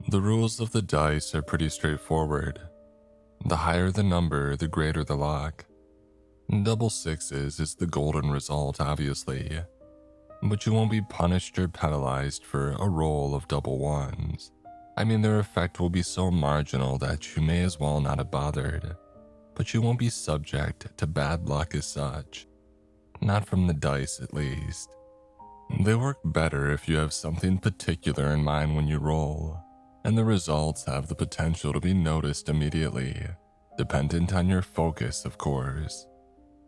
The rules of the dice are pretty straightforward. The higher the number, the greater the luck. Double sixes is the golden result, obviously, but you won't be punished or penalized for a roll of double ones. I mean, their effect will be so marginal that you may as well not have bothered, but you won't be subject to bad luck as such. Not from the dice, at least. They work better if you have something particular in mind when you roll, and the results have the potential to be noticed immediately, dependent on your focus, of course.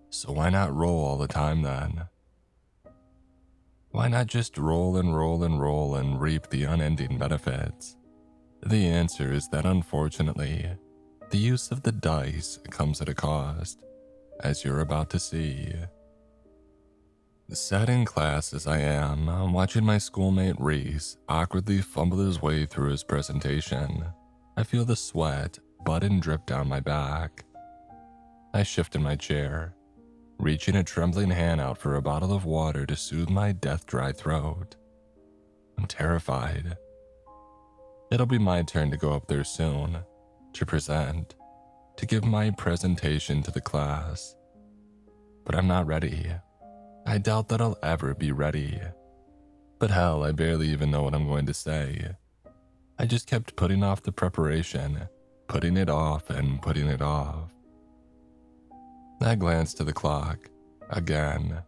So why not roll all the time then? Why not just roll and roll and roll and reap the unending benefits? The answer is that unfortunately, the use of the dice comes at a cost, as you're about to see. Sat in class as I am, watching my schoolmate Reese awkwardly fumble his way through his presentation. I feel the sweat button drip down my back. I shift in my chair, reaching a trembling hand out for a bottle of water to soothe my death-dry throat. I'm terrified. It'll be my turn to go up there soon, to present, to give my presentation to the class. But I'm not ready. I doubt that I'll ever be ready. But hell, I barely even know what I'm going to say. I just kept putting off the preparation, putting it off and putting it off. I glanced to the clock, again,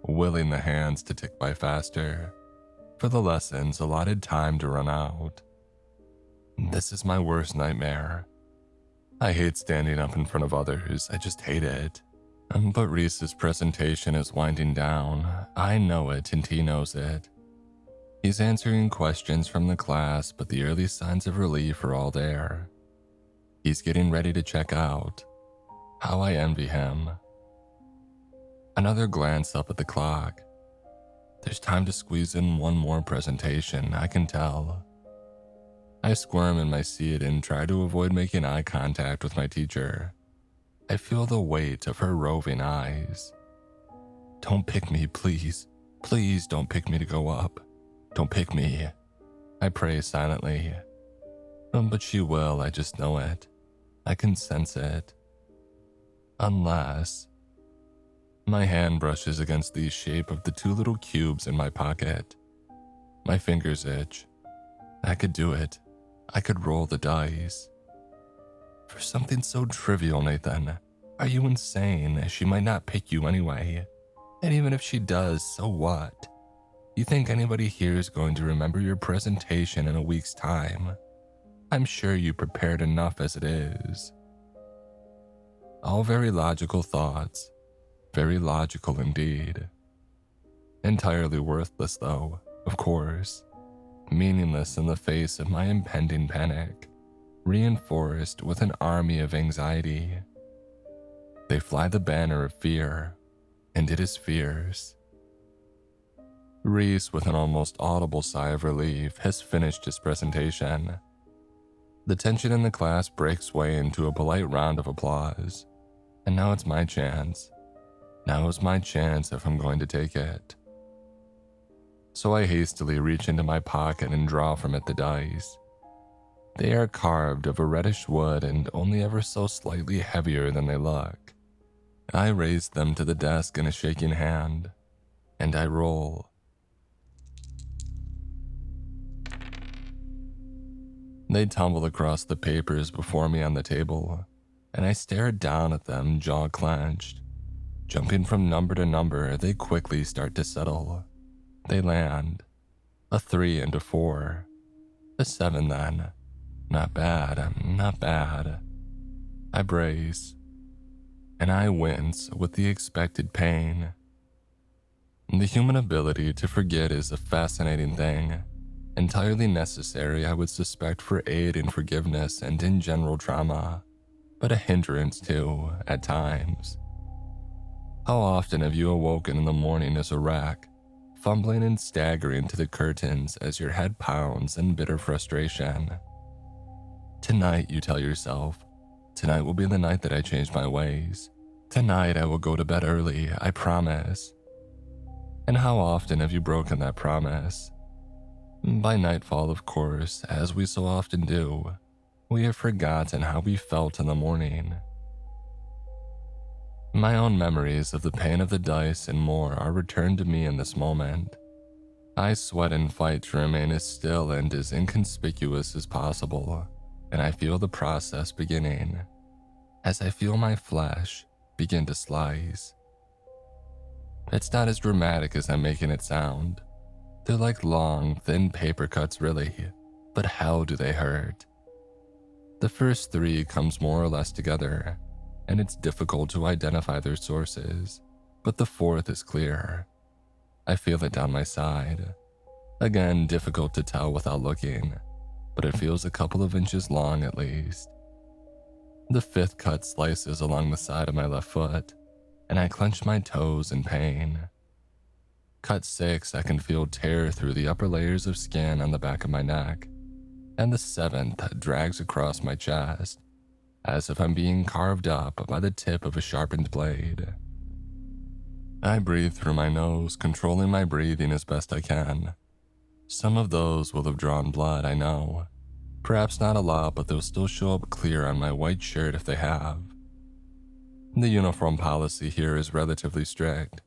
willing the hands to tick by faster, for the lesson's allotted time to run out. This is my worst nightmare. I hate standing up in front of others, I just hate it. But Reese's presentation is winding down. I know it and he knows it. He's answering questions from the class, but the early signs of relief are all there. He's getting ready to check out. How I envy him. Another glance up at the clock. There's time to squeeze in one more presentation, I can tell. I squirm in my seat and try to avoid making eye contact with my teacher. I feel the weight of her roving eyes. Don't pick me, please. Please don't pick me to go up. Don't pick me. I pray silently. But she will, I just know it. I can sense it. Unless... My hand brushes against the shape of the two little cubes in my pocket. My fingers itch. I could do it. I could roll the dice. For something so trivial, Nathan. Are you insane? She might not pick you anyway. And even if she does, so what? You think anybody here is going to remember your presentation in a week's time? I'm sure you prepared enough as it is. All very logical thoughts. Very logical indeed. Entirely worthless though, of course. Meaningless in the face of my impending panic. Reinforced with an army of anxiety. They fly the banner of fear, and it is fierce. Reese, with an almost audible sigh of relief, has finished his presentation. The tension in the class breaks way into a polite round of applause, and now it's my chance. Now is my chance if I'm going to take it. So I hastily reach into my pocket and draw from it the dice. They are carved of a reddish wood and only ever so slightly heavier than they look. I raise them to the desk in a shaking hand, and I roll. They tumble across the papers before me on the table, and I stare down at them, jaw clenched. Jumping from number to number, they quickly start to settle. They land. A 3 and a 4. A 7 then. Not bad, not bad. I brace, and I wince with the expected pain. The human ability to forget is a fascinating thing, entirely necessary, I would suspect, for aid in forgiveness and in general trauma, but a hindrance too, at times. How often have you awoken in the morning as a wreck, fumbling and staggering to the curtains as your head pounds in bitter frustration? Tonight, you tell yourself, tonight will be the night that I change my ways. Tonight I will go to bed early, I promise. And how often have you broken that promise? By nightfall, of course, as we so often do, we have forgotten how we felt in the morning. My own memories of the pain of the dice and more are returned to me in this moment. I sweat and fight to remain as still and as inconspicuous as possible, and I feel the process beginning, as I feel my flesh begin to slice. It's not as dramatic as I'm making it sound. They're like long, thin paper cuts really, but how do they hurt? The first three comes more or less together, and it's difficult to identify their sources, but the fourth is clear. I feel it down my side. Again, difficult to tell without looking, but it feels a couple of inches long at least. The fifth cut slices along the side of my left foot, and I clench my toes in pain. Cut 6, I can feel tear through the upper layers of skin on the back of my neck, and the 7th drags across my chest, as if I'm being carved up by the tip of a sharpened blade. I breathe through my nose, controlling my breathing as best I can. Some of those will have drawn blood, I know. Perhaps not a lot, but they'll still show up clear on my white shirt if they have. The uniform policy here is relatively strict,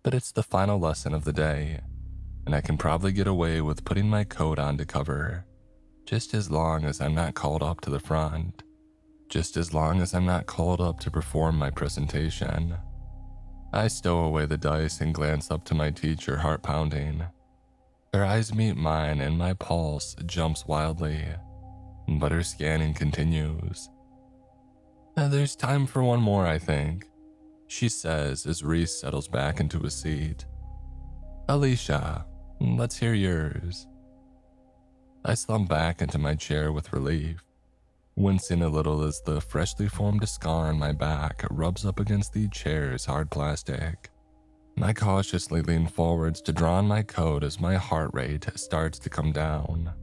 but it's the final lesson of the day, and I can probably get away with putting my coat on to cover, just as long as I'm not called up to the front, just as long as I'm not called up to perform my presentation. I stow away the dice and glance up to my teacher, heart pounding. Her eyes meet mine and my pulse jumps wildly, but her scanning continues. There's time for one more, I think, she says as Reese settles back into his seat. Alicia, let's hear yours. I slump back into my chair with relief, wincing a little as the freshly formed scar on my back rubs up against the chair's hard plastic. I cautiously lean forwards to draw on my coat as my heart rate starts to come down.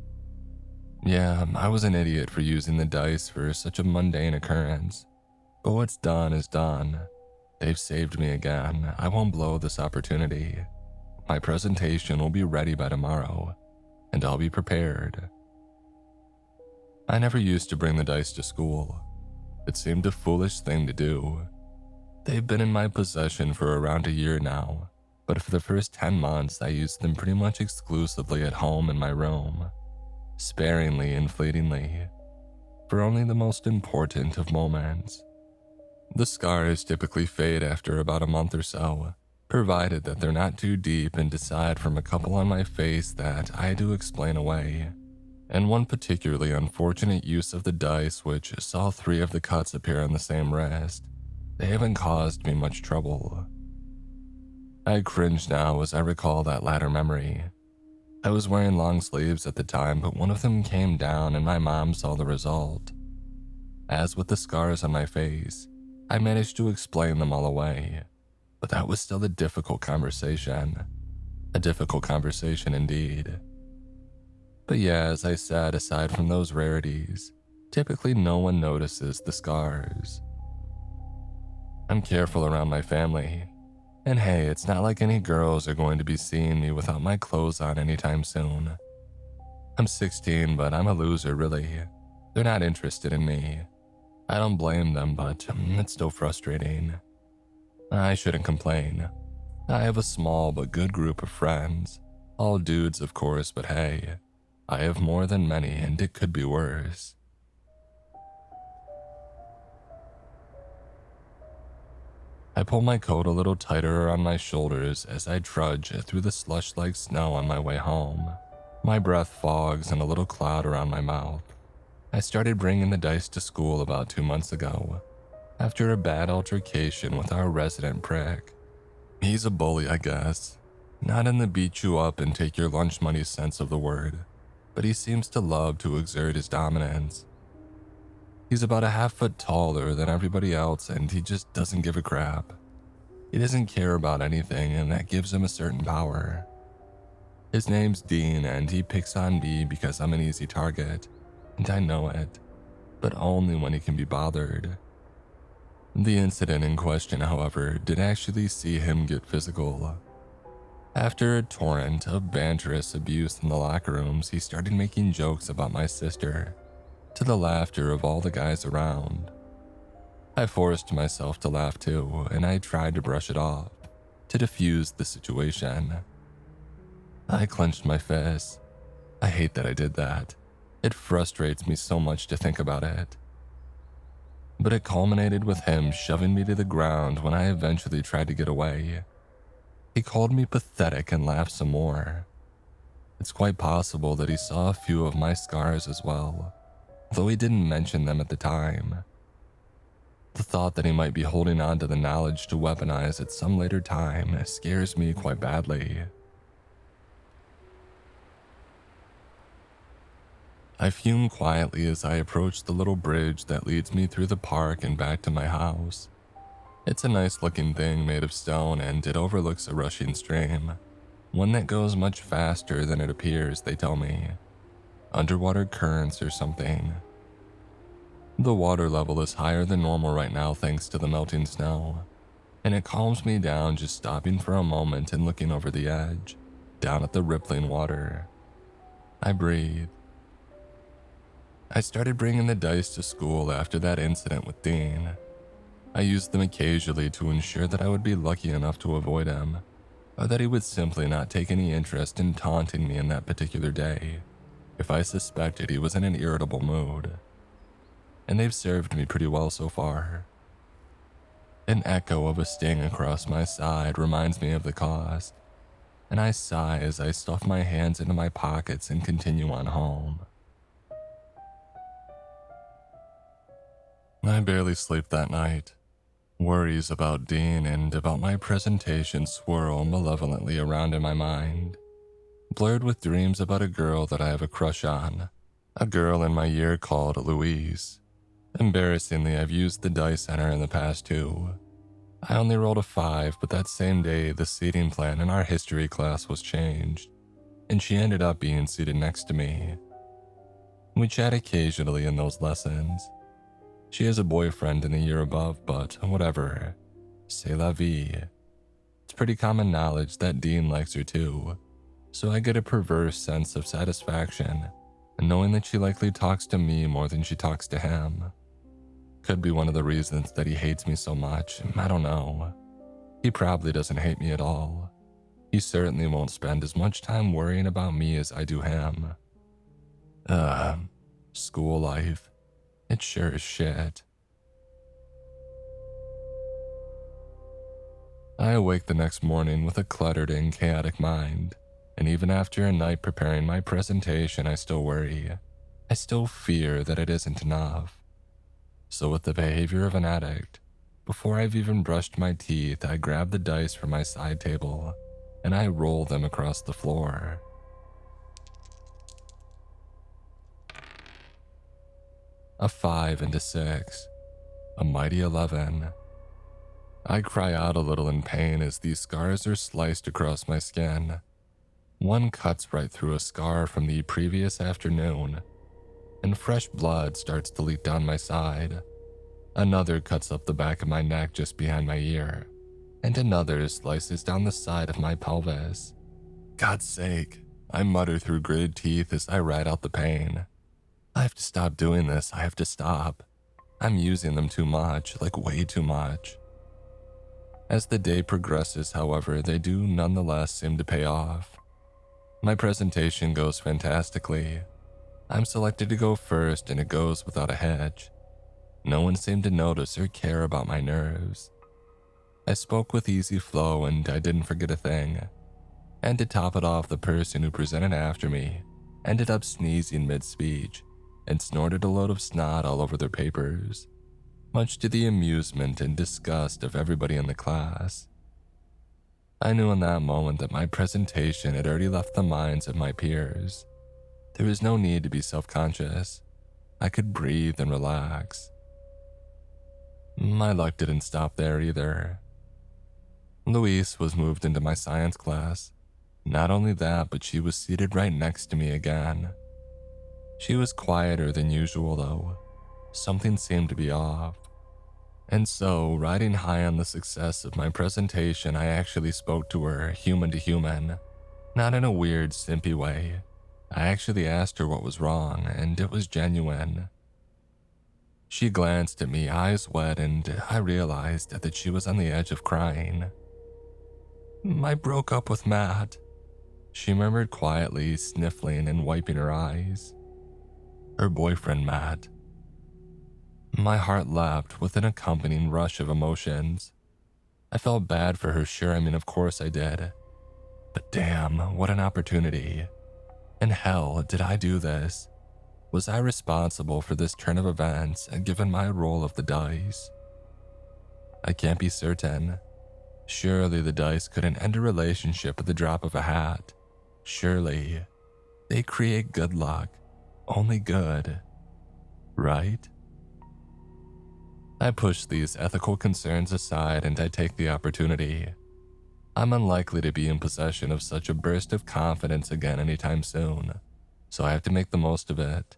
Yeah, I was an idiot for using the dice for such a mundane occurrence, but what's done is done. They've saved me again. I won't blow this opportunity. My presentation will be ready by tomorrow, and I'll be prepared. I never used to bring the dice to school. It seemed a foolish thing to do. They've been in my possession for around a year now, but for the first 10 months I used them pretty much exclusively at home in my room, sparingly and fleetingly, for only the most important of moments. The scars typically fade after about a month or so, provided that they're not too deep, and aside from a couple on my face that I had to explain away, and one particularly unfortunate use of the dice which saw 3 of the cuts appear on the same wrist, they haven't caused me much trouble. I cringe now as I recall that latter memory. I was wearing long sleeves at the time, but one of them came down and my mom saw the result. As with the scars on my face, I managed to explain them all away, but that was still a difficult conversation. A difficult conversation indeed. But yeah, as I said, aside from those rarities, typically no one notices the scars. I'm careful around my family, and hey, it's not like any girls are going to be seeing me without my clothes on anytime soon. I'm 16, but I'm a loser really. They're not interested in me. I don't blame them, but it's still frustrating. I shouldn't complain. I have a small but good group of friends. All dudes, of course, but hey, I have more than many and it could be worse. I pull my coat a little tighter around my shoulders as I trudge through the slush-like snow on my way home. My breath fogs and a little cloud around my mouth. I started bringing the dice to school about 2 months ago, after a bad altercation with our resident prick. He's a bully, I guess. Not in the beat you up and take your lunch money sense of the word, but he seems to love to exert his dominance. He's about a half-foot taller than everybody else and he just doesn't give a crap. He doesn't care about anything and that gives him a certain power. His name's Dean and he picks on me because I'm an easy target, and I know it, but only when he can be bothered. The incident in question, however, did actually see him get physical. After a torrent of banterous abuse in the locker rooms, he started making jokes about my sister, to the laughter of all the guys around. I forced myself to laugh too, and I tried to brush it off, to diffuse the situation. I clenched my fists. I hate that I did that. It frustrates me so much to think about it. But it culminated with him shoving me to the ground when I eventually tried to get away. He called me pathetic and laughed some more. It's quite possible that he saw a few of my scars as well, though he didn't mention them at the time. The thought that he might be holding on to the knowledge to weaponize at some later time scares me quite badly. I fume quietly as I approach the little bridge that leads me through the park and back to my house. It's a nice looking thing made of stone and it overlooks a rushing stream, one that goes much faster than it appears, they tell me. Underwater currents or something. The water level is higher than normal right now thanks to the melting snow, and it calms me down just stopping for a moment and looking over the edge, down at the rippling water. I breathe. I started bringing the dice to school after that incident with Dean. I used them occasionally to ensure that I would be lucky enough to avoid him, or that he would simply not take any interest in taunting me in that particular day, if I suspected he was in an irritable mood. And they've served me pretty well so far. An echo of a sting across my side reminds me of the cost, and I sigh as I stuff my hands into my pockets and continue on home. I barely sleep that night. Worries about Dean and about my presentation swirl malevolently around in my mind, blurred with dreams about a girl that I have a crush on, a girl in my year called Louise. Embarrassingly, I've used the dice on her in the past too. I only rolled a 5, but that same day the seating plan in our history class was changed, and she ended up being seated next to me. We chat occasionally in those lessons. She has a boyfriend in the year above, but whatever. C'est la vie. It's pretty common knowledge that Dean likes her too, so I get a perverse sense of satisfaction, knowing that she likely talks to me more than she talks to him. Could be one of the reasons that he hates me so much, I don't know. He probably doesn't hate me at all. He certainly won't spend as much time worrying about me as I do him. School life. It sure is shit. I awake the next morning with a cluttered and chaotic mind, and even after a night preparing my presentation, I still worry. I still fear that it isn't enough. So with the behavior of an addict, before I've even brushed my teeth, I grab the dice from my side table, and I roll them across the floor. A 5 and a 6, a mighty 11. I cry out a little in pain as these scars are sliced across my skin. One cuts right through a scar from the previous afternoon, and fresh blood starts to leak down my side. Another cuts up the back of my neck just behind my ear, and another slices down the side of my pelvis. God's sake, I mutter through gritted teeth as I ride out the pain. I have to stop doing this, I have to stop. I'm using them too much, like way too much. As the day progresses, however, they do nonetheless seem to pay off. My presentation goes fantastically. I'm selected to go first and it goes without a hitch. No one seemed to notice or care about my nerves. I spoke with easy flow and I didn't forget a thing. And to top it off, the person who presented after me ended up sneezing mid-speech and snorted a load of snot all over their papers, much to the amusement and disgust of everybody in the class. I knew in that moment that my presentation had already left the minds of my peers. There was no need to be self-conscious. I could breathe and relax. My luck didn't stop there either. Louise was moved into my science class. Not only that, but she was seated right next to me again. She was quieter than usual though. Something seemed to be off. And so, riding high on the success of my presentation, I actually spoke to her human to human, not in a weird, simpy way. I actually asked her what was wrong, and it was genuine. She glanced at me, eyes wet, and I realized that she was on the edge of crying. "I broke up with Matt," she murmured quietly, sniffling and wiping her eyes. Her boyfriend, Matt. My heart leapt with an accompanying rush of emotions. I felt bad for her, sure, of course I did. But damn, what an opportunity. And hell, did I do this? Was I responsible for this turn of events, given my roll of the dice? I can't be certain. Surely the dice couldn't end a relationship at the drop of a hat. Surely. They create good luck. Only good. Right? I push these ethical concerns aside and I take the opportunity. I'm unlikely to be in possession of such a burst of confidence again anytime soon, so I have to make the most of it.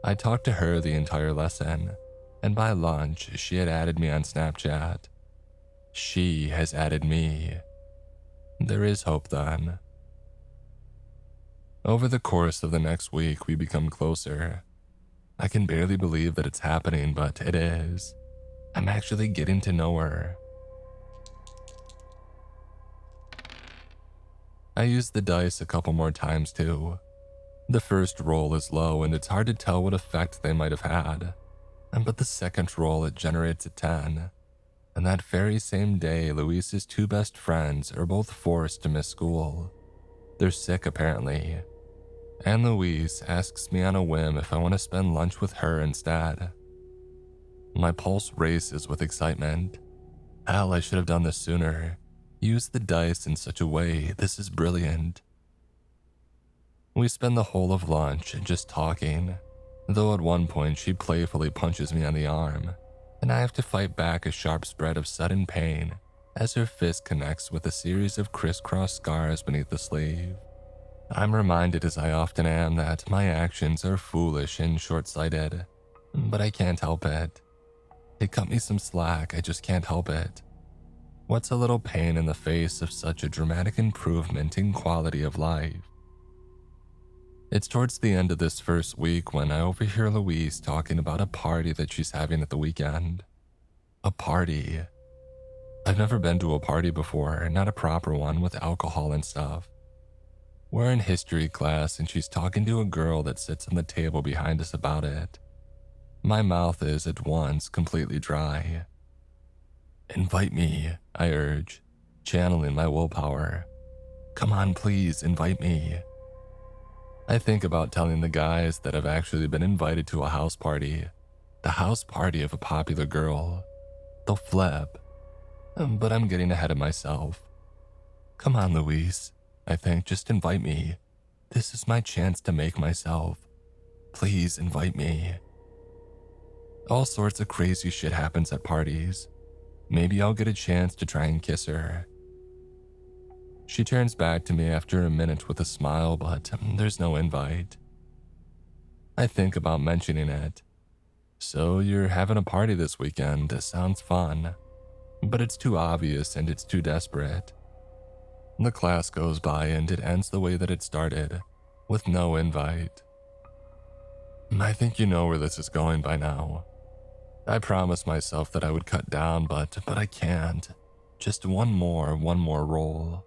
I talked to her the entire lesson, and by lunch, she had added me on Snapchat. She has added me. There is hope then. Over the course of the next week, we become closer. I can barely believe that it's happening, but it is. I'm actually getting to know her. I used the dice a couple more times too. The first roll is low and it's hard to tell what effect they might have had. But the second roll, it generates a 10. And that very same day, Luis's two best friends are both forced to miss school. They're sick apparently. And Luis asks me on a whim if I want to spend lunch with her instead. My pulse races with excitement. Hell, I should have done this sooner. Use the dice in such a way, this is brilliant. We spend the whole of lunch just talking, though at one point she playfully punches me on the arm, and I have to fight back a sharp spread of sudden pain as her fist connects with a series of crisscross scars beneath the sleeve. I'm reminded, as I often am, that my actions are foolish and short-sighted, but I can't help it. They cut me some slack, I just can't help it. What's a little pain in the face of such a dramatic improvement in quality of life? It's towards the end of this first week when I overhear Louise talking about a party that she's having at the weekend. A party. I've never been to a party before, not a proper one with alcohol and stuff. We're in history class and she's talking to a girl that sits on the table behind us about it. My mouth is at once completely dry. "Invite me," I urge, channeling my willpower. "Come on, please, invite me." I think about telling the guys that I've actually been invited to a house party, the house party of a popular girl. They'll flip. But I'm getting ahead of myself. "Come on, Luis," I think, "just invite me. This is my chance to make myself. Please invite me." All sorts of crazy shit happens at parties. Maybe I'll get a chance to try and kiss her. She turns back to me after a minute with a smile, but there's no invite. I think about mentioning it. "So you're having a party this weekend, sounds fun." But it's too obvious and it's too desperate. The class goes by and it ends the way that it started, with no invite. I think you know where this is going by now. I promised myself that I would cut down, but I can't. Just one more roll.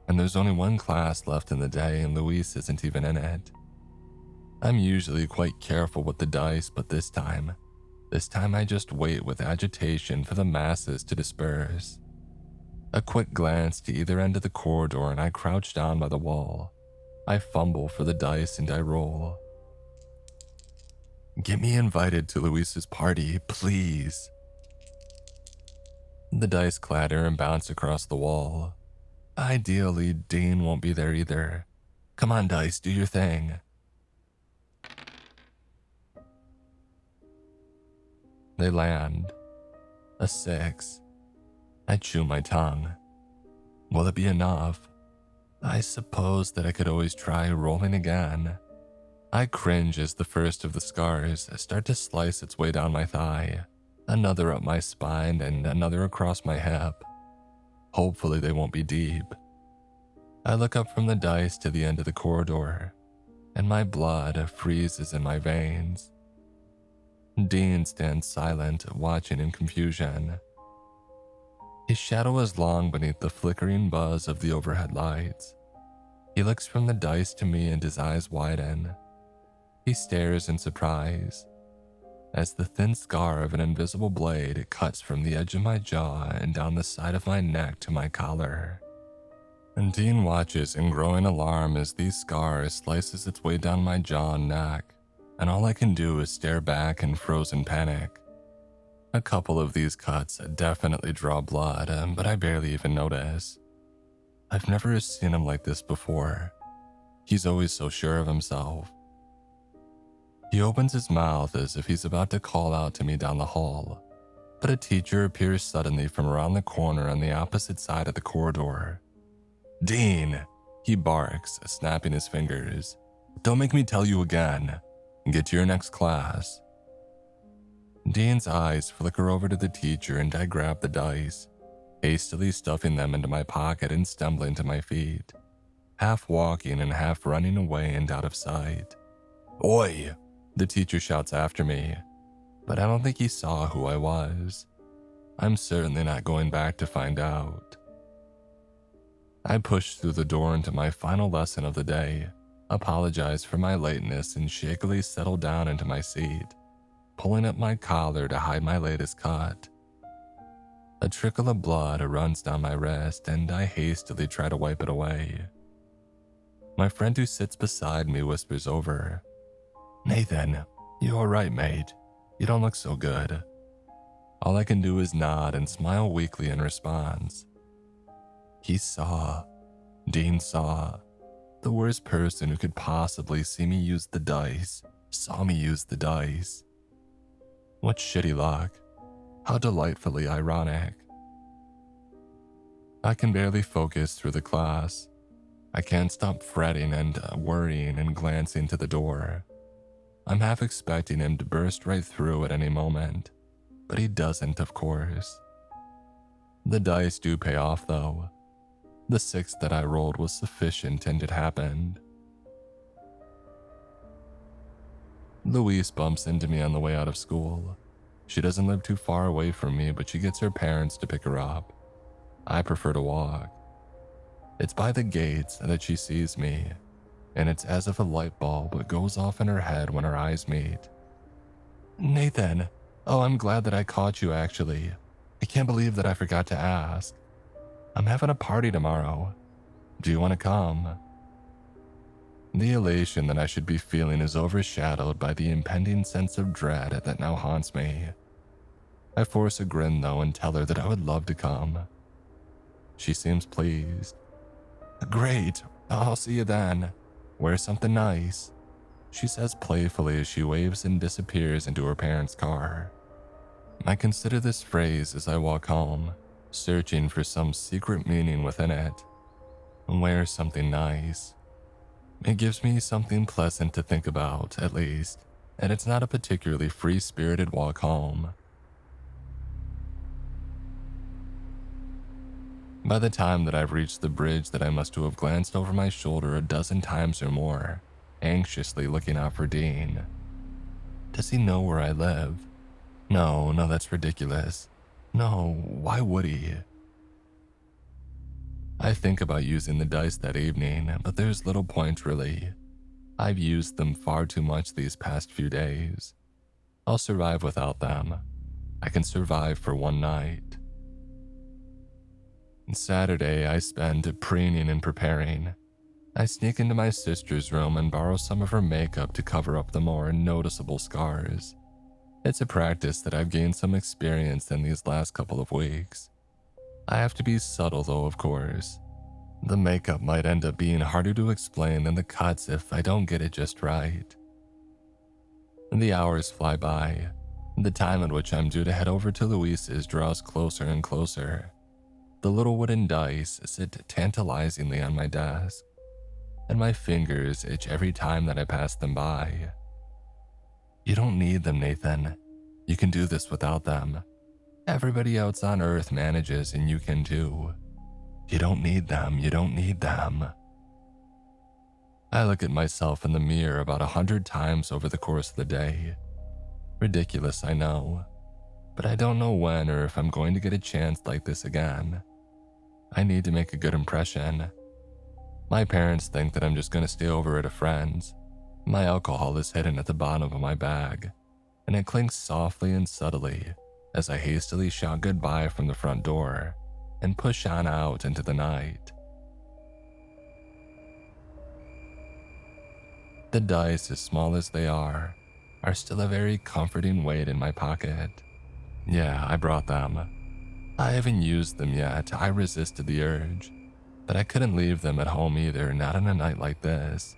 And there's only one class left in the day and Luis isn't even in it. I'm usually quite careful with the dice, but this time I just wait with agitation for the masses to disperse. A quick glance to either end of the corridor and I crouch down by the wall. I fumble for the dice and I roll. "Get me invited to Luis's party, please." The dice clatter and bounce across the wall. Ideally, Dean won't be there either. Come on, dice, do your thing. They land. A 6. I chew my tongue. Will it be enough? I suppose that I could always try rolling again. I cringe as the first of the scars start to slice its way down my thigh. another up my spine, and another across my hip. Hopefully they won't be deep. I look up from the dice to the end of the corridor, and my blood freezes in my veins. Dean stands silent, watching in confusion. His shadow is long beneath the flickering buzz of the overhead lights. He looks from the dice to me and his eyes widen. He stares in surprise as the thin scar of an invisible blade cuts from the edge of my jaw and down the side of my neck to my collar. And Dean watches in growing alarm as these scars slices its way down my jaw and neck, and all I can do is stare back in frozen panic. A couple of these cuts definitely draw blood, but I barely even notice. I've never seen him like this before. He's always so sure of himself. He opens his mouth as if he's about to call out to me down the hall, but a teacher appears suddenly from around the corner on the opposite side of the corridor. "Dean!" he barks, snapping his fingers. "Don't make me tell you again. Get to your next class." Dean's eyes flicker over to the teacher and I grab the dice, hastily stuffing them into my pocket and stumbling to my feet, half walking and half running away and out of sight. "Oi!" the teacher shouts after me, but I don't think he saw who I was. I'm certainly not going back to find out. I push through the door into my final lesson of the day, apologize for my lateness, and shakily settle down into my seat, pulling up my collar to hide my latest cut. A trickle of blood runs down my wrist, and I hastily try to wipe it away. My friend who sits beside me whispers over, "Nathan, you alright, mate? You don't look so good." All I can do is nod and smile weakly in response. He saw. Dean saw. The worst person who could possibly see me use the dice saw me use the dice. What shitty luck. How delightfully ironic. I can barely focus through the class. I can't stop fretting and worrying and glancing to the door. I'm half expecting him to burst right through at any moment, but he doesn't, of course. The dice do pay off, though. The 6 that I rolled was sufficient, and it happened. Louise bumps into me on the way out of school. She doesn't live too far away from me, but she gets her parents to pick her up. I prefer to walk. It's by the gates that she sees me, and it's as if a light bulb goes off in her head when our eyes meet. "Nathan, oh, I'm glad that I caught you, actually. I can't believe that I forgot to ask. I'm having a party tomorrow. Do you want to come?" The elation that I should be feeling is overshadowed by the impending sense of dread that now haunts me. I force a grin, though, and tell her that I would love to come. She seems pleased. "Great, I'll see you then. Wear something nice," she says playfully as she waves and disappears into her parents' car. I consider this phrase as I walk home, searching for some secret meaning within it. Wear something nice. It gives me something pleasant to think about, at least, and it's not a particularly free-spirited walk home. By the time that I've reached the bridge that I must have glanced over my shoulder a dozen times or more, anxiously looking out for Dean. Does he know where I live? No, that's ridiculous. No, why would he? I think about using the dice that evening, but there's little point really. I've used them far too much these past few days. I'll survive without them. I can survive for one night. Saturday, I spend preening and preparing. I sneak into my sister's room and borrow some of her makeup to cover up the more noticeable scars. It's a practice that I've gained some experience in these last couple of weeks. I have to be subtle, though, of course. The makeup might end up being harder to explain than the cuts if I don't get it just right. The hours fly by. The time at which I'm due to head over to Luis's draws closer and closer. The little wooden dice sit tantalizingly on my desk, and my fingers itch every time that I pass them by. "You don't need them, Nathan. You can do this without them. Everybody else on Earth manages and you can too. You don't need them, you don't need them. I look at myself in the mirror about 100 times over the course of the day. Ridiculous, I know. But I don't know when or if I'm going to get a chance like this again. I need to make a good impression. My parents think that I'm just going to stay over at a friend's. My alcohol is hidden at the bottom of my bag, and it clinks softly and subtly as I hastily shout goodbye from the front door and push on out into the night. The dice, as small as they are still a very comforting weight in my pocket. Yeah, I brought them. I haven't used them yet. I resisted the urge, but I couldn't leave them at home either, not on a night like this.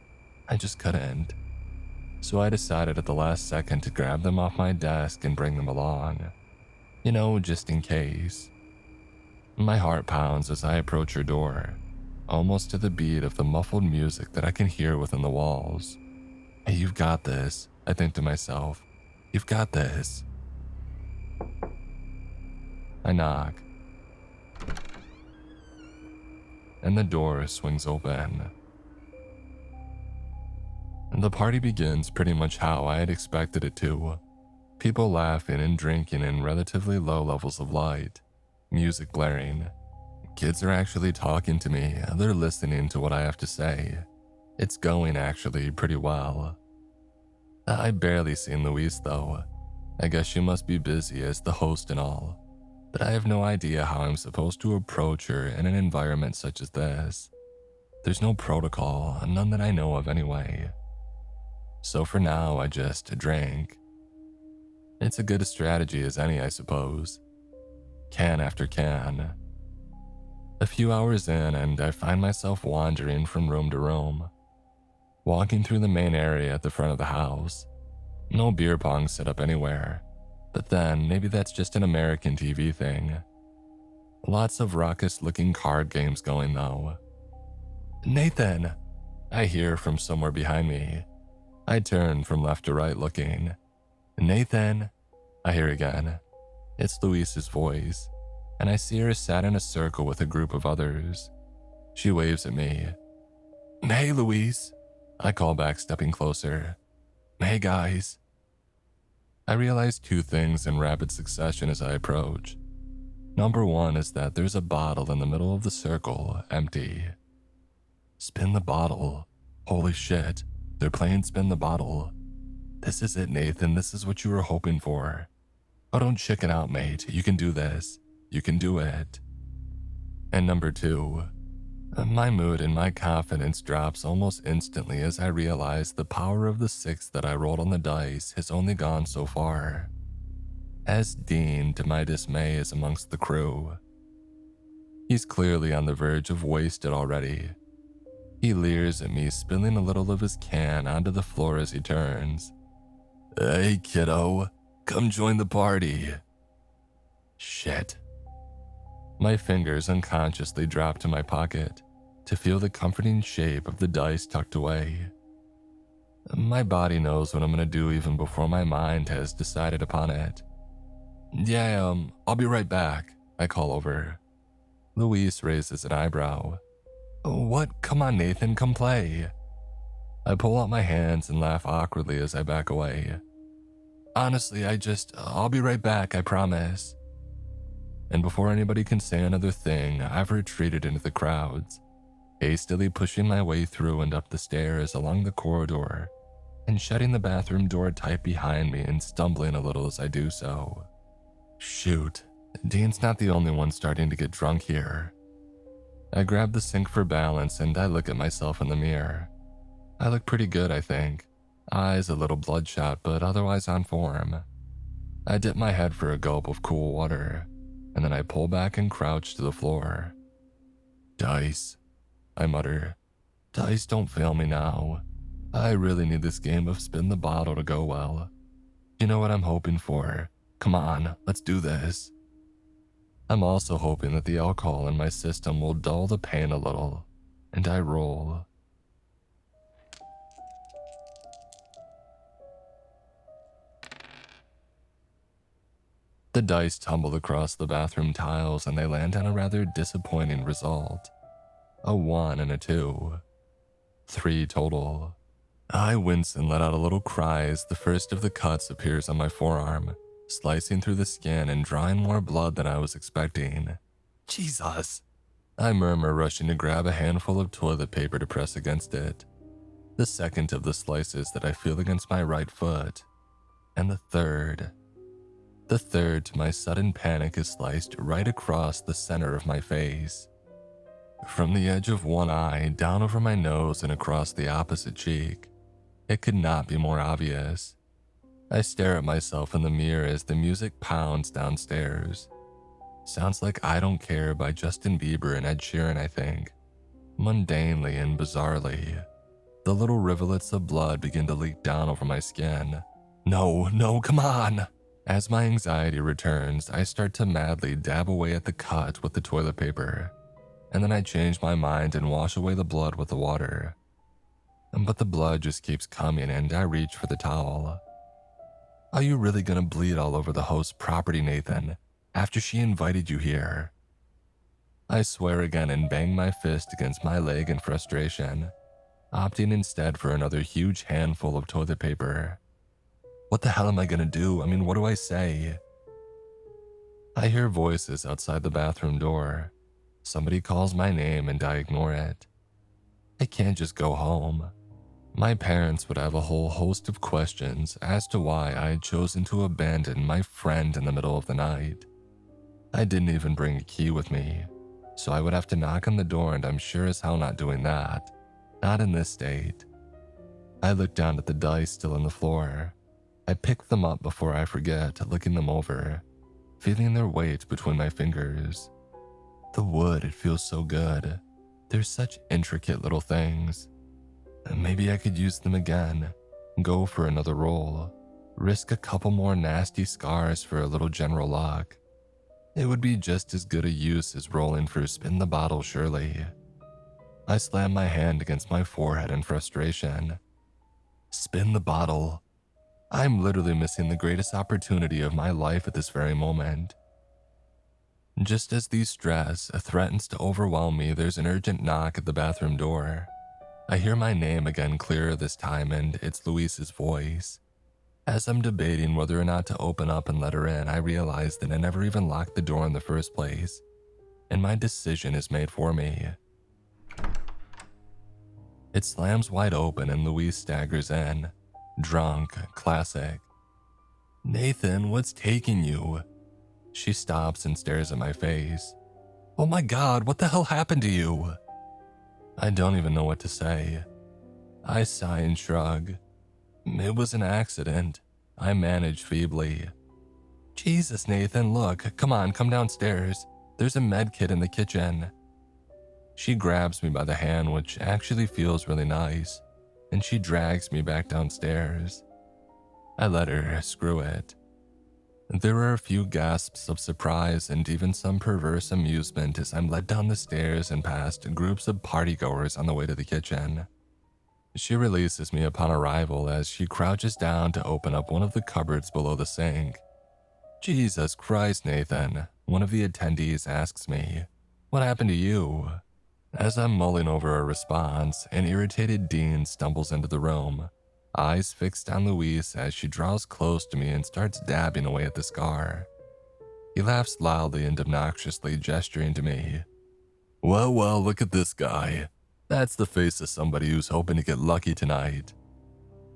I just couldn't. So I decided at the last second to grab them off my desk and bring them along. You know, just in case. My heart pounds as I approach her door, almost to the beat of the muffled music that I can hear within the walls. Hey, you've got this, I think to myself. You've got this. I knock, and the door swings open. The party begins pretty much how I had expected it to. People laughing and drinking in relatively low levels of light, music blaring. Kids are actually talking to me, they're listening to what I have to say. It's going actually pretty well. I barely seen Louise though. I guess she must be busy as the host and all, but I have no idea how I'm supposed to approach her in an environment such as this. There's no protocol, none that I know of anyway. So for now, I just drank. It's a good strategy as any, I suppose. Can after can. A few hours in, and I find myself wandering from room to room, walking through the main area at the front of the house. No beer pong set up anywhere, but then maybe that's just an American TV thing. Lots of raucous-looking card games going though. Nathan! I hear from somewhere behind me. I turn from left to right looking. Nathan! I hear again. It's Louise's voice, and I see her sat in a circle with a group of others. She waves at me. Hey, Louise! I call back, stepping closer. Hey, guys. I realize two things in rapid succession as I approach. Number one is that there's a bottle in the middle of the circle, empty. Spin the bottle. Holy shit, they're playing Spin the Bottle. This is it, Nathan, this is what you were hoping for. Oh, don't chicken out, mate. You can do this. You can do it. And number two, my mood and my confidence drops almost instantly as I realize the power of the 6 that I rolled on the dice has only gone so far. As Dean, to my dismay, is amongst the crew. He's clearly on the verge of wasted already. He leers at me, spilling a little of his can onto the floor as he turns. Hey, kiddo, come join the party. Shit. My fingers unconsciously drop to my pocket to feel the comforting shape of the dice tucked away. My body knows what I'm gonna do even before my mind has decided upon it. Yeah, I'll be right back, I call over. Louise raises an eyebrow. What? Come on, Nathan, come play. I pull out my hands and laugh awkwardly as I back away. Honestly, I'll be right back, I promise. And before anybody can say another thing, I've retreated into the crowds, hastily pushing my way through and up the stairs along the corridor, and shutting the bathroom door tight behind me and stumbling a little as I do so. Shoot, Dean's not the only one starting to get drunk here. I grab the sink for balance and I look at myself in the mirror. I look pretty good, I think. Eyes a little bloodshot, but otherwise on form. I dip my head for a gulp of cool water, and then I pull back and crouch to the floor. Dice, I mutter. Dice, don't fail me now. I really need this game of Spin the Bottle to go well. You know what I'm hoping for? Come on, let's do this. I'm also hoping that the alcohol in my system will dull the pain a little, and I roll. The dice tumble across the bathroom tiles and they land on a rather disappointing result. A 1 and a 2. 3 total. I wince and let out a little cry as the first of the cuts appears on my forearm, slicing through the skin and drawing more blood than I was expecting. Jesus! I murmur, rushing to grab a handful of toilet paper to press against it. The second of the slices that I feel against my right foot. And the third. The third, to my sudden panic, is sliced right across the center of my face. From the edge of one eye, down over my nose and across the opposite cheek. It could not be more obvious. I stare at myself in the mirror as the music pounds downstairs. Sounds like I Don't Care by Justin Bieber and Ed Sheeran, I think. Mundanely and bizarrely, the little rivulets of blood begin to leak down over my skin. No, come on! As my anxiety returns, I start to madly dab away at the cut with the toilet paper, and then I change my mind and wash away the blood with the water. But the blood just keeps coming and I reach for the towel. Are you really gonna bleed all over the host's property, Nathan, after she invited you here? I swear again and bang my fist against my leg in frustration, opting instead for another huge handful of toilet paper. What the hell am I gonna do? I mean, what do I say? I hear voices outside the bathroom door. Somebody calls my name and I ignore it. I can't just go home. My parents would have a whole host of questions as to why I had chosen to abandon my friend in the middle of the night. I didn't even bring a key with me, so I would have to knock on the door, and I'm sure as hell not doing that. Not in this state. I look down at the dice still on the floor. I pick them up before I forget, looking them over, feeling their weight between my fingers. The wood, it feels so good. They're such intricate little things. Maybe I could use them again, go for another roll, risk a couple more nasty scars for a little general luck. It would be just as good a use as rolling for spin the bottle, surely. I slam my hand against my forehead in frustration. Spin the bottle. I'm literally missing the greatest opportunity of my life at this very moment. Just as the stress threatens to overwhelm me, there's an urgent knock at the bathroom door. I hear my name again clearer this time, and it's Luis's voice. As I'm debating whether or not to open up and let her in, I realize that I never even locked the door in the first place, and my decision is made for me. It slams wide open and Luis staggers in. Drunk, classic. Nathan, what's taking you? She stops and stares at my face. Oh my God, what the hell happened to you? I don't even know what to say. I sigh and shrug. It was an accident. I manage feebly. Jesus, Nathan, look, come on, come downstairs. There's a med kit in the kitchen. She grabs me by the hand, which actually feels really nice, and she drags me back downstairs. I let her, screw it. There are a few gasps of surprise and even some perverse amusement as I'm led down the stairs and past groups of partygoers on the way to the kitchen. She releases me upon arrival as she crouches down to open up one of the cupboards below the sink. Jesus Christ, Nathan, one of the attendees asks me, what happened to you? As I'm mulling over a response, an irritated Dean stumbles into the room, eyes fixed on Luis as she draws close to me and starts dabbing away at the scar. He laughs loudly and obnoxiously, gesturing to me. Well, look at this guy. That's the face of somebody who's hoping to get lucky tonight.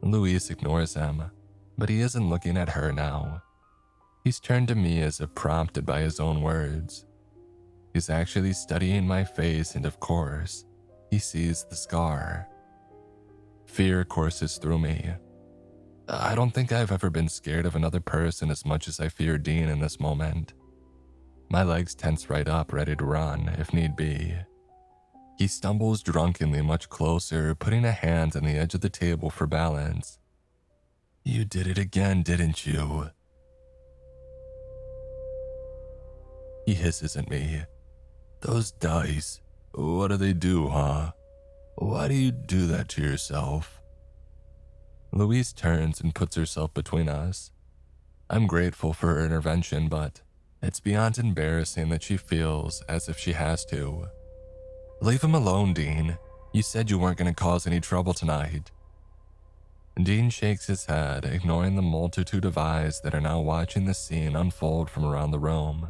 Luis ignores him, but he isn't looking at her now. He's turned to me as if prompted by his own words. He's actually studying my face, and of course, he sees the scar. Fear courses through me. I don't think I've ever been scared of another person as much as I fear Dean in this moment. My legs tense right up, ready to run, if need be. He stumbles drunkenly much closer, putting a hand on the edge of the table for balance. You did it again, didn't you? He hisses at me. Those dice, what do they do, huh? Why do you do that to yourself? Louise turns and puts herself between us. I'm grateful for her intervention, but it's beyond embarrassing that she feels as if she has to. Leave him alone, Dean. You said you weren't going to cause any trouble tonight. Dean shakes his head, ignoring the multitude of eyes that are now watching the scene unfold from around the room.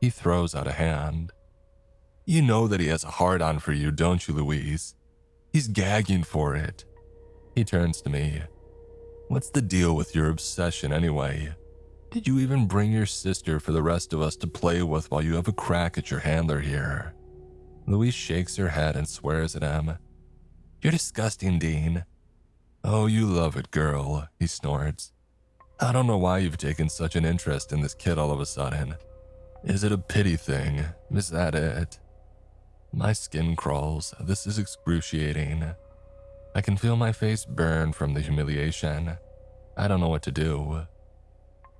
He throws out a hand. You know that he has a hard-on for you, don't you, Louise? He's gagging for it. He turns to me. What's the deal with your obsession anyway? Did you even bring your sister for the rest of us to play with while you have a crack at your handler here? Louise shakes her head and swears at him. You're disgusting, Dean. Oh, you love it, girl, he snorts. I don't know why you've taken such an interest in this kid all of a sudden. Is it a pity thing? Is that it? My skin crawls. This is excruciating. I can feel my face burn from the humiliation. I don't know what to do.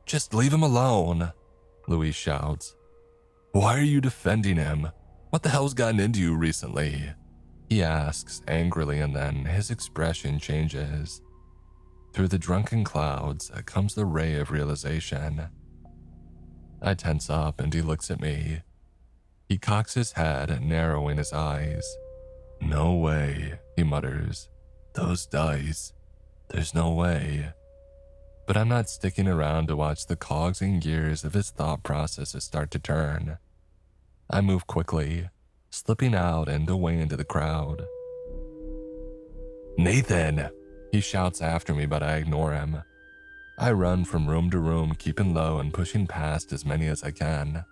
Just leave him alone, Louise shouts. Why are you defending him? What the hell's gotten into you recently? He asks angrily, and then his expression changes. Through the drunken clouds comes the ray of realization. I tense up and he looks at me. He cocks his head, narrowing his eyes. No way, he mutters. Those dice. There's no way. But I'm not sticking around to watch the cogs and gears of his thought processes start to turn. I move quickly, slipping out and away into the crowd. Nathan! He shouts after me, but I ignore him. I run from room to room, keeping low and pushing past as many as I can.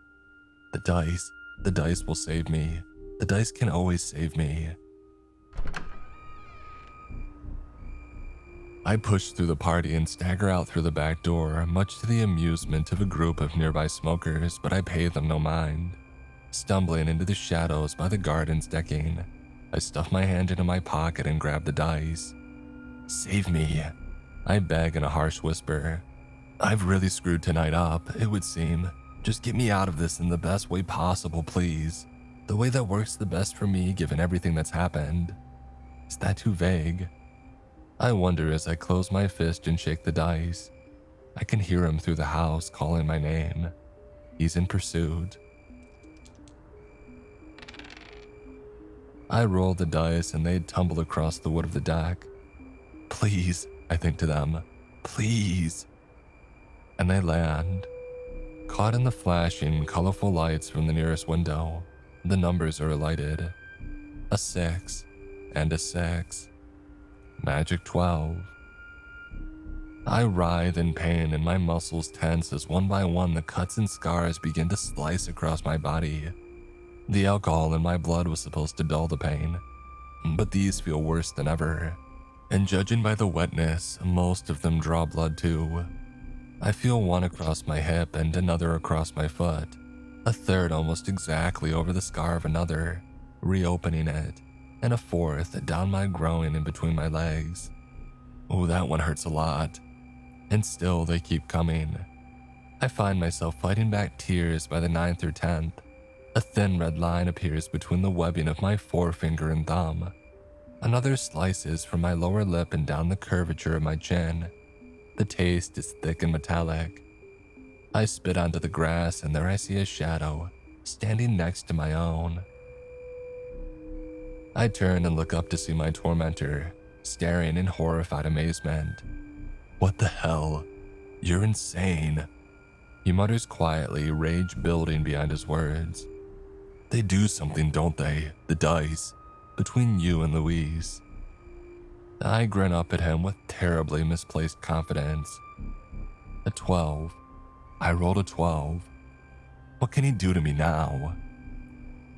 The dice will save me. The dice can always save me. I push through the party and stagger out through the back door, much to the amusement of a group of nearby smokers, but I pay them no mind. Stumbling into the shadows by the garden's decking, I stuff my hand into my pocket and grab the dice. Save me, I beg in a harsh whisper. I've really screwed tonight up, it would seem. Just get me out of this in the best way possible, please. The way that works the best for me given everything that's happened. Is that too vague? I wonder as I close my fist and shake the dice. I can hear him through the house calling my name. He's in pursuit. I roll the dice and they tumble across the wood of the deck. Please, I think to them. Please. And they land. Caught in the flashing, colorful lights from the nearest window, the numbers are lighted. A 6 and a 6. Magic 12. I writhe in pain and my muscles tense as one by one the cuts and scars begin to slice across my body. The alcohol in my blood was supposed to dull the pain, but these feel worse than ever. And judging by the wetness, most of them draw blood too. I feel one across my hip and another across my foot, a third almost exactly over the scar of another, reopening it, and a fourth down my groin and between my legs. Oh, that one hurts a lot. And still they keep coming. I find myself fighting back tears by the 9th or 10th. A thin red line appears between the webbing of my forefinger and thumb. Another slices from my lower lip and down the curvature of my chin. The taste is thick and metallic. I spit onto the grass and there I see a shadow, standing next to my own. I turn and look up to see my tormentor, staring in horrified amazement. What the hell? You're insane. He mutters quietly, rage building behind his words. They do something, don't they? The dice. Between you and Louise. I grin up at him with terribly misplaced confidence. A 12. I rolled a 12. What can he do to me now?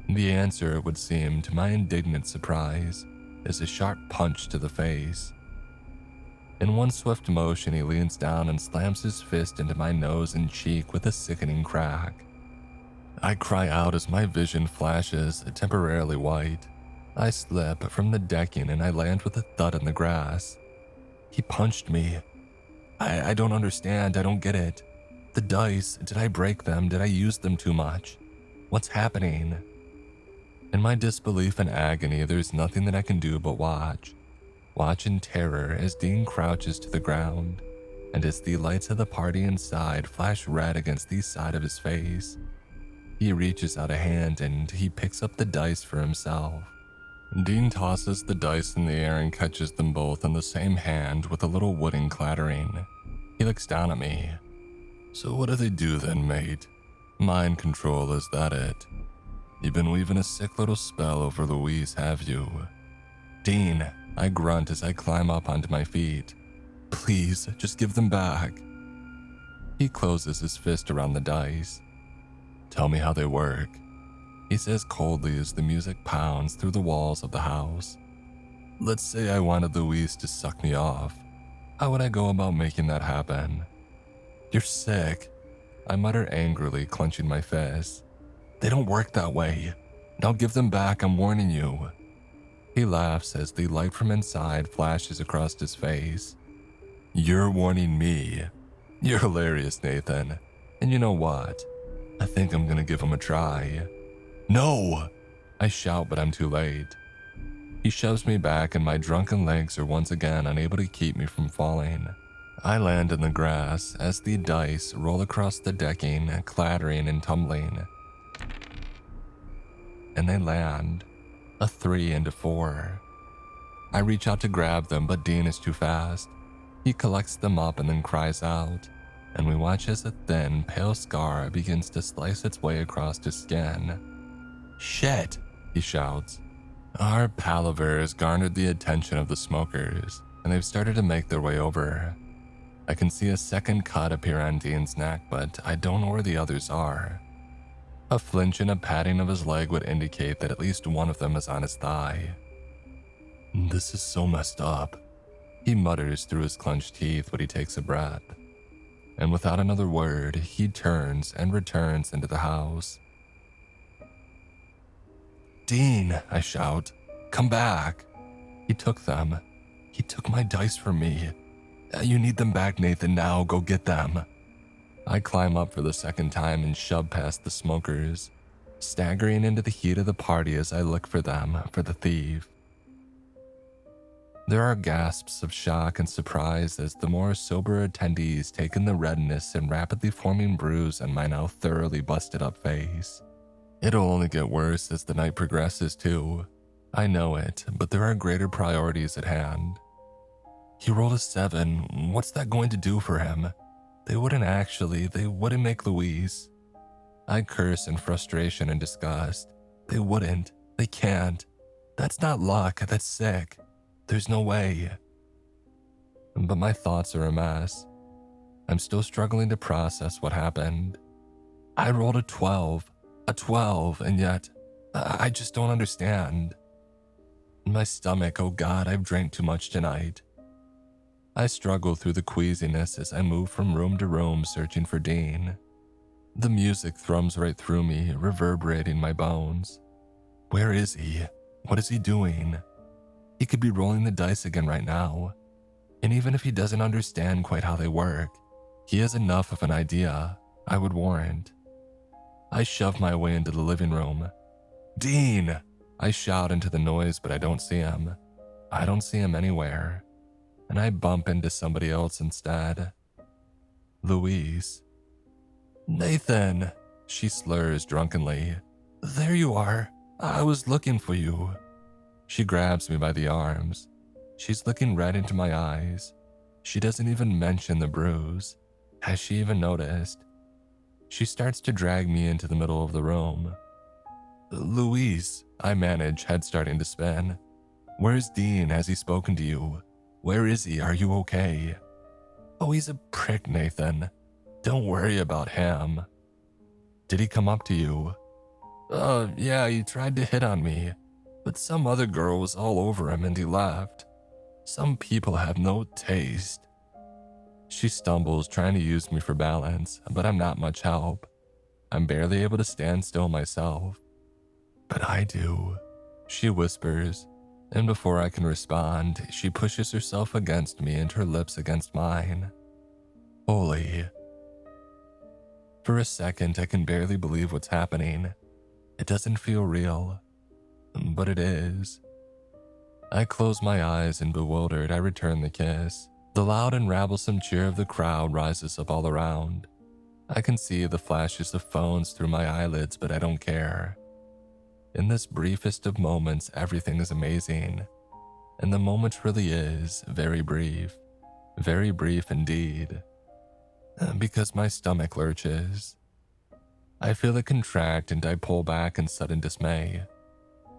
The answer, it would seem, to my indignant surprise, is a sharp punch to the face. In one swift motion, he leans down and slams his fist into my nose and cheek with a sickening crack. I cry out as my vision flashes, temporarily white. I slip from the decking and I land with a thud in the grass. He punched me. I don't understand, I don't get it. The dice, did I break them? Did I use them too much? What's happening? In my disbelief and agony, there's nothing that I can do but watch. Watch in terror as Dean crouches to the ground. and as the lights of the party inside flash red against the side of his face, he reaches out a hand and he picks up the dice for himself. Dean tosses the dice in the air and catches them both in the same hand with a little wooden clattering. He looks down at me. "So what do they do then, mate? Mind control, is that it? You've been weaving a sick little spell over Louise, have you?" "Dean," I grunt as I climb up onto my feet. "Please, just give them back." He closes his fist around the dice. "Tell me how they work," he says coldly as the music pounds through the walls of the house. "Let's say I wanted Louise to suck me off. How would I go about making that happen?" "You're sick," I mutter angrily, clenching my fists. "They don't work that way. Now give them back, I'm warning you." He laughs as the light from inside flashes across his face. "You're warning me? You're hilarious, Nathan. And you know what? I think I'm gonna give him a try." "No!" I shout, but I'm too late. He shoves me back and my drunken legs are once again unable to keep me from falling. I land in the grass as the dice roll across the decking, clattering and tumbling. And they land. A 3 and a 4. I reach out to grab them, but Dean is too fast. He collects them up and then cries out, and we watch as a thin, pale scar begins to slice its way across his skin. "Shit!" he shouts. Our palaver has garnered the attention of the smokers, and they've started to make their way over. I can see a second cut appear on Dean's neck, but I don't know where the others are. A flinch and a patting of his leg would indicate that at least one of them is on his thigh. "This is so messed up," he mutters through his clenched teeth when he takes a breath. And without another word, he turns and returns into the house. "Dean," I shout, "come back." He took them. He took my dice from me. "You need them back, Nathan, now, go get them." I climb up for the second time and shove past the smokers, staggering into the heat of the party as I look for them, for the thief. There are gasps of shock and surprise as the more sober attendees take in the redness and rapidly forming bruise on my now thoroughly busted up face. It'll only get worse as the night progresses too. I know it, but there are greater priorities at hand. He rolled a 7, what's that going to do for him? They wouldn't make Louise. I curse in frustration and disgust. They wouldn't, they can't. That's not luck, that's sick. There's no way. But my thoughts are a mess. I'm still struggling to process what happened. I rolled a 12, and yet, I just don't understand. My stomach, oh God, I've drank too much tonight. I struggle through the queasiness as I move from room to room searching for Dean. The music thrums right through me, reverberating my bones. Where is he? What is he doing? He could be rolling the dice again right now. And even if he doesn't understand quite how they work, he has enough of an idea I would warrant. I shove my way into the living room. "Dean!" I shout into the noise, but I don't see him. I don't see him anywhere. And I bump into somebody else instead. Louise. "Nathan," she slurs drunkenly. "There you are. I was looking for you." She grabs me by the arms. She's looking right into my eyes. She doesn't even mention the bruise. Has she even noticed? She starts to drag me into the middle of the room. "Louise," I manage, head starting to spin. "Where's Dean? Has he spoken to you? Where is he? Are you okay?" "Oh, he's a prick, Nathan. Don't worry about him." "Did he come up to you?" Yeah, he tried to hit on me, but some other girl was all over him and he left. Some people have no taste." She stumbles, trying to use me for balance, but I'm not much help. I'm barely able to stand still myself. "But I do," she whispers, and before I can respond, she pushes herself against me and her lips against mine. Holy. For a second, I can barely believe what's happening. It doesn't feel real, but it is. I close my eyes and bewildered, I return the kiss. The loud and rabblesome cheer of the crowd rises up all around. I can see the flashes of phones through my eyelids, but I don't care. In this briefest of moments, everything is amazing. And the moment really is very brief indeed. Because my stomach lurches. I feel it contract and I pull back in sudden dismay.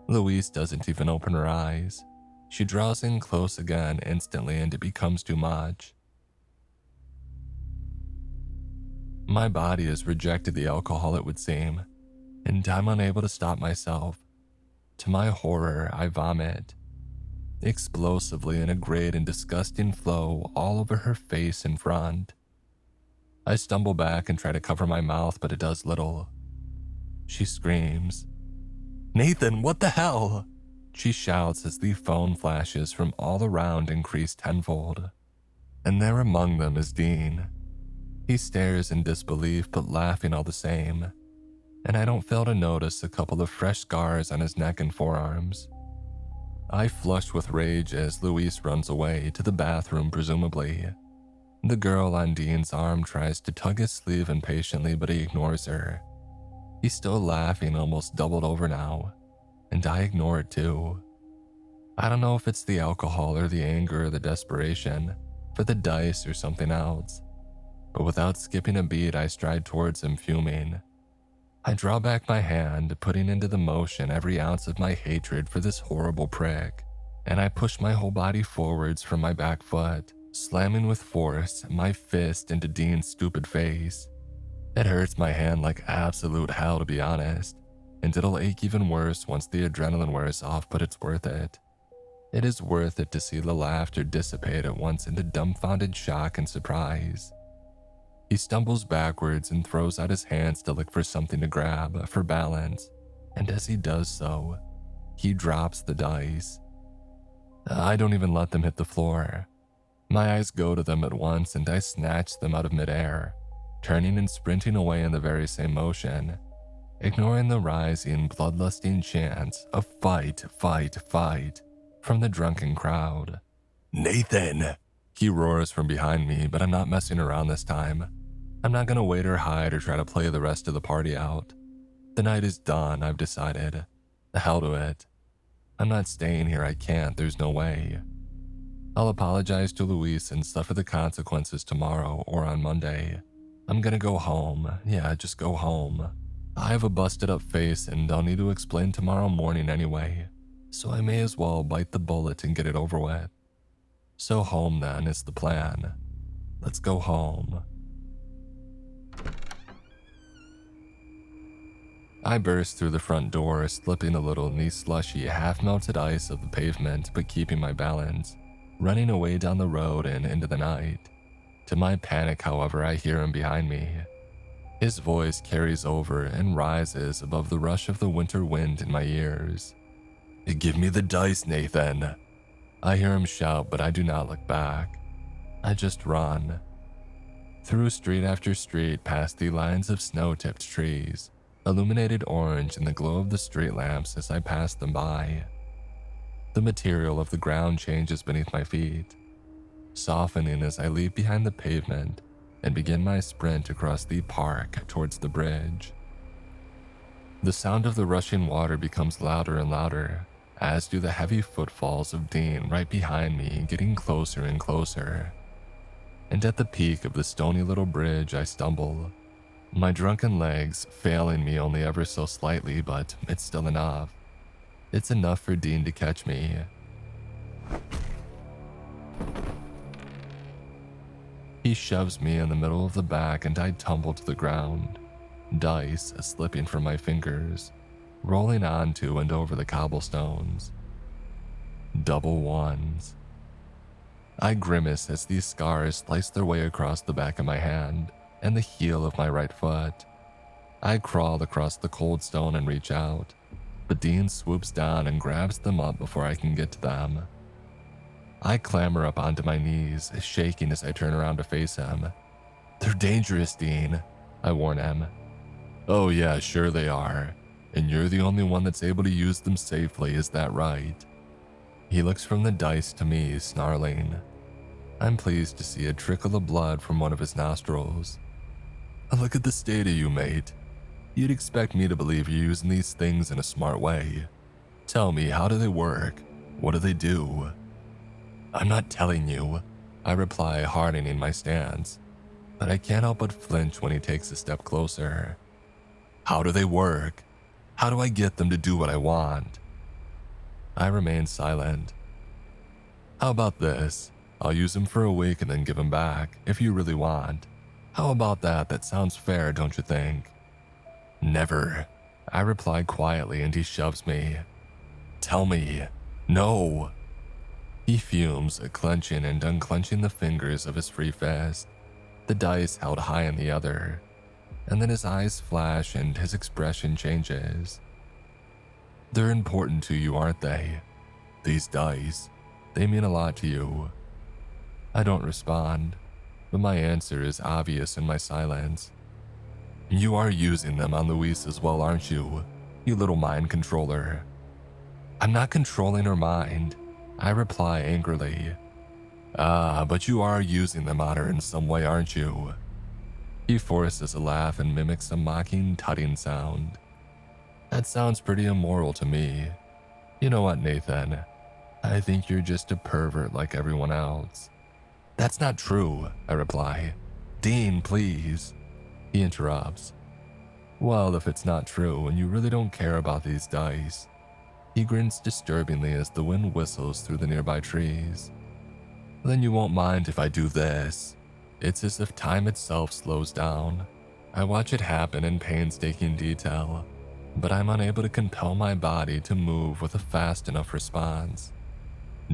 Louise doesn't even open her eyes. She draws in close again instantly and it becomes too much. My body has rejected the alcohol, it would seem, and I'm unable to stop myself. To my horror, I vomit. Explosively in a great and disgusting flow all over her face and front. I stumble back and try to cover my mouth, but it does little. She screams, "Nathan, what the hell?" She shouts as the phone flashes from all around increase tenfold. And there among them is Dean. He stares in disbelief but laughing all the same, and I don't fail to notice a couple of fresh scars on his neck and forearms. I flush with rage as Louise runs away to the bathroom presumably. The girl on Dean's arm tries to tug his sleeve impatiently, but he ignores her. He's still laughing, almost doubled over now, and I ignore it too. I don't know if it's the alcohol or the anger or the desperation, for the dice or something else, but without skipping a beat I stride towards him fuming. I draw back my hand, putting into the motion every ounce of my hatred for this horrible prick, and I push my whole body forwards from my back foot, slamming with force my fist into Dean's stupid face. It hurts my hand like absolute hell, to be honest, and it'll ache even worse once the adrenaline wears off, but it's worth it. It is worth it to see the laughter dissipate at once into dumbfounded shock and surprise. He stumbles backwards and throws out his hands to look for something to grab for balance, and as he does so, he drops the dice. I don't even let them hit the floor. My eyes go to them at once and I snatch them out of midair, turning and sprinting away in the very same motion, ignoring the rising, bloodlusting chants of fight, fight, fight from the drunken crowd. "Nathan!" He roars from behind me, but I'm not messing around this time. I'm not gonna wait or hide or try to play the rest of the party out. The night is done, I've decided. The hell to it. I'm not staying here, I can't, there's no way. I'll apologize to Louise and suffer the consequences tomorrow or on Monday. I'm gonna go home, yeah, just go home. I have a busted up face and I'll need to explain tomorrow morning anyway, so I may as well bite the bullet and get it over with. So home then is the plan. Let's go home. I burst through the front door, slipping a little in the slushy, half-melted ice of the pavement, but keeping my balance, running away down the road and into the night. To my panic, however, I hear him behind me. His voice carries over and rises above the rush of the winter wind in my ears. "Give me the dice, Nathan." I hear him shout, but I do not look back. I just run. Through street after street, past the lines of snow-tipped trees, illuminated orange in the glow of the street lamps as I pass them by. The material of the ground changes beneath my feet, softening as I leap behind the pavement and begin my sprint across the park towards the bridge. The sound of the rushing water becomes louder and louder, as do the heavy footfalls of Dean right behind me, getting closer and closer. And at the peak of the stony little bridge, I stumble, my drunken legs failing me only ever so slightly, but it's still enough. It's enough for Dean to catch me. He shoves me in the middle of the back and I tumble to the ground, dice slipping from my fingers, rolling onto and over the cobblestones. Double ones. I grimace as these scars slice their way across the back of my hand and the heel of my right foot. I crawl across the cold stone and reach out, but Dean swoops down and grabs them up before I can get to them. I clamber up onto my knees, shaking as I turn around to face him. "They're dangerous, Dean," I warn him. "Oh yeah, sure they are. And you're the only one that's able to use them safely, is that right?" He looks from the dice to me, snarling. I'm pleased to see a trickle of blood from one of his nostrils. Look at the state of you, mate. You'd expect me to believe you're using these things in a smart way. Tell me, how do they work? What do they do? I'm not telling you, I reply, hardening my stance, but I can't help but flinch when he takes a step closer. How do they work? How do I get them to do what I want? I remain silent. How about this? I'll use him for a week and then give him back, if you really want. How about that? That sounds fair, don't you think? Never, I reply quietly, and he shoves me. Tell me. No. He fumes, clenching and unclenching the fingers of his free fist, the dice held high in the other, and then his eyes flash and his expression changes. They're important to you, aren't they? These dice, they mean a lot to you. I don't respond, but my answer is obvious in my silence. You are using them on Louise as well, aren't you? You little mind controller. I'm not controlling her mind, I reply angrily. But you are using them on her in some way, aren't you? He forces a laugh and mimics a mocking tutting sound. That sounds pretty immoral to me. You know what, Nathan? I think you're just a pervert like everyone else. That's not true, I reply. Dean, please. He interrupts. Well, if it's not true and you really don't care about these dice. He grins disturbingly as the wind whistles through the nearby trees. Then you won't mind if I do this. It's as if time itself slows down. I watch it happen in painstaking detail, but I'm unable to compel my body to move with a fast enough response.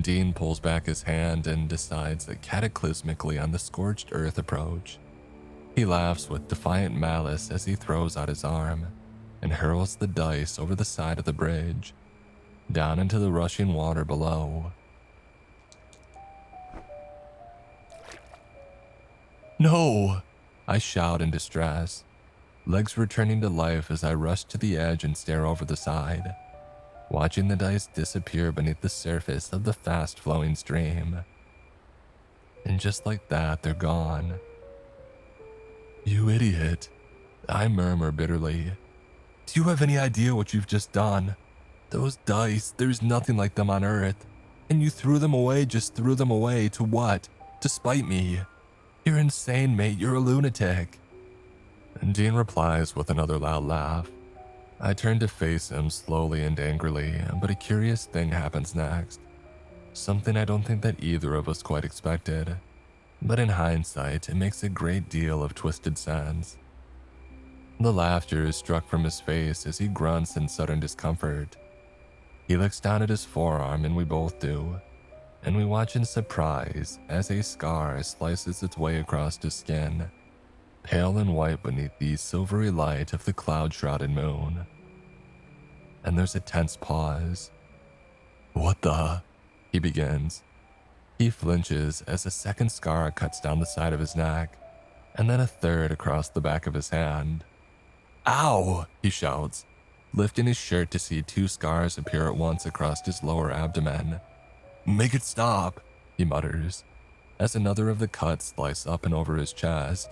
Dean pulls back his hand and decides that cataclysmically on the scorched earth approach. He laughs with defiant malice as he throws out his arm and hurls the dice over the side of the bridge, down into the rushing water below. No! I shout in distress, legs returning to life as I rush to the edge and stare over the side, watching the dice disappear beneath the surface of the fast-flowing stream. And just like that, they're gone. You idiot, I murmur bitterly. Do you have any idea what you've just done? Those dice, there's nothing like them on Earth. And you threw them away, just threw them away. To what? To spite me. You're insane, mate. You're a lunatic. And Dean replies with another loud laugh. I turn to face him slowly and angrily, but a curious thing happens next. Something I don't think that either of us quite expected. But in hindsight, it makes a great deal of twisted sense. The laughter is struck from his face as he grunts in sudden discomfort. He looks down at his forearm, and we both do, and we watch in surprise as a scar slices its way across his skin, pale and white beneath the silvery light of the cloud-shrouded moon. And there's a tense pause. What the? He begins. He flinches as a second scar cuts down the side of his neck, and then a third across the back of his hand. Ow! He shouts, lifting his shirt to see two scars appear at once across his lower abdomen. Make it stop, he mutters, as another of the cuts slice up and over his chest.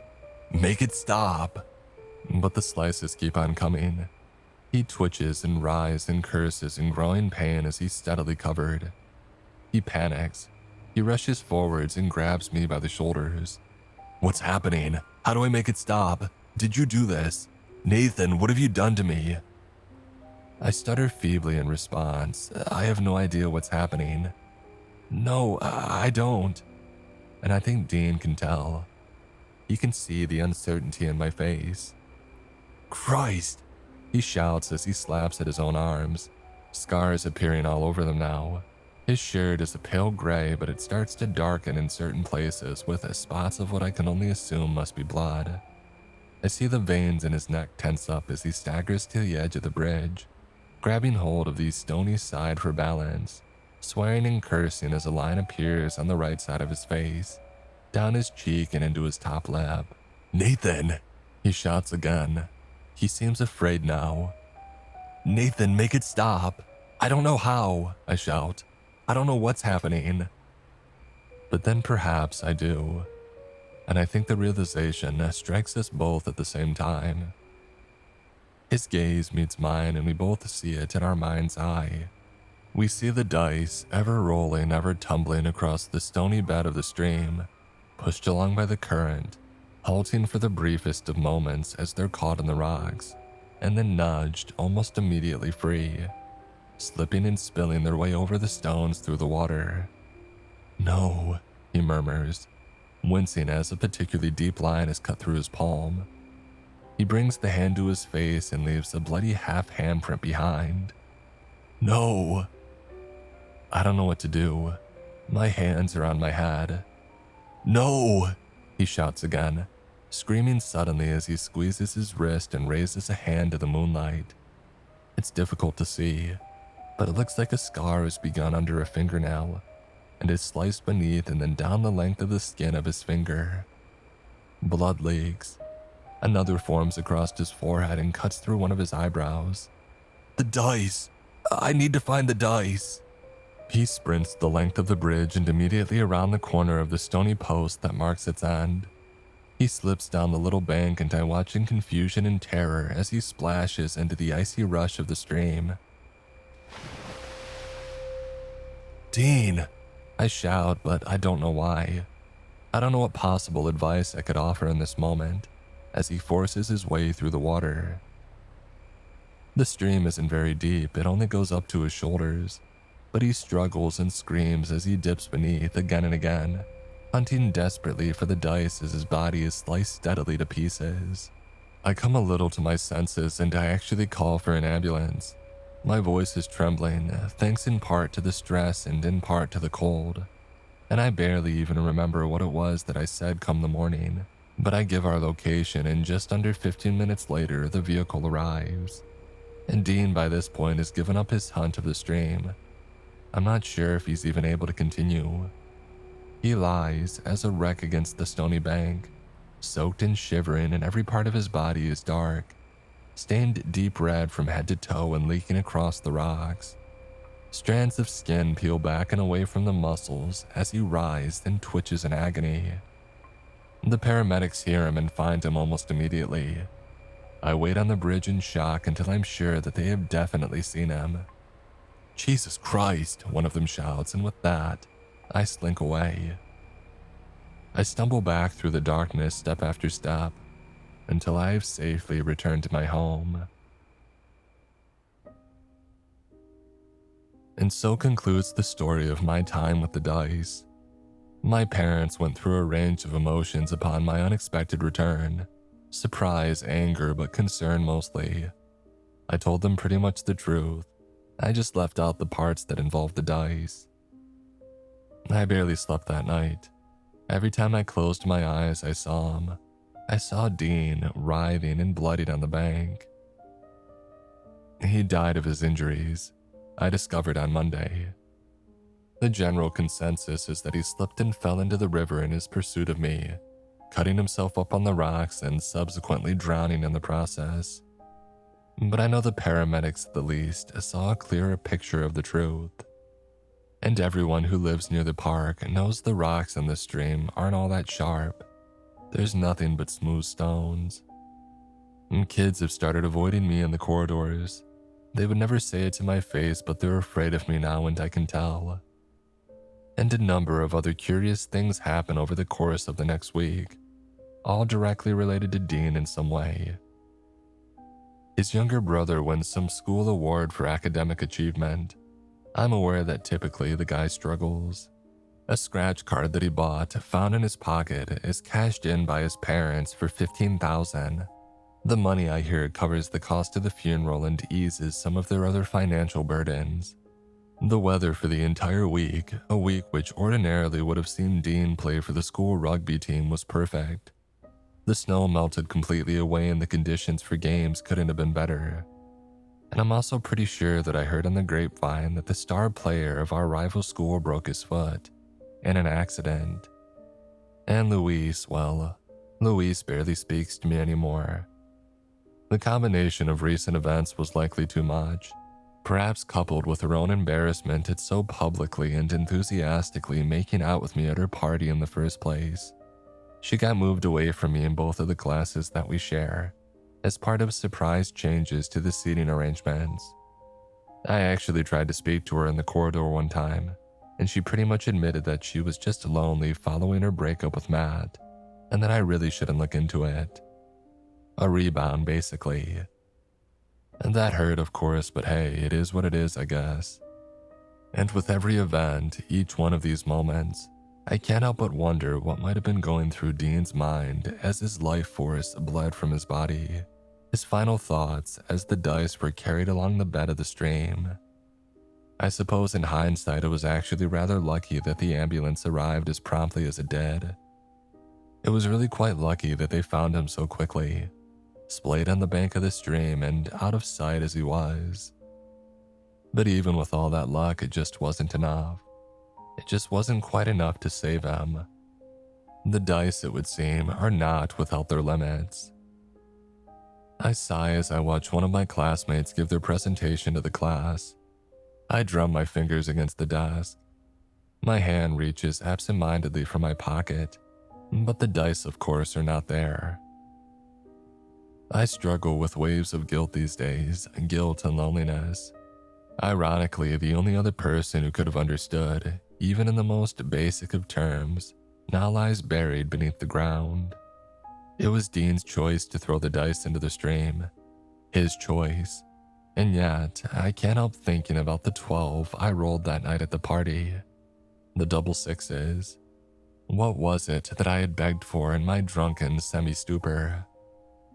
Make it stop. But the slices keep on coming. He twitches and writhes and curses in growing pain as he's steadily covered. He panics. He rushes forwards and grabs me by the shoulders. What's happening? How do I make it stop? Did you do this? Nathan, what have you done to me? I stutter feebly in response. I have no idea what's happening. No, I don't. And I think Dean can tell. He can see the uncertainty in my face. Christ! He shouts as he slaps at his own arms, scars appearing all over them now. His shirt is a pale gray, but it starts to darken in certain places with spots of what I can only assume must be blood. I see the veins in his neck tense up as he staggers to the edge of the bridge, grabbing hold of the stony side for balance, swearing and cursing as a line appears on the right side of his face, down his cheek and into his top lip. Nathan! He shouts again. He seems afraid now. Nathan, make it stop. I don't know how, I shout. I don't know what's happening. But then perhaps I do. And I think the realization strikes us both at the same time. His gaze meets mine and we both see it in our mind's eye. We see the dice ever rolling, ever tumbling across the stony bed of the stream, pushed along by the current, halting for the briefest of moments as they're caught in the rocks, and then nudged almost immediately free, slipping and spilling their way over the stones through the water. "No," he murmurs, wincing as a particularly deep line is cut through his palm. He brings the hand to his face and leaves a bloody half handprint behind. "No." I don't know what to do. My hands are on my head. "No!" he shouts again, screaming suddenly as he squeezes his wrist and raises a hand to the moonlight. It's difficult to see, but it looks like a scar has begun under a fingernail and is sliced beneath and then down the length of the skin of his finger. Blood leaks. Another forms across his forehead and cuts through one of his eyebrows. "The dice! I need to find the dice!" He sprints the length of the bridge and immediately around the corner of the stony post that marks its end. He slips down the little bank and I watch in confusion and terror as he splashes into the icy rush of the stream. "Dean!" I shout, but I don't know why. I don't know what possible advice I could offer in this moment as he forces his way through the water. The stream isn't very deep, it only goes up to his shoulders, but he struggles and screams as he dips beneath again and again, hunting desperately for the dice as his body is sliced steadily to pieces. I come a little to my senses and I actually call for an ambulance. My voice is trembling, thanks in part to the stress and in part to the cold. And I barely even remember what it was that I said come the morning, but I give our location and just under 15 minutes later the vehicle arrives. And Dean by this point has given up his hunt of the stream. I'm not sure if he's even able to continue. He lies as a wreck against the stony bank, soaked and shivering, and every part of his body is dark, stained deep red from head to toe and leaking across the rocks. Strands of skin peel back and away from the muscles as he writhes and twitches in agony. The paramedics hear him and find him almost immediately. I wait on the bridge in shock until I'm sure that they have definitely seen him. "Jesus Christ," one of them shouts, and with that, I slink away. I stumble back through the darkness step after step until I have safely returned to my home. And so concludes the story of my time with the dice. My parents went through a range of emotions upon my unexpected return. Surprise, anger, but concern mostly. I told them pretty much the truth. I just left out the parts that involved the dice. I barely slept that night. Every time I closed my eyes, I saw him. I saw Dean writhing and bloodied on the bank. He died of his injuries, I discovered on Monday. The general consensus is that he slipped and fell into the river in his pursuit of me, cutting himself up on the rocks and subsequently drowning in the process. But I know the paramedics at the least saw a clearer picture of the truth. And everyone who lives near the park knows the rocks in the stream aren't all that sharp. There's nothing but smooth stones. And kids have started avoiding me in the corridors. They would never say it to my face, but they're afraid of me now and I can tell. And a number of other curious things happen over the course of the next week, all directly related to Dean in some way. His younger brother wins some school award for academic achievement. I'm aware that typically the guy struggles. A scratch card that he bought, found in his pocket, is cashed in by his parents for $15,000. The money I hear covers the cost of the funeral and eases some of their other financial burdens. The weather for the entire week, a week which ordinarily would have seen Dean play for the school rugby team, was perfect. The snow melted completely away and the conditions for games couldn't have been better. And I'm also pretty sure that I heard on the grapevine that the star player of our rival school broke his foot in an accident. And Luis barely speaks to me anymore. The combination of recent events was likely too much. perhaps coupled with her own embarrassment at so publicly and enthusiastically making out with me at her party in the first place. She got moved away from me in both of the classes that we share, as part of surprise changes to the seating arrangements. I actually tried to speak to her in the corridor one time, and she pretty much admitted that she was just lonely following her breakup with Matt, and that I really shouldn't look into it. A rebound, basically. And that hurt, of course, but hey, it is what it is, I guess. And with every event, each one of these moments, I can't help but wonder what might have been going through Dean's mind as his life force bled from his body. His final thoughts as the dice were carried along the bed of the stream. I suppose in hindsight it was actually rather lucky that the ambulance arrived as promptly as it did. It was really quite lucky that they found him so quickly, splayed on the bank of the stream and out of sight as he was. But even with all that luck, it just wasn't enough. It just wasn't quite enough to save him. The dice, it would seem, are not without their limits. I sigh as I watch one of my classmates give their presentation to the class. I drum my fingers against the desk. My hand reaches absent-mindedly for my pocket, but the dice, of course, are not there. I struggle with waves of guilt these days, guilt and loneliness. Ironically, the only other person who could have understood, even in the most basic of terms, now lies buried beneath the ground. It was Dean's choice to throw the dice into the stream. His choice. And yet, I can't help thinking about the 12 I rolled that night at the party. The double sixes. What was it that I had begged for in my drunken semi-stupor?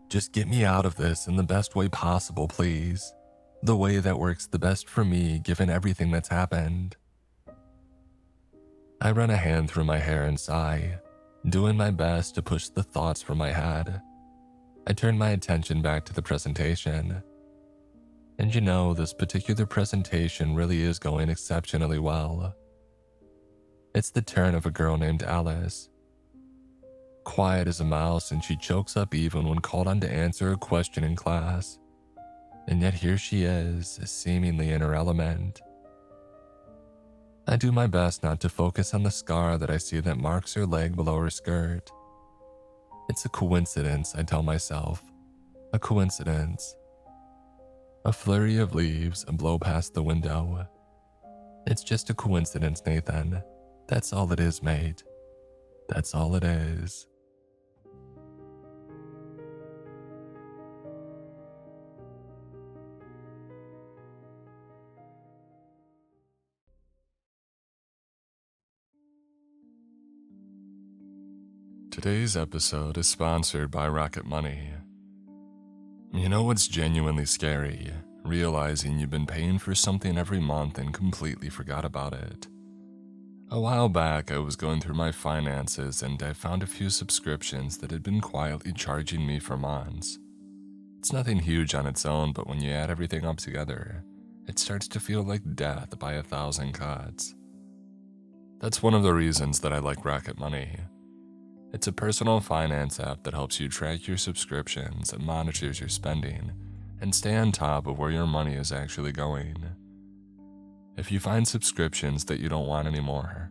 Just get me out of this in the best way possible, please. The way that works the best for me given everything that's happened. I run a hand through my hair and sigh, doing my best to push the thoughts from my head. I turn my attention back to the presentation. And you know, this particular presentation really is going exceptionally well. It's the turn of a girl named Alice. Quiet as a mouse, and she chokes up even when called on to answer a question in class. And yet here she is, seemingly in her element. I do my best not to focus on the scar that I see that marks her leg below her skirt. It's a coincidence, I tell myself. A coincidence. A flurry of leaves blow past the window. It's just a coincidence, Nathan. That's all it is, mate. That's all it is. Today's episode is sponsored by Rocket Money. You know what's genuinely scary? Realizing you've been paying for something every month and completely forgot about it. A while back, I was going through my finances and I found a few subscriptions that had been quietly charging me for months. It's nothing huge on its own, but when you add everything up together, it starts to feel like death by 1,000 cuts. That's one of the reasons that I like Rocket Money. It's a personal finance app that helps you track your subscriptions and monitors your spending and stay on top of where your money is actually going. If you find subscriptions that you don't want anymore,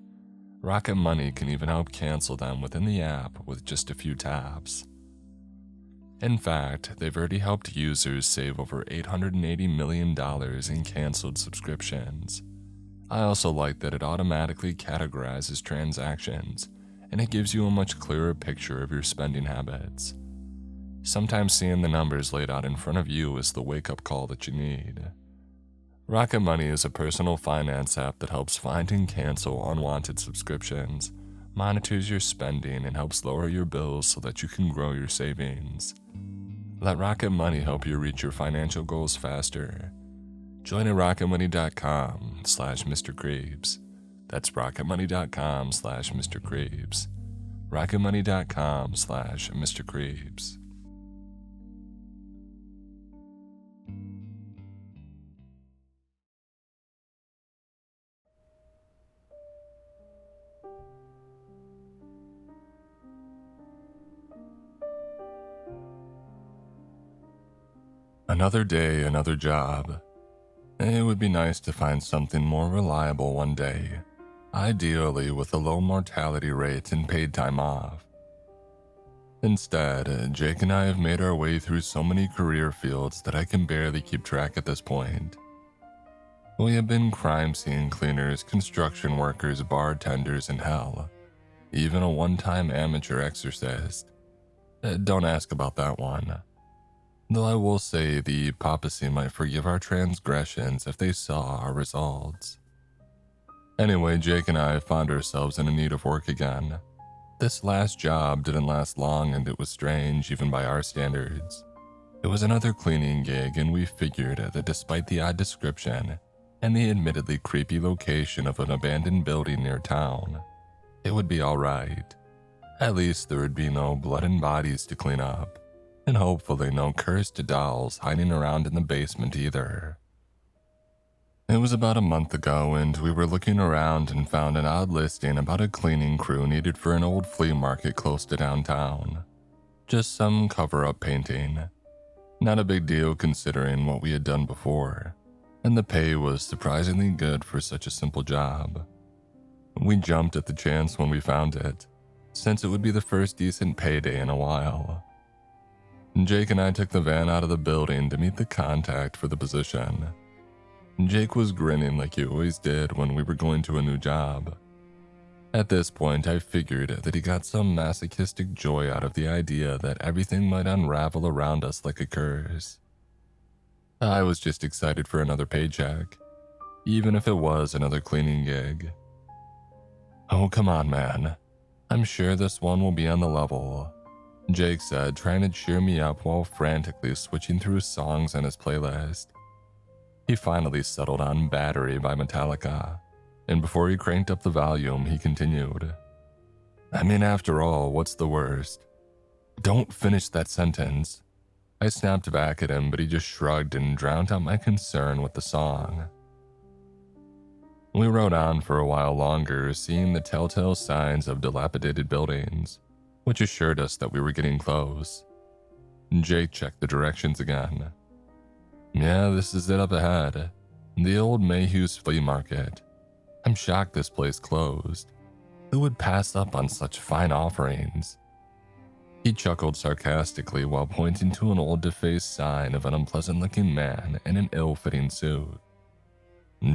Rocket Money can even help cancel them within the app with just a few taps. In fact, they've already helped users save over $880 million in canceled subscriptions. I also like that it automatically categorizes transactions, and it gives you a much clearer picture of your spending habits. Sometimes seeing the numbers laid out in front of you is the wake-up call that you need. Rocket Money is a personal finance app that helps find and cancel unwanted subscriptions, monitors your spending, and helps lower your bills so that you can grow your savings. Let Rocket Money help you reach your financial goals faster. Join at rocketmoney.com/Mr. Creeps. That's rocketmoney.com/Mr. Creeps. rocketmoney.com/Mr. Creeps. Another day, another job. It would be nice to find something more reliable one day, ideally with a low mortality rate and paid time off. Instead, Jake and I have made our way through so many career fields that I can barely keep track at this point. We have been crime scene cleaners, construction workers, bartenders, and hell, even a one-time amateur exorcist. Don't ask about that one. Though I will say the papacy might forgive our transgressions if they saw our results. Anyway, Jake and I found ourselves in need of work again. This last job didn't last long and it was strange even by our standards. It was another cleaning gig and we figured that despite the odd description and the admittedly creepy location of an abandoned building near town, it would be alright. At least there would be no blood and bodies to clean up, and hopefully no cursed dolls hiding around in the basement either. It was about a month ago and we were looking around and found an odd listing about a cleaning crew needed for an old flea market close to downtown. Just some cover-up painting. Not a big deal considering what we had done before, and the pay was surprisingly good for such a simple job. We jumped at the chance when we found it, since it would be the first decent payday in a while. Jake and I took the van out of the building to meet the contact for the position. Jake was grinning like he always did when we were going to a new job. At this point, I figured that he got some masochistic joy out of the idea that everything might unravel around us like a curse. I was just excited for another paycheck, even if it was another cleaning gig. "Oh, come on, man. I'm sure this one will be on the level," Jake said, trying to cheer me up while frantically switching through songs on his playlist. He finally settled on Battery by Metallica, and before he cranked up the volume, he continued. "I mean, after all, what's the worst?" "Don't finish that sentence." I snapped back at him, but he just shrugged and drowned out my concern with the song. We rode on for a while longer, seeing the telltale signs of dilapidated buildings, which assured us that we were getting close. Jake checked the directions again. "Yeah, this is it up ahead. The old Mayhew's flea market. I'm shocked this place closed. Who would pass up on such fine offerings?" He chuckled sarcastically while pointing to an old defaced sign of an unpleasant-looking man in an ill-fitting suit.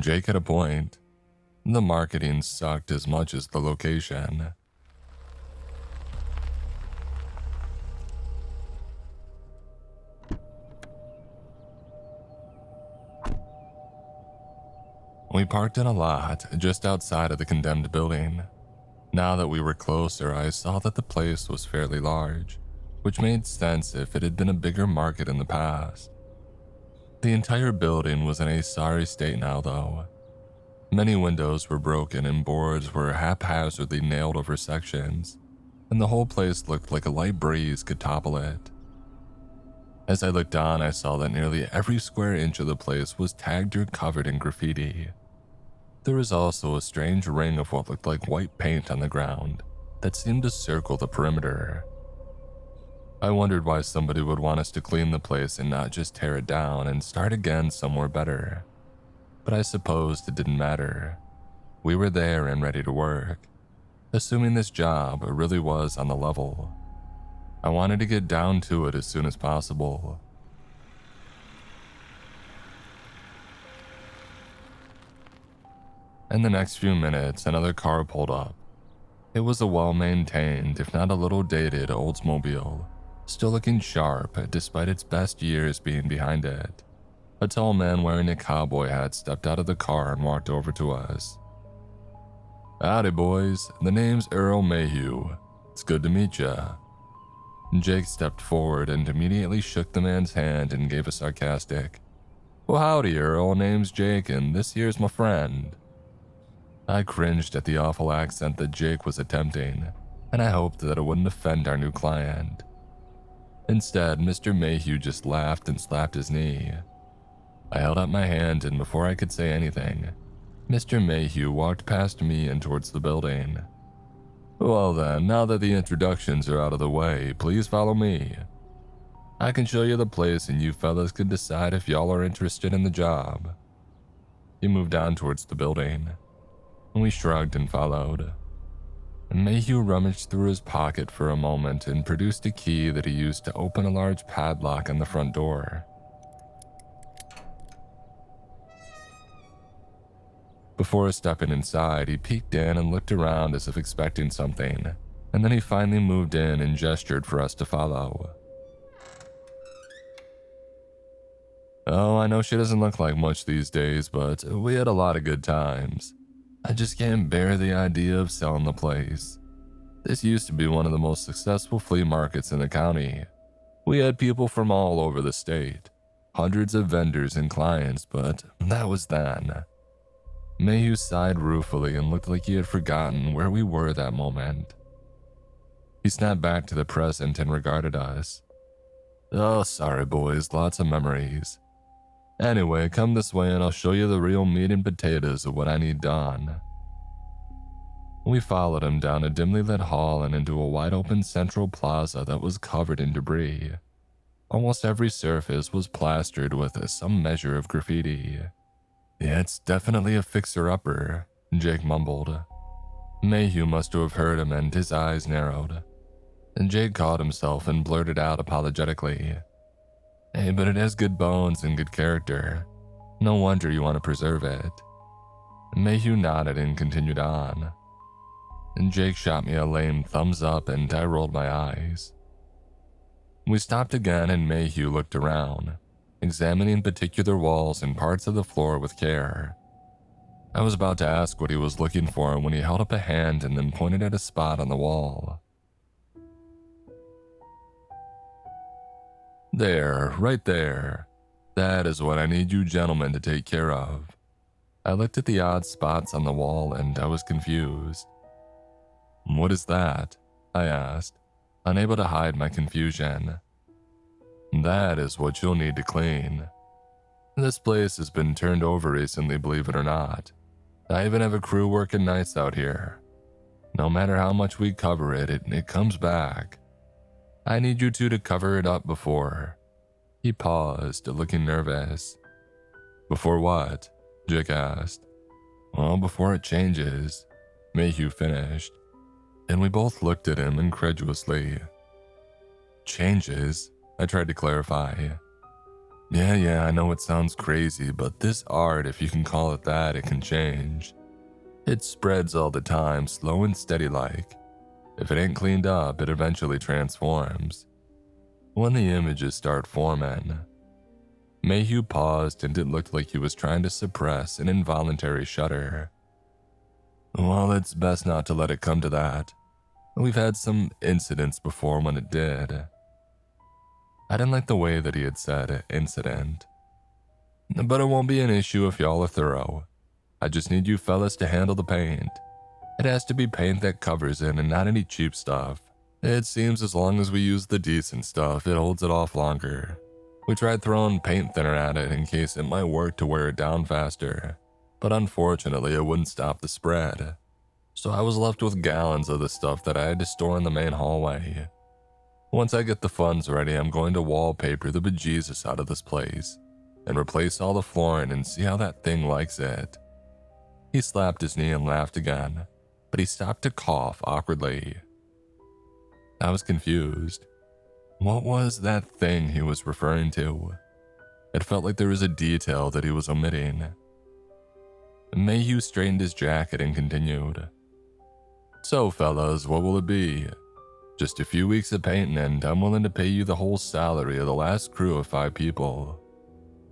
Jake had a point. The marketing sucked as much as the location. We parked in a lot just outside of the condemned building. Now that we were closer, I saw that the place was fairly large, which made sense if it had been a bigger market in the past. The entire building was in a sorry state now, though. Many windows were broken and boards were haphazardly nailed over sections, and the whole place looked like a light breeze could topple it. As I looked on, I saw that nearly every square inch of the place was tagged or covered in graffiti. There was also a strange ring of what looked like white paint on the ground that seemed to circle the perimeter. I wondered why somebody would want us to clean the place and not just tear it down and start again somewhere better. But I supposed it didn't matter. We were there and ready to work, assuming this job really was on the level. I wanted to get down to it as soon as possible. In the next few minutes, another car pulled up. It was a well-maintained, if not a little dated, Oldsmobile, still looking sharp despite its best years being behind it. A tall man wearing a cowboy hat stepped out of the car and walked over to us. "Howdy, boys. The name's Earl Mayhew. It's good to meet ya." Jake stepped forward and immediately shook the man's hand and gave a sarcastic, "Well, howdy, Earl. Name's Jake, and this here's my friend." I cringed at the awful accent that Jake was attempting, and I hoped that it wouldn't offend our new client. Instead, Mr. Mayhew just laughed and slapped his knee. I held out my hand, and before I could say anything, Mr. Mayhew walked past me and towards the building. "Well then, now that the introductions are out of the way, please follow me. I can show you the place and you fellas can decide if y'all are interested in the job." He moved on towards the building, and we shrugged and followed. Mayhew rummaged through his pocket for a moment and produced a key that he used to open a large padlock on the front door. Before stepping inside, he peeked in and looked around as if expecting something, and then he finally moved in and gestured for us to follow. Oh, I know she doesn't look like much these days, but we had a lot of good times. I just can't bear the idea of selling the place. This used to be one of the most successful flea markets in the county. We had people from all over the state, hundreds of vendors and clients, but that was then. Mayhew sighed ruefully and looked like he had forgotten where we were that moment. He snapped back to the present and regarded us. Oh, sorry boys, lots of memories. Anyway, come this way and I'll show you the real meat and potatoes of what I need done. We followed him down a dimly lit hall and into a wide open central plaza that was covered in debris. Almost every surface was plastered with some measure of graffiti. Yeah, it's definitely a fixer-upper, Jake mumbled. Mayhew must have heard him and his eyes narrowed. And Jake caught himself and blurted out apologetically. Hey, but it has good bones and good character. No wonder you want to preserve it. Mayhew nodded and continued on. And Jake shot me a lame thumbs up and I rolled my eyes. We stopped again and Mayhew looked around, examining particular walls and parts of the floor with care. I was about to ask what he was looking for when he held up a hand and then pointed at a spot on the wall. There, right there. That is what I need you gentlemen to take care of. I looked at the odd spots on the wall and I was confused. What is that? I asked, unable to hide my confusion. That is what you'll need to clean. This place has been turned over recently, believe it or not. I even have a crew working nights out here. No matter how much we cover it, it comes back. I need you two to cover it up before. He paused, looking nervous. Before what? Jake asked. Well, before it changes, Mayhew finished. And we both looked at him incredulously. Changes? I tried to clarify. Yeah, I know it sounds crazy, but this art, if you can call it that, it can change. It spreads all the time, slow and steady like. If it ain't cleaned up, it eventually transforms. When the images start forming. Mayhew paused and it looked like he was trying to suppress an involuntary shudder. Well, it's best not to let it come to that. We've had some incidents before when it did. I didn't like the way that he had said incident. But it won't be an issue if y'all are thorough. I just need you fellas to handle the paint. It has to be paint that covers it and not any cheap stuff. It seems as long as we use the decent stuff, it holds it off longer. We tried throwing paint thinner at it in case it might work to wear it down faster, but unfortunately it wouldn't stop the spread. So I was left with gallons of the stuff that I had to store in the main hallway. Once I get the funds ready, I'm going to wallpaper the bejesus out of this place and replace all the flooring and see how that thing likes it. He slapped his knee and laughed again, but he stopped to cough awkwardly. I was confused. What was that thing he was referring to? It felt like there was a detail that he was omitting. Mayhew straightened his jacket and continued. So fellas, what will it be? Just a few weeks of painting and I'm willing to pay you the whole salary of the last crew of 5 people.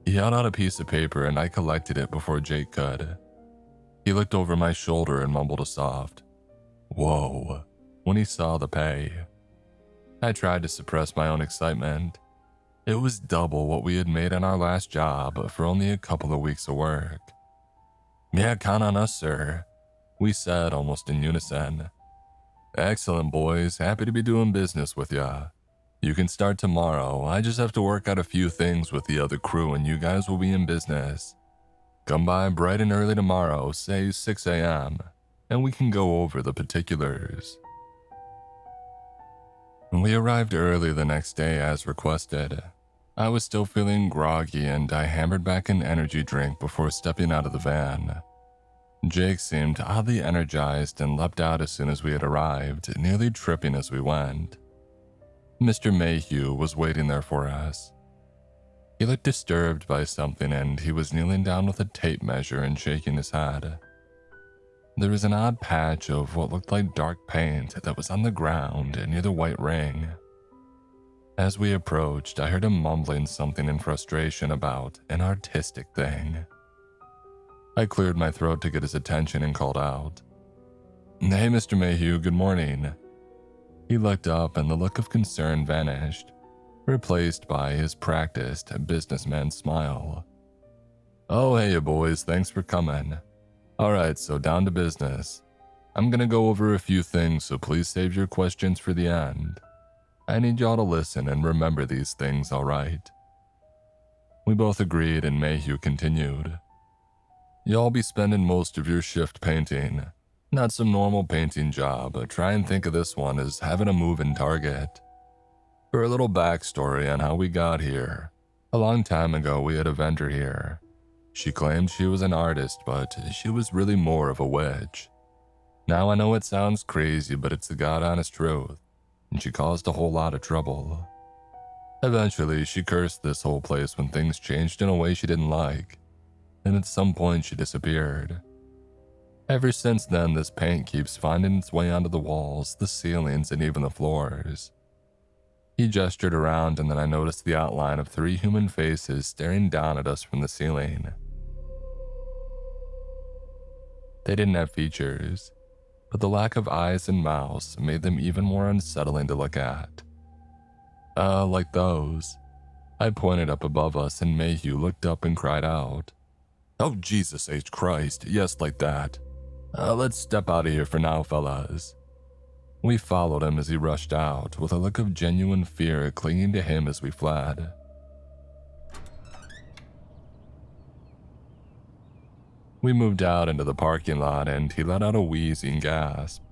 He held out a piece of paper and I collected it before Jake could. He looked over my shoulder and mumbled a soft, "Whoa," when he saw the pay. I tried to suppress my own excitement. It was double what we had made on our last job for only a couple of weeks of work. Yeah, count on us, sir, we said almost in unison. Excellent, boys. Happy to be doing business with ya. You can start tomorrow. I just have to work out a few things with the other crew and you guys will be in business. Come by bright and early tomorrow, say 6 a.m., and we can go over the particulars. We arrived early the next day as requested. I was still feeling groggy and I hammered back an energy drink before stepping out of the van. Jake seemed oddly energized and leapt out as soon as we had arrived, nearly tripping as we went. Mr. Mayhew was waiting there for us. He looked disturbed by something and he was kneeling down with a tape measure and shaking his head. There was an odd patch of what looked like dark paint that was on the ground near the white ring. As we approached, I heard him mumbling something in frustration about an artistic thing. I cleared my throat to get his attention and called out, "Hey, Mr. Mayhew, good morning." He looked up and the look of concern vanished, replaced by his practiced businessman smile. "Oh, hey, you boys, thanks for coming. Alright, so down to business. I'm gonna go over a few things, so please save your questions for the end. I need y'all to listen and remember these things, alright?" We both agreed and Mayhew continued. "Y'all be spending most of your shift painting. Not some normal painting job, but try and think of this one as having a moving target. For a little backstory on how we got here, a long time ago we had a vendor here. She claimed she was an artist, but she was really more of a witch. Now I know it sounds crazy, but it's the God-honest truth, and she caused a whole lot of trouble. Eventually, she cursed this whole place when things changed in a way she didn't like, and at some point she disappeared. Ever since then, this paint keeps finding its way onto the walls, the ceilings, and even the floors." He gestured around and then I noticed the outline of 3 human faces staring down at us from the ceiling. They didn't have features, but the lack of eyes and mouths made them even more unsettling to look at. Like those." I pointed up above us and Mayhew looked up and cried out, "Oh, Jesus H. Christ, yes, like that. Let's step out of here for now, fellas." We followed him as he rushed out, with a look of genuine fear clinging to him as we fled. We moved out into the parking lot and he let out a wheezing gasp.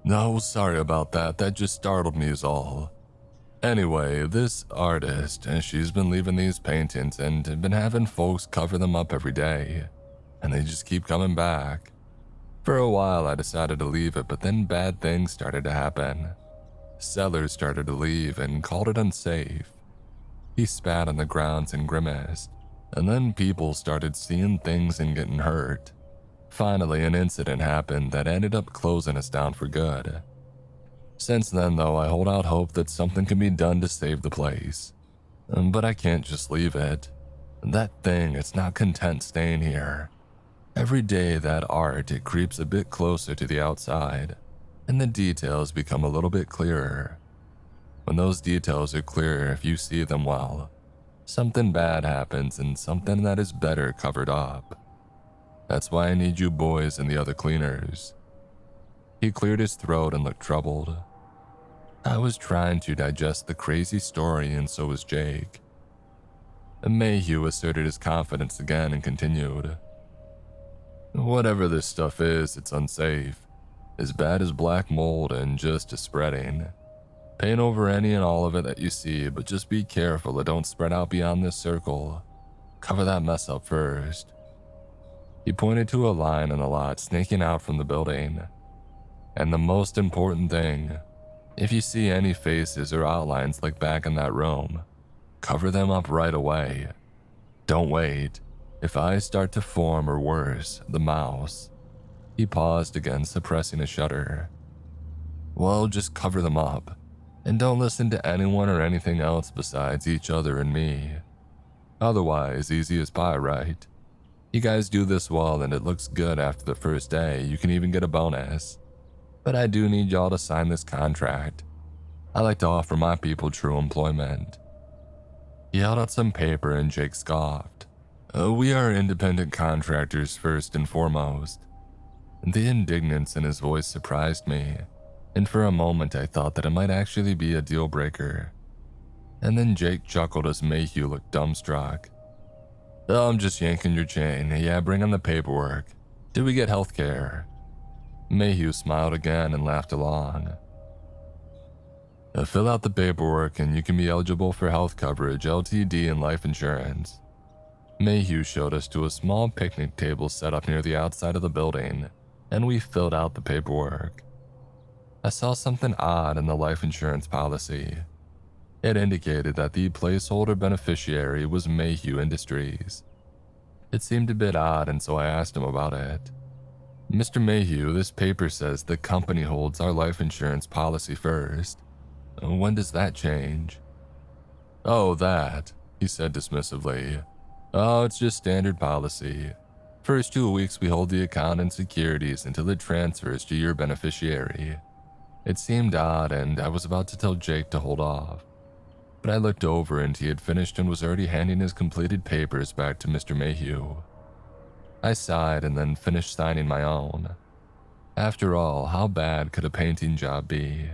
"No, sorry about that, that just startled me is all. Anyway, this artist, she's been leaving these paintings and been having folks cover them up every day, and they just keep coming back. For a while I decided to leave it, but then bad things started to happen. Sellers started to leave and called it unsafe." He spat on the grounds and grimaced, and then people started seeing things and getting hurt. Finally, an incident happened that ended up closing us down for good. Since then, though, I hold out hope that something can be done to save the place. But I can't just leave it. That thing, it's not content staying here. Every day that art, it creeps a bit closer to the outside, and the details become a little bit clearer. When those details are clear, if you see them well, something bad happens and something that is better covered up. That's why I need you boys and the other cleaners." He cleared his throat and looked troubled. I was trying to digest the crazy story and so was Jake. Mayhew asserted his confidence again and continued. "Whatever this stuff is, it's unsafe. As bad as black mold and just as spreading. Paint over any and all of it that you see, but just be careful it don't spread out beyond this circle. Cover that mess up first." He pointed to a line in the lot snaking out from the building. "And the most important thing, if you see any faces or outlines like back in that room, cover them up right away. Don't wait. If eyes start to form or worse, the mouse." He paused again, suppressing a shudder. "Well, just cover them up. And don't listen to anyone or anything else besides each other and me. Otherwise, easy as pie, right? You guys do this well and it looks good after the first day, you can even get a bonus. But I do need y'all to sign this contract. I like to offer my people true employment." He held out some paper and Jake scoffed. "We are independent contractors first and foremost." The indignance in his voice surprised me, and for a moment I thought that it might actually be a deal breaker. And then Jake chuckled as Mayhew looked dumbstruck. "Oh, I'm just yanking your chain. Yeah, bring on the paperwork. Do we get health care?" Mayhew smiled again and laughed along. Fill out the paperwork and you can be eligible for health coverage, LTD, and life insurance. Mayhew showed us to a small picnic table set up near the outside of the building, and we filled out the paperwork. I saw something odd in the life insurance policy. It indicated that the placeholder beneficiary was Mayhew Industries. It seemed a bit odd, and so I asked him about it. Mr. Mayhew, this paper says the company holds our life insurance policy first. When does that change? Oh, that, he said dismissively. Oh, it's just standard policy. First 2 weeks we hold the account and securities until it transfers to your beneficiary. It seemed odd, and I was about to tell Jake to hold off. But I looked over and he had finished and was already handing his completed papers back to Mr. Mayhew. I sighed and then finished signing my own. After all, how bad could a painting job be?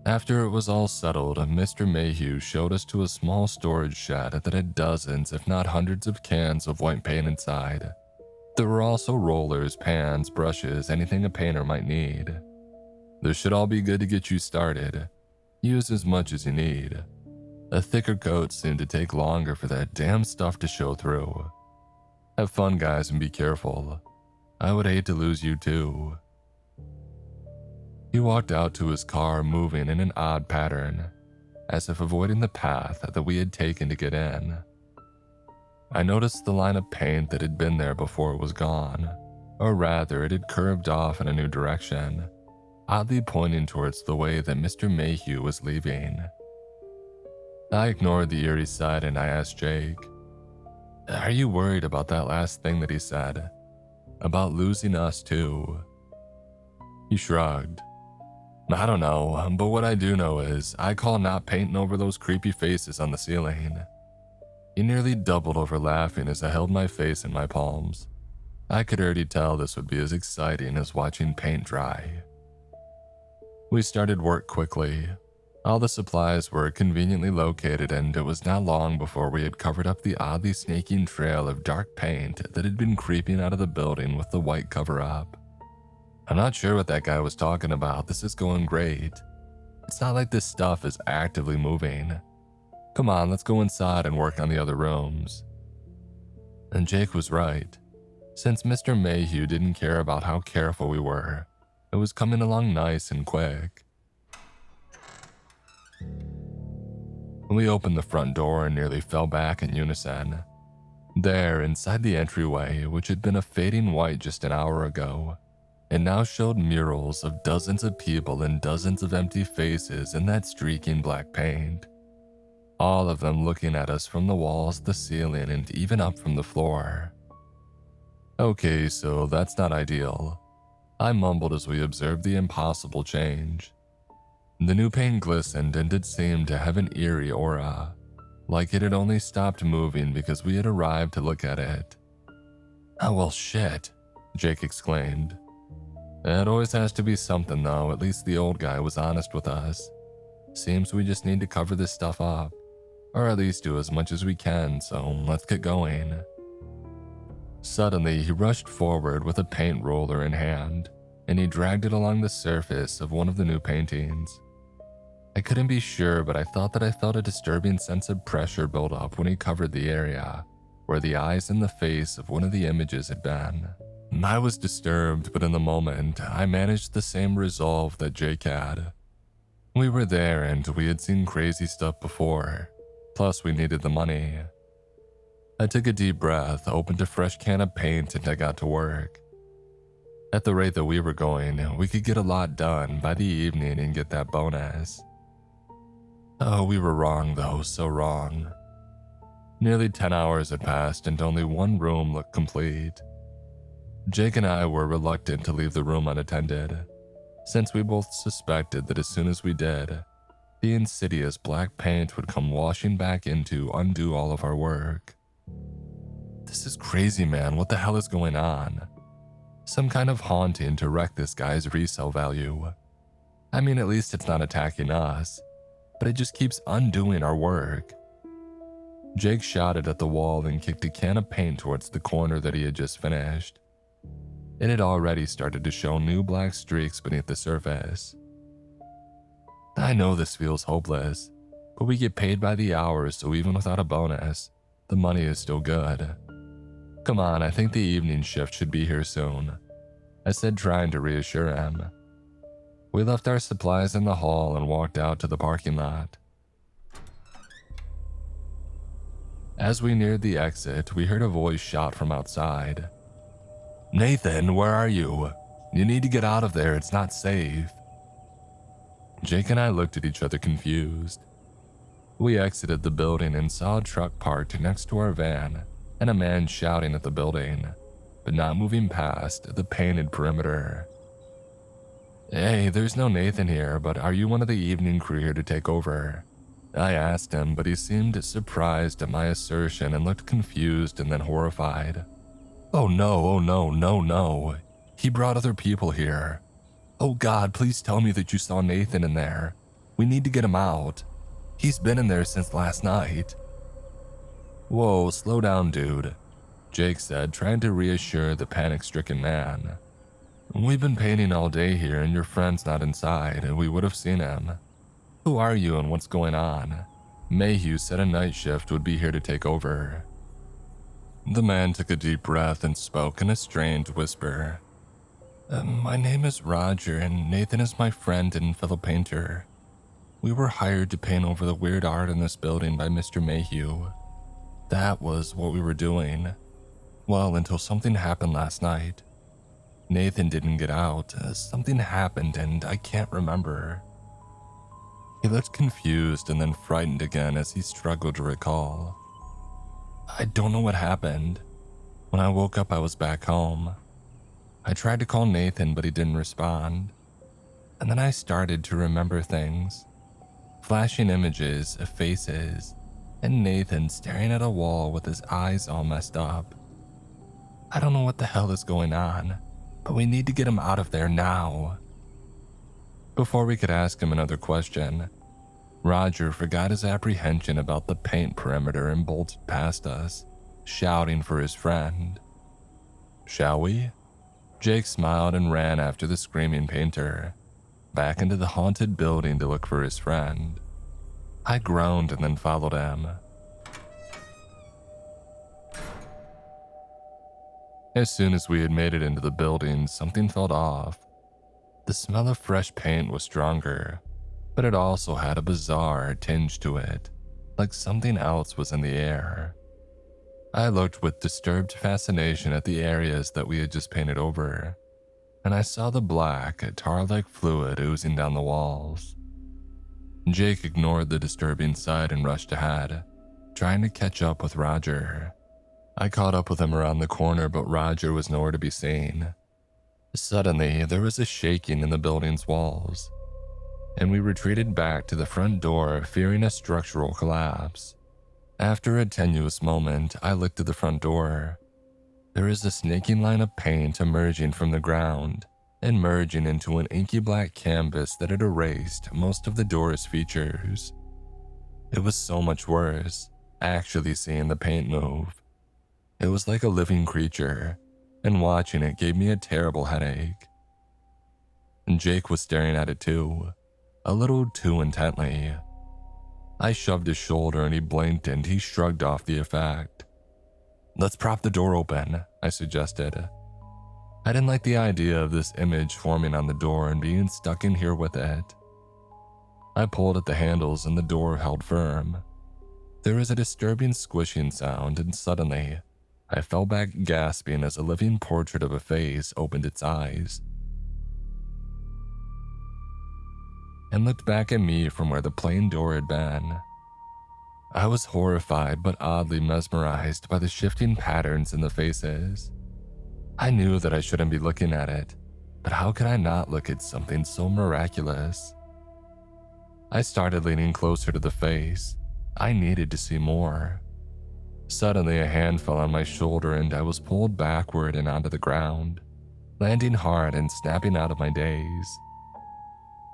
After it was all settled, Mr. Mayhew showed us to a small storage shed that had dozens, if not hundreds of cans of white paint inside. There were also rollers, pans, brushes, anything a painter might need. This should all be good to get you started. Use as much as you need. A thicker coat seemed to take longer for that damn stuff to show through. Have fun, guys, and be careful. I would hate to lose you too. He walked out to his car, moving in an odd pattern, as if avoiding the path that we had taken to get in. I noticed the line of paint that had been there before it was gone, or rather it had curved off in a new direction, oddly pointing towards the way that Mr. Mayhew was leaving. I ignored the eerie sight and I asked Jake, "Are you worried about that last thing that he said? About losing us too?" He shrugged. "I don't know, but what I do know is I call not painting over those creepy faces on the ceiling." He nearly doubled over laughing as I held my face in my palms. I could already tell this would be as exciting as watching paint dry. We started work quickly. All the supplies were conveniently located, and it was not long before we had covered up the oddly snaking trail of dark paint that had been creeping out of the building with the white cover-up. "I'm not sure what that guy was talking about. This is going great. It's not like this stuff is actively moving. Come on, let's go inside and work on the other rooms." And Jake was right. Since Mr. Mayhew didn't care about how careful we were, it was coming along nice and quick. We opened the front door and nearly fell back in unison. There, inside the entryway, which had been a fading white just an hour ago, it now showed murals of dozens of people and dozens of empty faces in that streaking black paint. All of them looking at us from the walls, the ceiling, and even up from the floor. Okay, so that's not ideal. I mumbled as we observed the impossible change. The new paint glistened and it seemed to have an eerie aura, like it had only stopped moving because we had arrived to look at it. "Oh well, shit," Jake exclaimed. "It always has to be something though, at least the old guy was honest with us. Seems we just need to cover this stuff up, or at least do as much as we can, so let's get going." Suddenly, he rushed forward with a paint roller in hand, and he dragged it along the surface of one of the new paintings. I couldn't be sure, but I thought that I felt a disturbing sense of pressure build up when he covered the area where the eyes and the face of one of the images had been. I was disturbed, but in the moment, I managed the same resolve that Jake had. We were there and we had seen crazy stuff before, plus we needed the money. I took a deep breath, opened a fresh can of paint, and I got to work. At the rate that we were going, we could get a lot done by the evening and get that bonus. Oh, we were wrong though, so wrong. Nearly 10 hours had passed and only one room looked complete. Jake and I were reluctant to leave the room unattended, since we both suspected that as soon as we did, the insidious black paint would come washing back in to undo all of our work. This is crazy, man. What the hell is going on? Some kind of haunting to wreck this guy's resale value. I mean, at least it's not attacking us, but it just keeps undoing our work. Jake shouted at the wall and kicked a can of paint towards the corner that he had just finished. It had already started to show new black streaks beneath the surface. I know this feels hopeless, but we get paid by the hour, so even without a bonus, the money is still good. Come on, I think the evening shift should be here soon, I said, trying to reassure him. We left our supplies in the hall and walked out to the parking lot. As we neared the exit, we heard a voice shout from outside. "Nathan, where are you? You need to get out of there, it's not safe." Jake and I looked at each other confused. We exited the building and saw a truck parked next to our van and a man shouting at the building, but not moving past the painted perimeter. "Hey, there's no Nathan here, but are you one of the evening crew here to take over?" I asked him, but he seemed surprised at my assertion and looked confused and then horrified. Oh no, no. He brought other people here. Oh God, please tell me that you saw Nathan in there. We need to get him out. He's been in there since last night." "Whoa, slow down, dude," Jake said, trying to reassure the panic-stricken man. "We've been painting all day here and your friend's not inside, and we would have seen him. Who are you and what's going on? Mayhew said a night shift would be here to take over." The man took a deep breath and spoke in a strained whisper. My name is Roger, and Nathan is my friend and fellow painter. We were hired to paint over the weird art in this building by Mr. Mayhew. That was what we were doing. Well, until something happened last night. Nathan didn't get out. Something happened and I can't remember." He looked confused and then frightened again as he struggled to recall. "I don't know what happened. When I woke up, I was back home. I tried to call Nathan, but he didn't respond. And then I started to remember things. Flashing images of faces, and Nathan staring at a wall with his eyes all messed up. I don't know what the hell is going on, but we need to get him out of there now." Before we could ask him another question, Roger forgot his apprehension about the paint perimeter and bolted past us, shouting for his friend. "Shall we?" Jake smiled and ran after the screaming painter, back into the haunted building to look for his friend. I groaned and then followed him. As soon as we had made it into the building, something felt off. The smell of fresh paint was stronger, but it also had a bizarre tinge to it, like something else was in the air. I looked with disturbed fascination at the areas that we had just painted over, and I saw the black, tar-like fluid oozing down the walls. Jake ignored the disturbing sight and rushed ahead, trying to catch up with Roger. I caught up with him around the corner, but Roger was nowhere to be seen. Suddenly, there was a shaking in the building's walls, and we retreated back to the front door, fearing a structural collapse. After a tenuous moment, I looked at the front door. There is a snaking line of paint emerging from the ground and merging into an inky black canvas that had erased most of the door's features. It was so much worse, actually seeing the paint move. It was like a living creature, and watching it gave me a terrible headache. And Jake was staring at it too, a little too intently. I shoved his shoulder and he blinked and he shrugged off the effect. "Let's prop the door open," I suggested. I didn't like the idea of this image forming on the door and being stuck in here with it. I pulled at the handles and the door held firm. There was a disturbing squishing sound, and suddenly, I fell back gasping as a living portrait of a face opened its eyes and looked back at me from where the plain door had been. I was horrified but oddly mesmerized by the shifting patterns in the faces. I knew that I shouldn't be looking at it, but how could I not look at something so miraculous? I started leaning closer to the face. I needed to see more. Suddenly, a hand fell on my shoulder and I was pulled backward and onto the ground, landing hard and snapping out of my daze.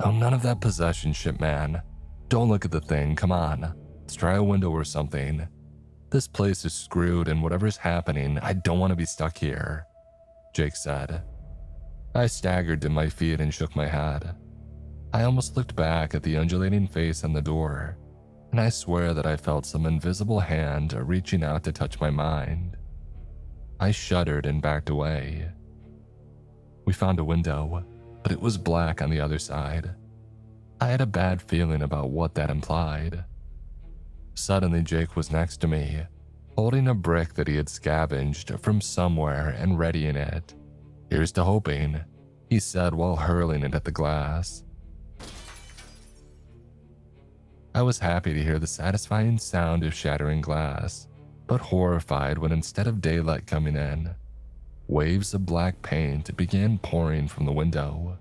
"Oh, none of that possession shit, man. Don't look at the thing, come on. Let's try a window or something. This place is screwed and whatever's happening, I don't want to be stuck here," Jake said, I staggered to my feet and shook my head. I almost looked back at the undulating face on the door, and I swear that I felt some invisible hand reaching out to touch my mind. I shuddered and backed away. We found a window, but it was black on the other side. I had a bad feeling about what that implied. Suddenly, Jake was next to me, holding a brick that he had scavenged from somewhere and readying it. "Here's to hoping," he said while hurling it at the glass. I was happy to hear the satisfying sound of shattering glass, but horrified when instead of daylight coming in, waves of black paint began pouring from the window.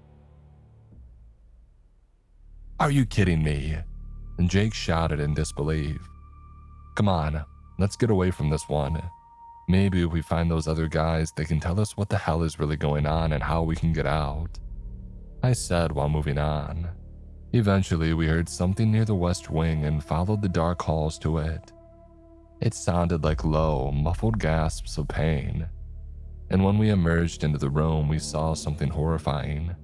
"Are you kidding me?" And Jake shouted in disbelief. "Come on, let's get away from this one. Maybe if we find those other guys, they can tell us what the hell is really going on and how we can get out," I said while moving on. Eventually, we heard something near the west wing and followed the dark halls to it. It sounded like low, muffled gasps of pain, and when we emerged into the room, we saw something horrifying.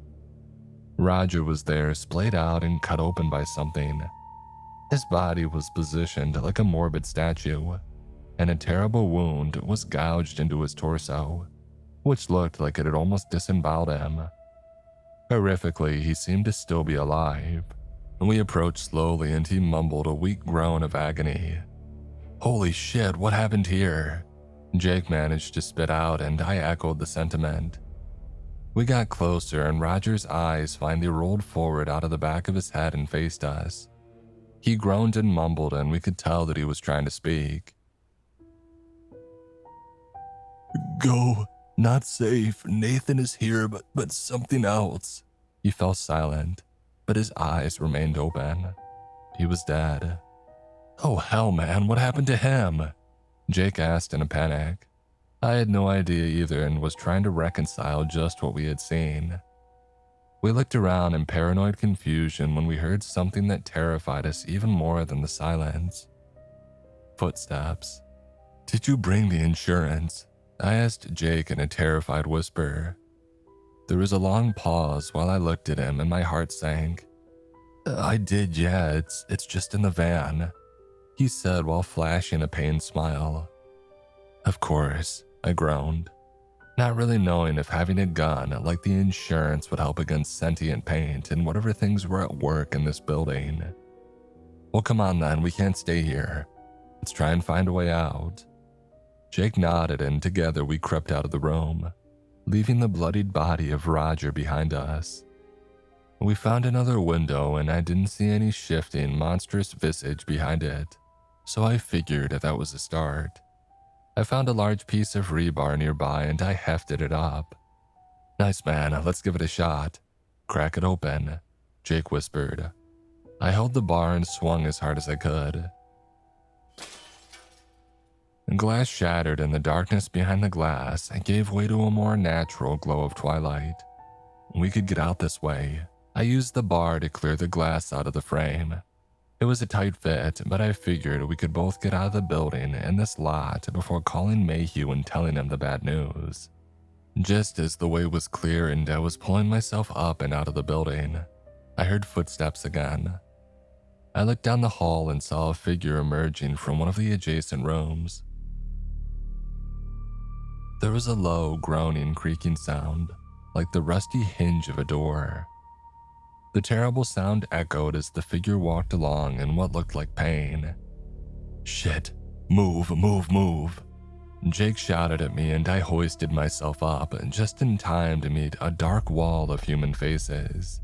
Roger was there, splayed out and cut open by something. His body was positioned like a morbid statue, and a terrible wound was gouged into his torso, which looked like it had almost disemboweled him. Horrifically, he seemed to still be alive, and we approached slowly and he mumbled a weak groan of agony. "Holy shit, what happened here?" Jake managed to spit out, and I echoed the sentiment. We got closer and Roger's eyes finally rolled forward out of the back of his head and faced us. He groaned and mumbled, and we could tell that he was trying to speak. "Go. Not safe. Nathan is here, but something else." He fell silent, but his eyes remained open. He was dead. "Oh hell, man, what happened to him?" Jake asked in a panic. I had no idea either and was trying to reconcile just what we had seen. We looked around in paranoid confusion when we heard something that terrified us even more than the silence. Footsteps. "Did you bring the insurance?" I asked Jake in a terrified whisper. There was a long pause while I looked at him and my heart sank. "I did, yeah, it's just in the van," he said while flashing a pained smile. "Of course," I groaned, not really knowing if having a gun like the insurance would help against sentient paint and whatever things were at work in this building. "Well, come on then, we can't stay here. Let's try and find a way out." Jake nodded and together we crept out of the room, leaving the bloodied body of Roger behind us. We found another window and I didn't see any shifting, monstrous visage behind it, so I figured that was a start. I found a large piece of rebar nearby and I hefted it up. "Nice, man, let's give it a shot. Crack it open," Jake whispered. I held the bar and swung as hard as I could. The glass shattered and the darkness behind the glass gave way to a more natural glow of twilight. We could get out this way. I used the bar to clear the glass out of the frame. It was a tight fit, but I figured we could both get out of the building and this lot before calling Mayhew and telling him the bad news. Just as the way was clear and I was pulling myself up and out of the building, I heard footsteps again. I looked down the hall and saw a figure emerging from one of the adjacent rooms. There was a low, groaning, creaking sound, like the rusty hinge of a door. The terrible sound echoed as the figure walked along in what looked like pain. "Shit, move, move, move." Jake shouted at me and I hoisted myself up just in time to meet a dark wall of human faces.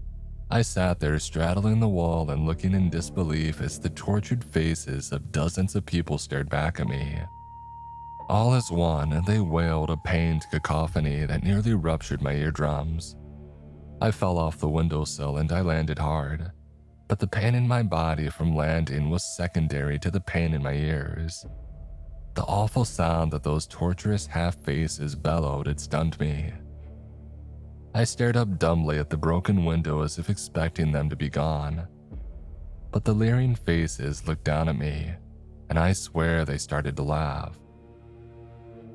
I sat there straddling the wall and looking in disbelief as the tortured faces of dozens of people stared back at me. All as one, they wailed a pained cacophony that nearly ruptured my eardrums. I fell off the windowsill and I landed hard, but the pain in my body from landing was secondary to the pain in my ears. The awful sound that those torturous half-faces bellowed had stunned me. I stared up dumbly at the broken window as if expecting them to be gone. But the leering faces looked down at me, and I swear they started to laugh.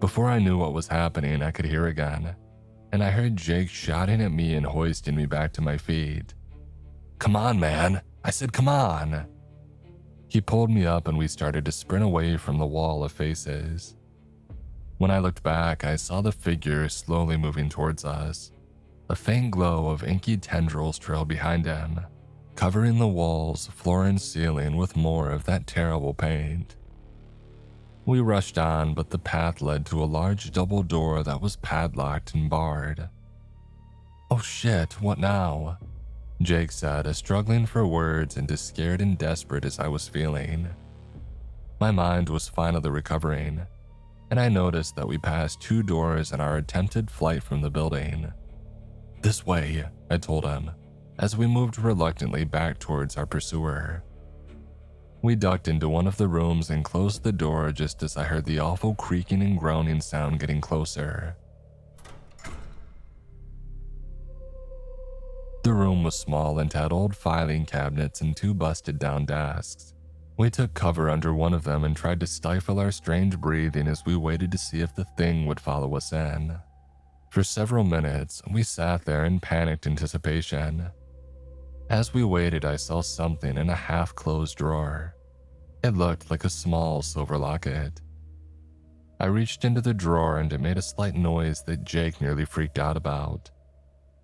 Before I knew what was happening, I could hear again. and I heard Jake shouting at me and hoisting me back to my feet. "Come on, man. I said come on." He pulled me up and we started to sprint away from the wall of faces. When I looked back, I saw the figure slowly moving towards us. A faint glow of inky tendrils trailed behind him, covering the walls, floor, and ceiling with more of that terrible paint. We rushed on, but the path led to a large double door that was padlocked and barred. "Oh shit, what now?" Jake said, struggling for words and as scared and desperate as I was feeling. My mind was finally recovering, and I noticed that we passed 2 doors in our attempted flight from the building. "This way," I told him, as we moved reluctantly back towards our pursuer. We ducked into one of the rooms and closed the door just as I heard the awful creaking and groaning sound getting closer. The room was small and had old filing cabinets and 2 busted down desks. We took cover under one of them and tried to stifle our strange breathing as we waited to see if the thing would follow us in. For several minutes, we sat there in panicked anticipation. As we waited, I saw something in a half-closed drawer. It looked like a small silver locket. I reached into the drawer and it made a slight noise that Jake nearly freaked out about.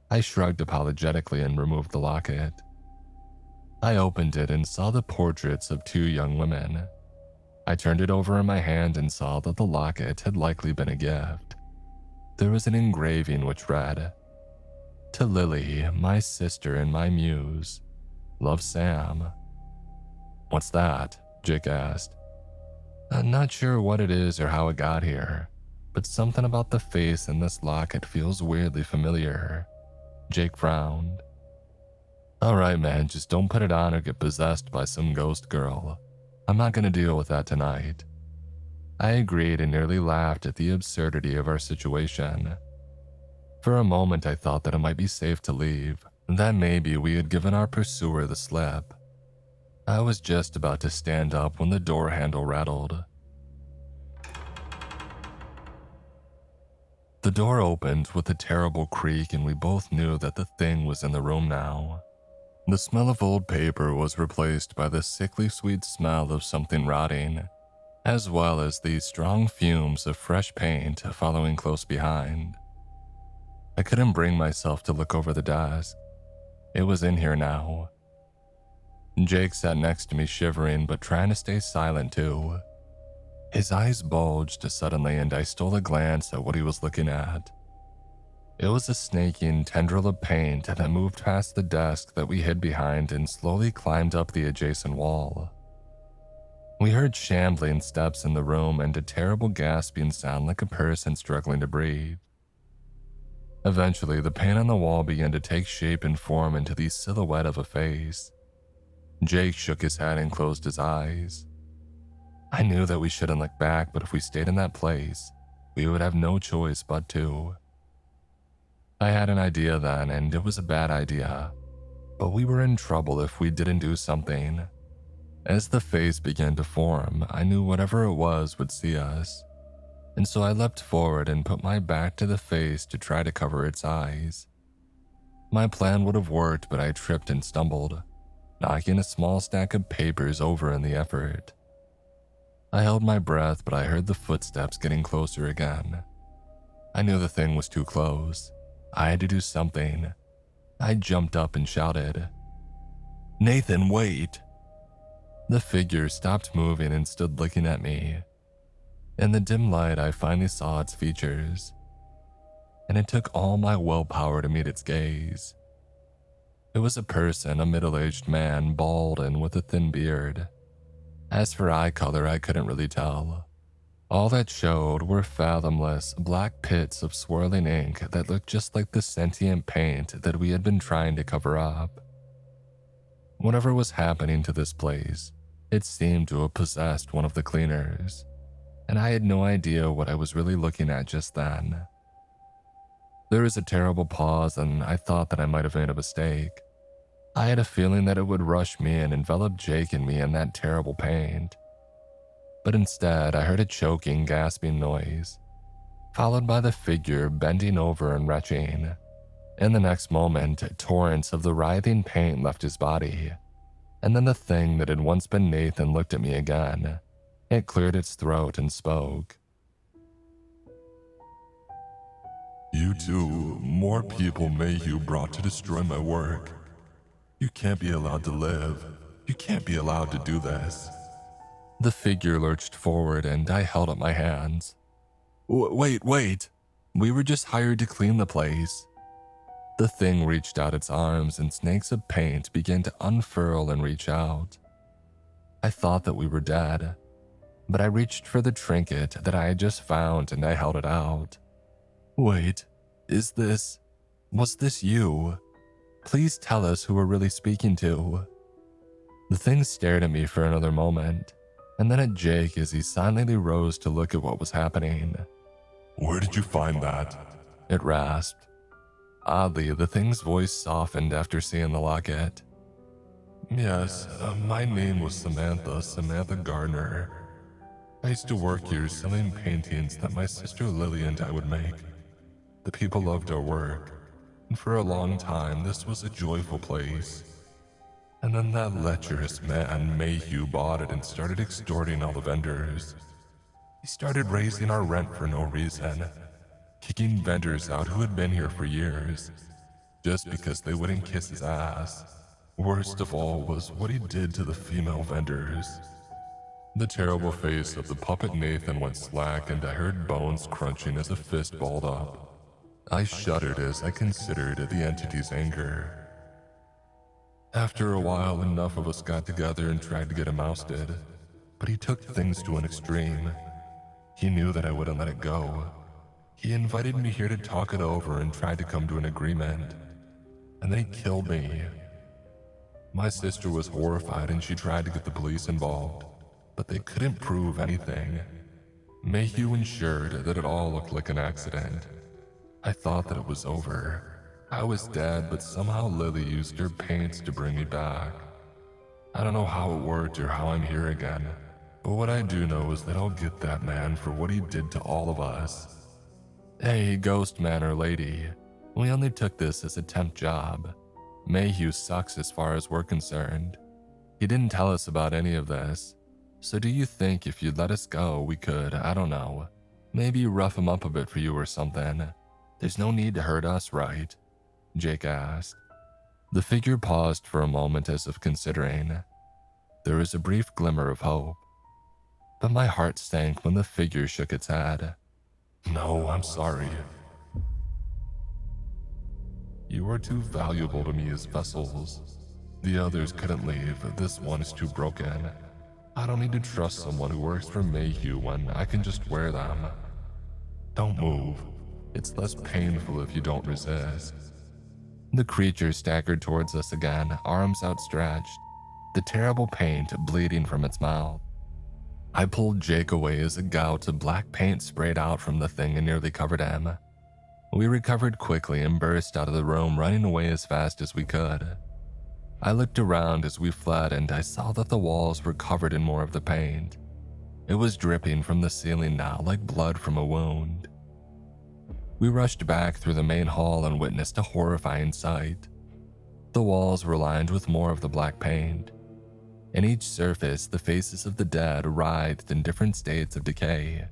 I shrugged apologetically and removed the locket. I opened it and saw the portraits of 2 young women. I turned it over in my hand and saw that the locket had likely been a gift. There was an engraving which read, "To Lily, my sister and my muse. Love, Sam." "What's that?" Jake asked. "I'm not sure what it is or how it got here, but something about the face in this locket feels weirdly familiar." Jake frowned. "Alright, man, just don't put it on or get possessed by some ghost girl. I'm not gonna deal with that tonight." I agreed and nearly laughed at the absurdity of our situation. For a moment I thought that it might be safe to leave, that maybe we had given our pursuer the slip. I was just about to stand up when the door handle rattled. The door opened with a terrible creak and we both knew that the thing was in the room now. The smell of old paper was replaced by the sickly sweet smell of something rotting, as well as the strong fumes of fresh paint following close behind. I couldn't bring myself to look over the desk. It was in here now. Jake sat next to me shivering but trying to stay silent too. His eyes bulged suddenly and I stole a glance at what he was looking at. It was a snaking tendril of paint that moved past the desk that we hid behind and slowly climbed up the adjacent wall. We heard shambling steps in the room and a terrible gasping sound like a person struggling to breathe. Eventually, the paint on the wall began to take shape and form into the silhouette of a face. Jake shook his head and closed his eyes. I knew that we shouldn't look back, but if we stayed in that place, we would have no choice but to. I had an idea then, and it was a bad idea, but we were in trouble if we didn't do something. As the face began to form, I knew whatever it was would see us, and so I leapt forward and put my back to the face to try to cover its eyes. My plan would have worked, but I tripped and stumbled, knocking a small stack of papers over in the effort. I held my breath, but I heard the footsteps getting closer again. I knew the thing was too close. I had to do something. I jumped up and shouted, "Nathan, wait!" The figure stopped moving and stood looking at me. In the dim light, I finally saw its features, and it took all my willpower to meet its gaze. It was a person, a middle-aged man, bald and with a thin beard. As for eye color, I couldn't really tell. All that showed were fathomless black pits of swirling ink that looked just like the sentient paint that we had been trying to cover up. Whatever was happening to this place, it seemed to have possessed one of the cleaners, and I had no idea what I was really looking at just then. There was a terrible pause, and I thought that I might have made a mistake. I had a feeling that it would rush me and envelop Jake and me in that terrible paint. But instead, I heard a choking, gasping noise. followed by the figure bending over and retching. In the next moment, torrents of the writhing paint left his body. And then the thing that had once been Nathan looked at me again. It cleared its throat and spoke. You two, more people Mayhew brought to destroy my work. You can't be allowed to live. You can't be allowed to do this. The figure lurched forward and I held up my hands. Wait. We were just hired to clean the place. The thing reached out its arms and snakes of paint began to unfurl and reach out. I thought that we were dead, but I reached for the trinket that I had just found and I held it out. Wait, was this you? Please tell us who we're really speaking to. The thing stared at me for another moment, and then at Jake as he silently rose to look at what was happening. Where did you find that? It rasped. Oddly, the thing's voice softened after seeing the locket. Yes, my name was Samantha Gardner. I used to work here selling paintings that my sister Lily and I would make. The people loved our work, and for a long time this was a joyful place. And then that lecherous man Mayhew bought it and started extorting all the vendors. He started raising our rent for no reason, kicking vendors out who had been here for years, just because they wouldn't kiss his ass. Worst of all was what he did to the female vendors. The terrible face of the puppet Nathan went slack and I heard bones crunching as a fist balled up. I shuddered as I considered the entity's anger. After a while, enough of us got together and tried to get him ousted, but he took things to an extreme. He knew that I wouldn't let it go. He invited me here to talk it over and tried to come to an agreement, and then he killed me. My sister was horrified and she tried to get the police involved, but they couldn't prove anything. Mayhew ensured that it all looked like an accident. I thought that it was over. I was dead, but somehow Lily used her paints to bring me back. I don't know how it worked or how I'm here again, but what I do know is that I'll get that man for what he did to all of us. Hey, ghost man or lady, we only took this as a temp job. Mayhew sucks as far as we're concerned. He didn't tell us about any of this, so do you think if you'd let us go, we could, I don't know, maybe rough him up a bit for you or something? There's no need to hurt us, right? Jake asked. The figure paused for a moment as if considering. There was a brief glimmer of hope, but my heart sank when the figure shook its head. No, I'm sorry. You are too valuable to me as vessels. The others couldn't leave, this one is too broken. I don't need to trust someone who works for Mayhew when I can just wear them. Don't move. It's less painful if you don't resist. The creature staggered towards us again, arms outstretched, the terrible paint bleeding from its mouth. I pulled Jake away as a gout of black paint sprayed out from the thing and nearly covered him. We recovered quickly and burst out of the room, running away as fast as we could. I looked around as we fled and I saw that the walls were covered in more of the paint. It was dripping from the ceiling now like blood from a wound. We rushed back through the main hall and witnessed a horrifying sight. The walls were lined with more of the black paint. In each surface, the faces of the dead writhed in different states of decay.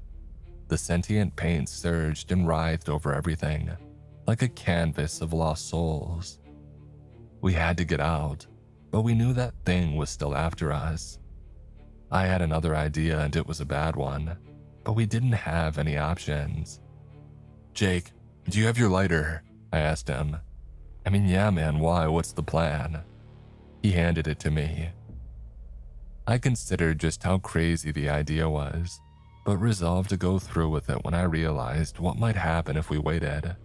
The sentient paint surged and writhed over everything, like a canvas of lost souls. We had to get out, but we knew that thing was still after us. I had another idea and it was a bad one, but we didn't have any options. Jake, do you have your lighter? I asked him. I mean, yeah man, why? What's the plan? He handed it to me. I considered just how crazy the idea was, but resolved to go through with it when I realized what might happen if we waited.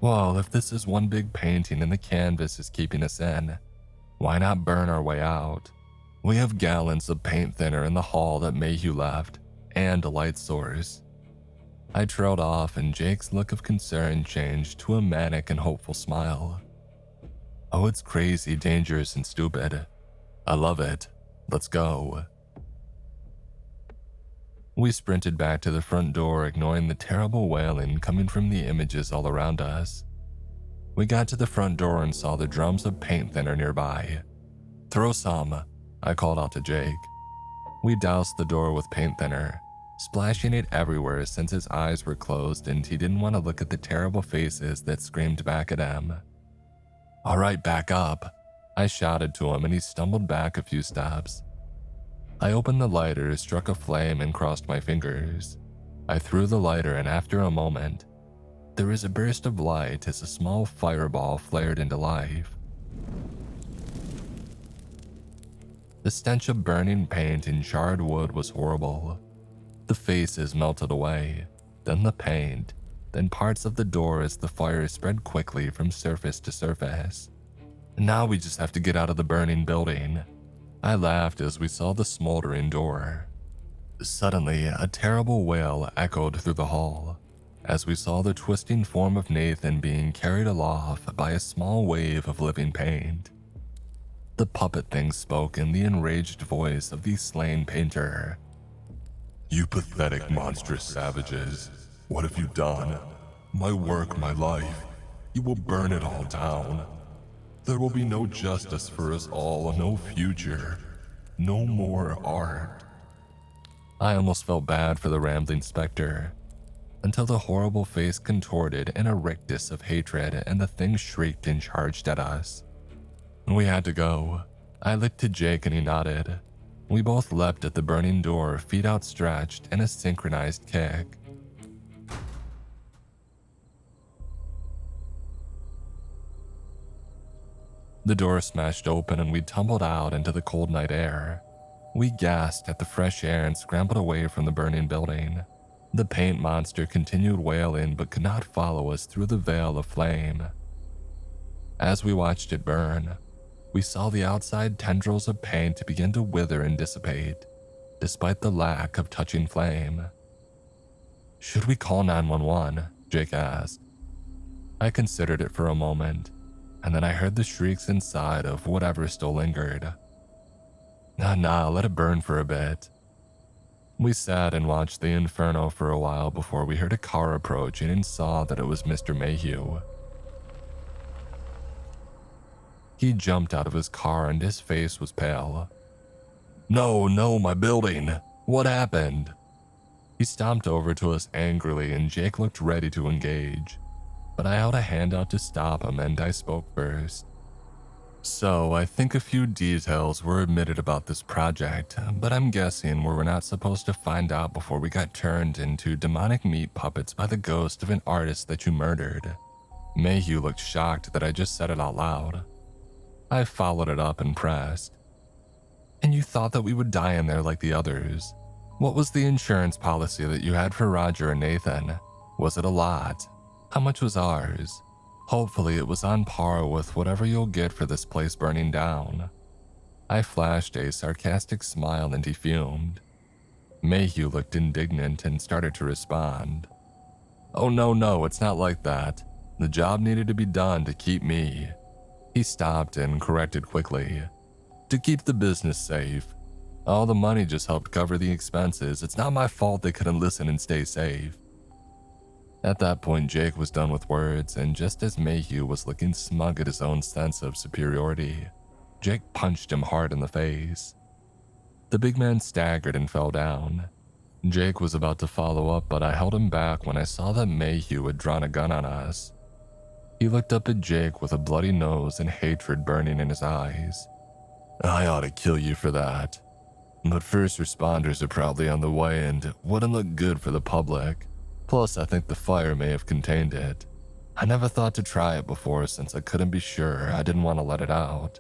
Well, if this is one big painting and the canvas is keeping us in, why not burn our way out? We have gallons of paint thinner in the hall that Mayhew left, and a light source. I trailed off and Jake's look of concern changed to a manic and hopeful smile. Oh, it's crazy, dangerous, and stupid. I love it. Let's go. We sprinted back to the front door, ignoring the terrible wailing coming from the images all around us. We got to the front door and saw the drums of paint thinner nearby. "Throw some," I called out to Jake. We doused the door with paint thinner, splashing it everywhere since his eyes were closed and he didn't want to look at the terrible faces that screamed back at him. "All right, back up," I shouted to him, and he stumbled back a few steps. I opened the lighter, struck a flame, and crossed my fingers. I threw the lighter, and after a moment, there was a burst of light as a small fireball flared into life. The stench of burning paint and charred wood was horrible. The faces melted away, then the paint, then parts of the door as the fire spread quickly from surface to surface. "Now we just have to get out of the burning building," I laughed as we saw the smoldering door. Suddenly, a terrible wail echoed through the hall as we saw the twisting form of Nathan being carried aloft by a small wave of living paint. The puppet thing spoke in the enraged voice of the slain painter. You pathetic, monstrous savages. What have you done? My work, my life. You will burn it all down. There will be no justice for us all, no future. No more art. I almost felt bad for the rambling specter, until the horrible face contorted in a rictus of hatred and the thing shrieked and charged at us. We had to go. I looked to Jake and he nodded. We both leapt at the burning door, feet outstretched in a synchronized kick. The door smashed open and we tumbled out into the cold night air. We gasped at the fresh air and scrambled away from the burning building. The paint monster continued wailing but could not follow us through the veil of flame. As we watched it burn, we saw the outside tendrils of paint begin to wither and dissipate, despite the lack of touching flame. "Should we call 911?" Jake asked. I considered it for a moment, and then I heard the shrieks inside of whatever still lingered. Nah, let it burn for a bit. We sat and watched the inferno for a while before we heard a car approaching and saw that it was Mr. Mayhew. He jumped out of his car and his face was pale. No, my building. What happened?" He stomped over to us angrily and Jake looked ready to engage, but I held a hand out to stop him and I spoke first. "So, I think a few details were omitted about this project, but I'm guessing we were not supposed to find out before we got turned into demonic meat puppets by the ghost of an artist that you murdered." Mayhew looked shocked that I just said it out loud. I followed it up and pressed. "And you thought that we would die in there like the others? What was the insurance policy that you had for Roger and Nathan? Was it a lot? How much was ours? Hopefully it was on par with whatever you'll get for this place burning down." I flashed a sarcastic smile and he fumed. Mayhew looked indignant and started to respond. "Oh no, it's not like that. The job needed to be done to keep me." He stopped and corrected quickly. "To keep the business safe. All the money just helped cover the expenses. It's not my fault they couldn't listen and stay safe." At that point, Jake was done with words, and just as Mayhew was looking smug at his own sense of superiority, Jake punched him hard in the face. The big man staggered and fell down. Jake was about to follow up, but I held him back when I saw that Mayhew had drawn a gun on us. He looked up at Jake with a bloody nose and hatred burning in his eyes. "I ought to kill you for that. But first responders are probably on the way and it wouldn't look good for the public. Plus, I think the fire may have contained it. I never thought to try it before since I couldn't be sure. I didn't want to let it out.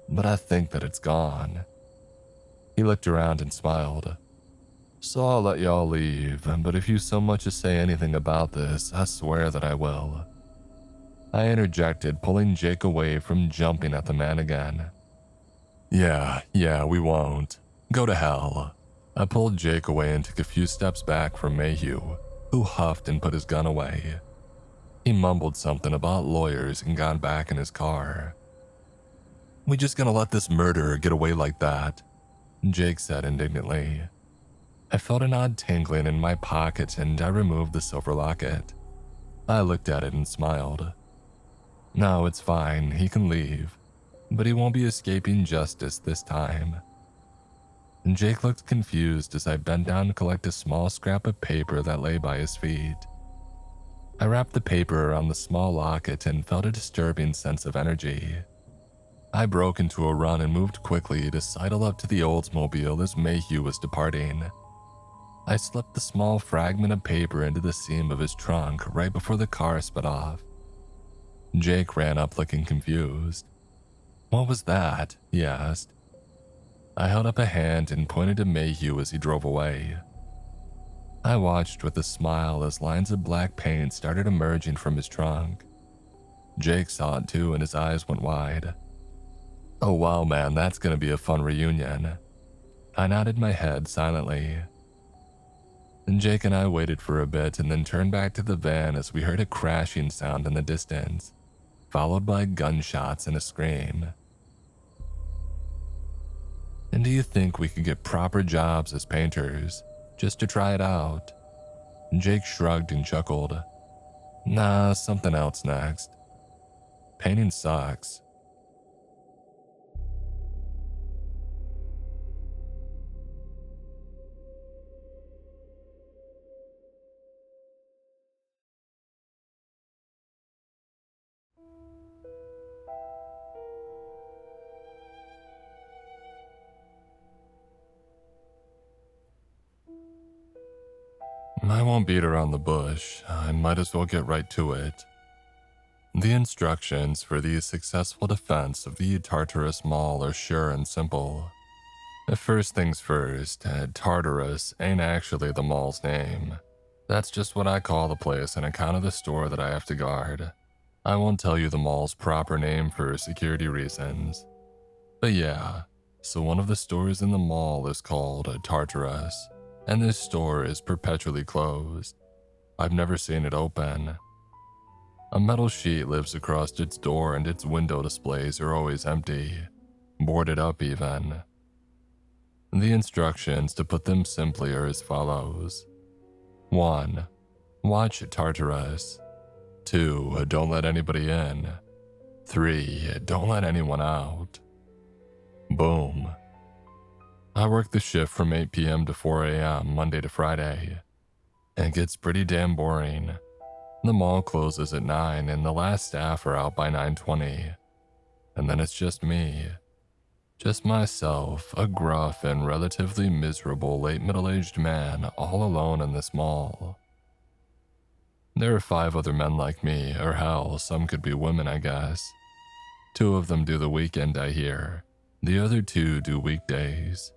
But I think that it's gone." He looked around and smiled. "So I'll let y'all leave, but if you so much as say anything about this, I swear that I will." I interjected, pulling Jake away from jumping at the man again. Yeah, we won't. Go to hell." I pulled Jake away and took a few steps back from Mayhew, who huffed and put his gun away. He mumbled something about lawyers and got back in his car. "We just gonna let this murderer get away like that?" Jake said indignantly. I felt an odd tingling in my pocket and I removed the silver locket. I looked at it and smiled. No, it's fine, he can leave, but he won't be escaping justice this time. And Jake looked confused as I bent down to collect a small scrap of paper that lay by his feet. I wrapped the paper around the small locket and felt a disturbing sense of energy. I broke into a run and moved quickly to sidle up to the Oldsmobile as Mayhew was departing. I slipped the small fragment of paper into the seam of his trunk right before the car sped off. Jake ran up looking confused. "What was that?" he asked. I held up a hand and pointed to Mayhew as he drove away. I watched with a smile as lines of black paint started emerging from his trunk. Jake saw it too and his eyes went wide. "Oh wow man, that's gonna be a fun reunion." I nodded my head silently. And Jake and I waited for a bit and then turned back to the van as we heard a crashing sound in the distance, followed by gunshots and a scream. "And do you think we could get proper jobs as painters, just to try it out?" Jake shrugged and chuckled. "Nah, something else next. Painting sucks." I won't beat around the bush. I might as well get right to it. The instructions for the successful defense of the Tartarus Mall are sure and simple. First things first, Tartarus ain't actually the mall's name. That's just what I call the place on account of the store that I have to guard. I won't tell you the mall's proper name for security reasons. But yeah, so one of the stores in the mall is called Tartarus, and this store is perpetually closed. I've never seen it open. A metal sheet lives across its door and its window displays are always empty, boarded up even. The instructions, to put them simply, are as follows. 1. Watch Tartarus. 2. Don't let anybody in. 3. Don't let anyone out. Boom. I work the shift from 8 p.m. to 4 a.m. Monday to Friday. It gets pretty damn boring. The mall closes at 9 and the last staff are out by 9:20. And then it's just me. Just myself, a gruff and relatively miserable late middle-aged man all alone in this mall. There are 5 other men like me, or hell, some could be women I guess. 2 of them do the weekend I hear. The other 2 do weekdays.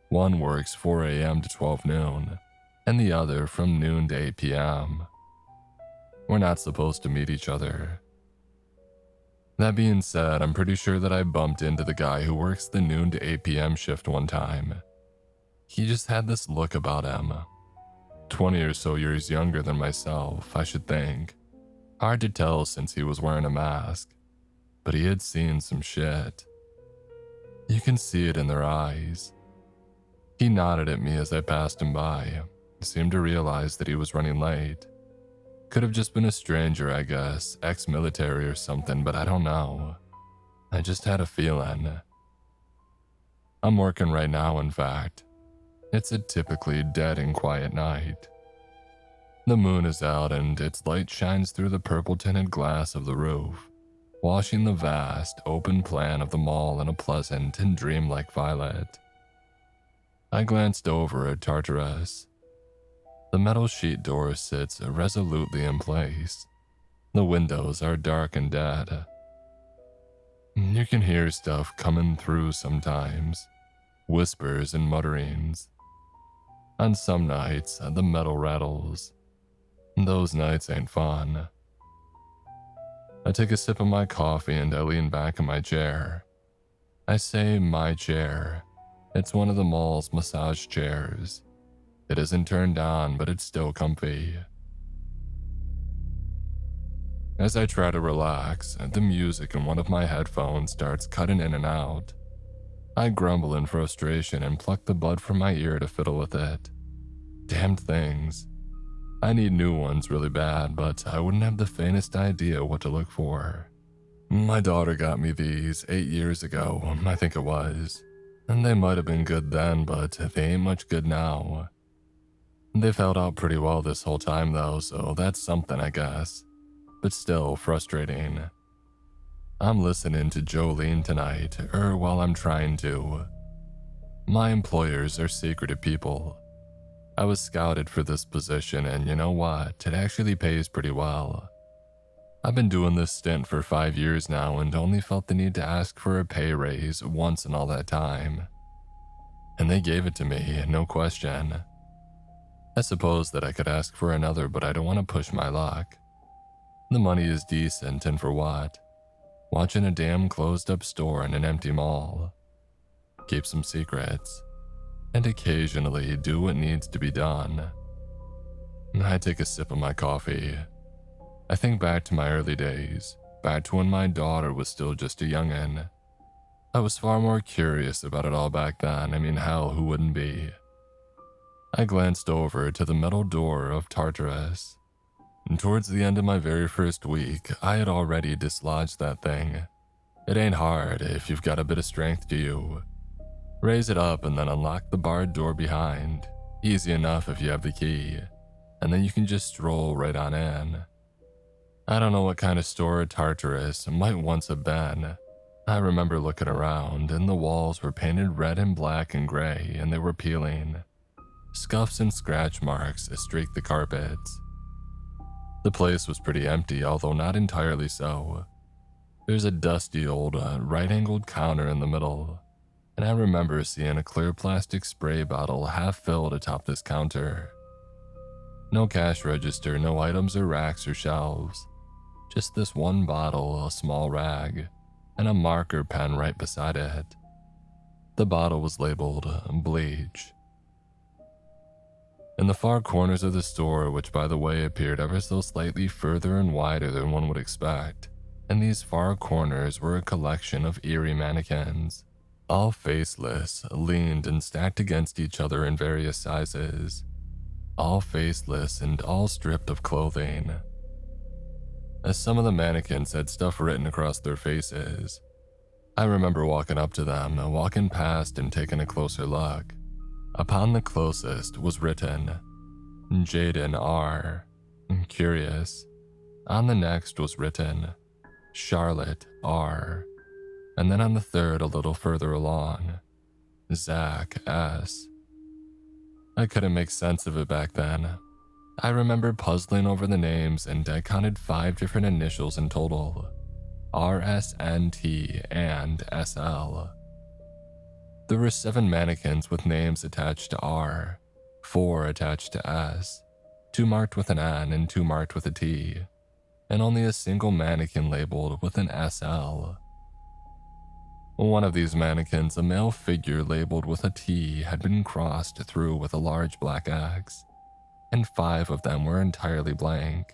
One works 4 a.m. to 12 noon, and the other from noon to 8 p.m. We're not supposed to meet each other. That being said, I'm pretty sure that I bumped into the guy who works the noon to 8 p.m. shift one time. He just had this look about him. 20 or so years younger than myself, I should think. Hard to tell since he was wearing a mask, but he had seen some shit. You can see it in their eyes. He nodded at me as I passed him by, seemed to realize that he was running late. Could have just been a stranger, I guess, ex-military or something, but I don't know. I just had a feeling. I'm working right now, in fact. It's a typically dead and quiet night. The moon is out and its light shines through the purple-tinted glass of the roof, washing the vast, open plan of the mall in a pleasant and dreamlike violet. I glanced over at Tartarus. The metal sheet door sits resolutely in place. The windows are dark and dead. You can hear stuff coming through sometimes, whispers and mutterings. On some nights, the metal rattles. Those nights ain't fun. I take a sip of my coffee and I lean back in my chair. I say my chair. It's one of the mall's massage chairs. It isn't turned on, but it's still comfy. As I try to relax, the music in one of my headphones starts cutting in and out. I grumble in frustration and pluck the bud from my ear to fiddle with it. Damned things. I need new ones really bad, but I wouldn't have the faintest idea what to look for. My daughter got me these 8 years ago, I think it was. And they might have been good then, but they ain't much good now. They've held out pretty well this whole time though, so that's something I guess. But still frustrating. I'm listening to Jolene tonight, or while I'm trying to. My employers are secretive people. I was scouted for this position and you know what, it actually pays pretty well. I've been doing this stint for 5 years now and only felt the need to ask for a pay raise once in all that time. And they gave it to me, no question. I suppose that I could ask for another, but I don't want to push my luck. The money is decent, and for what? Watching a damn closed up store in an empty mall. Keep some secrets. And occasionally do what needs to be done. I take a sip of my coffee. I think back to my early days, back to when my daughter was still just a youngin'. I was far more curious about it all back then. I mean, hell, who wouldn't be? I glanced over to the metal door of Tartarus. And towards the end of my very first week, I had already dislodged that thing. It ain't hard if you've got a bit of strength to you. Raise it up and then unlock the barred door behind. Easy enough if you have the key. And then you can just stroll right on in. I don't know what kind of store Tartarus might once have been. I remember looking around and the walls were painted red and black and gray and they were peeling. Scuffs and scratch marks streaked the carpets. The place was pretty empty, although not entirely so. There's a dusty old right-angled counter in the middle, and I remember seeing a clear plastic spray bottle half filled atop this counter. No cash register, no items or racks or shelves. Just this one bottle, a small rag, and a marker pen right beside it. The bottle was labeled bleach. In the far corners of the store, which by the way appeared ever so slightly further and wider than one would expect, in these far corners were a collection of eerie mannequins, all faceless, leaned and stacked against each other in various sizes, all faceless and all stripped of clothing. As some of the mannequins had stuff written across their faces, I remember walking up to them, walking past and taking a closer look. Upon the closest was written, Jaden R. Curious. On the next was written, Charlotte R. And then on the third, a little further along, Zach S. I couldn't make sense of it back then. I remember puzzling over the names and I counted 5 different initials in total, RSNT and SL. There were 7 mannequins with names attached to R, 4 attached to S, 2 marked with an N and 2 marked with a T, and only a single mannequin labeled with an SL. One of these mannequins, a male figure labeled with a T, had been crossed through with a large black X, and 5 of them were entirely blank.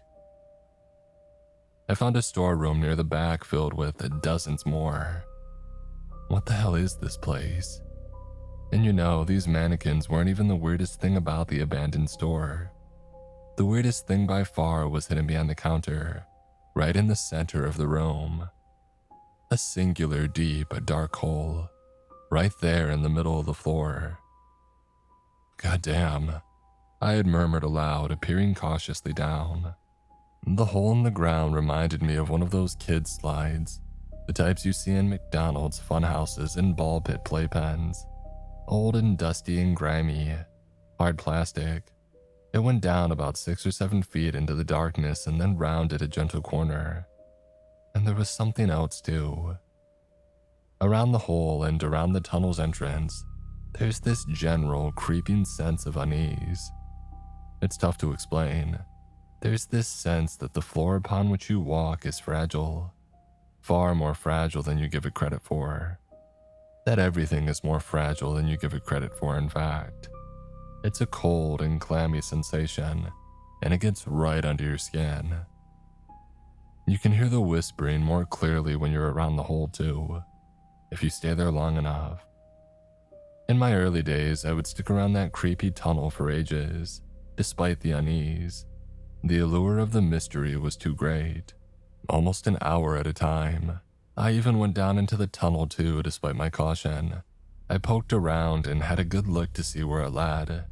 I found a storeroom near the back filled with dozens more. What the hell is this place? And you know, these mannequins weren't even the weirdest thing about the abandoned store. The weirdest thing by far was hidden behind the counter, right in the center of the room. A singular, deep, dark hole, right there in the middle of the floor. Goddamn, I had murmured aloud, peering cautiously down. The hole in the ground reminded me of one of those kids' slides, the types you see in McDonald's funhouses and ball pit playpens. Old and dusty and grimy, hard plastic. It went down about 6 or 7 feet into the darkness and then rounded a gentle corner. And there was something else too. Around the hole and around the tunnel's entrance, there's this general creeping sense of unease. It's tough to explain. There's this sense that the floor upon which you walk is fragile. Far more fragile than you give it credit for. That everything is more fragile than you give it credit for, in fact. It's a cold and clammy sensation, and it gets right under your skin. You can hear the whispering more clearly when you're around the hole too, if you stay there long enough. In my early days, I would stick around that creepy tunnel for ages, despite the unease. The allure of the mystery was too great. Almost an hour at a time. I even went down into the tunnel too, despite my caution. I poked around and had a good look to see where it led.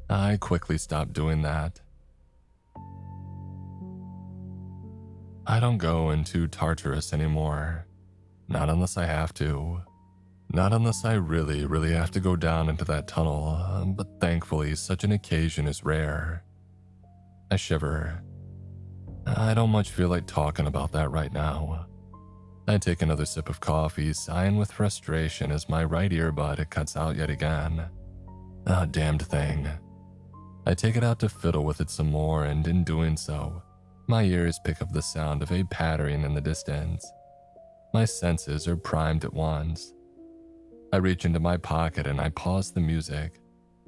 I quickly stopped doing that. I don't go into Tartarus anymore. Not unless I have to. Not unless I really have to go down into that tunnel, but thankfully such an occasion is rare. I shiver. I don't much feel like talking about that right now. I take another sip of coffee, sighing with frustration as my right earbud cuts out yet again. Ah, damned thing. I take it out to fiddle with it some more, and in doing so, my ears pick up the sound of a pattering in the distance. My senses are primed at once. I reach into my pocket and I pause the music.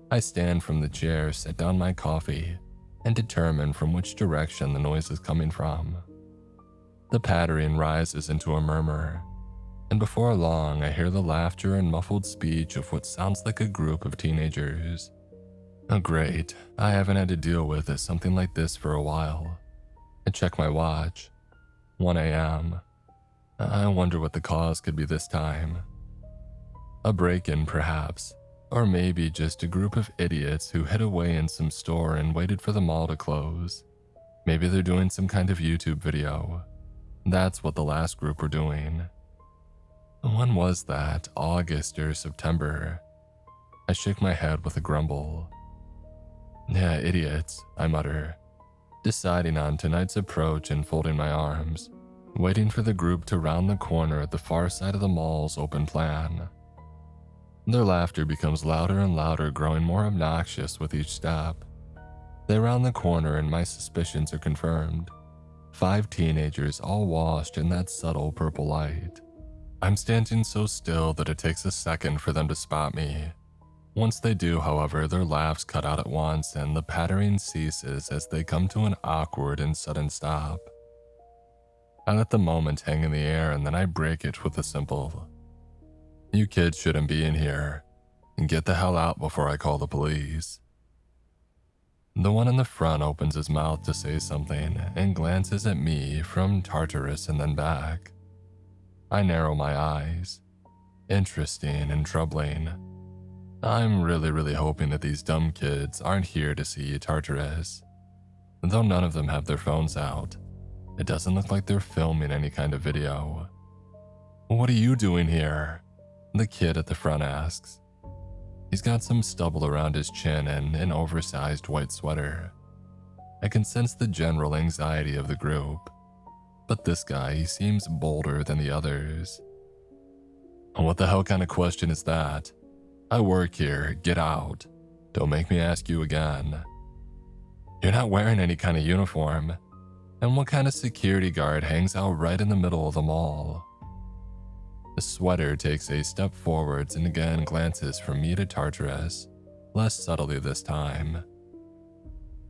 I stand from the chair, set down my coffee, and determine from which direction the noise is coming from. The pattering rises into a murmur, and before long I hear the laughter and muffled speech of what sounds like a group of teenagers. Oh great, I haven't had to deal with something like this for a while. I check my watch. 1 a.m. I wonder what the cause could be this time. A break-in perhaps, or maybe just a group of idiots who hid away in some store and waited for the mall to close. Maybe they're doing some kind of YouTube video. That's what the last group were doing. When was that? August or September? I shake my head with a grumble. Yeah, idiots, I mutter, deciding on tonight's approach and folding my arms, waiting for the group to round the corner at the far side of the mall's open plan. Their laughter becomes louder and louder, growing more obnoxious with each step. They round the corner and my suspicions are confirmed. 5 teenagers, all washed in that subtle purple light. I'm standing so still that it takes a second for them to spot me. Once they do, however, their laughs cut out at once and the pattering ceases as they come to an awkward and sudden stop. I let the moment hang in the air and then I break it with a simple, "You kids shouldn't be in here, and get the hell out before I call the police." The one in the front opens his mouth to say something and glances at me from Tartarus and then back. I narrow my eyes. Interesting and troubling. I'm really hoping that these dumb kids aren't here to see Tartarus. Though none of them have their phones out, it doesn't look like they're filming any kind of video. "What are you doing here?" the kid at the front asks. He's got some stubble around his chin and an oversized white sweater. I can sense the general anxiety of the group, but this guy, he seems bolder than the others. "What the hell kind of question is that? I work here, get out. Don't make me ask you again. You're not wearing any kind of uniform, and what kind of security guard hangs out right in the middle of the mall?" The sweater takes a step forwards and again glances from me to Tartarus, less subtly this time.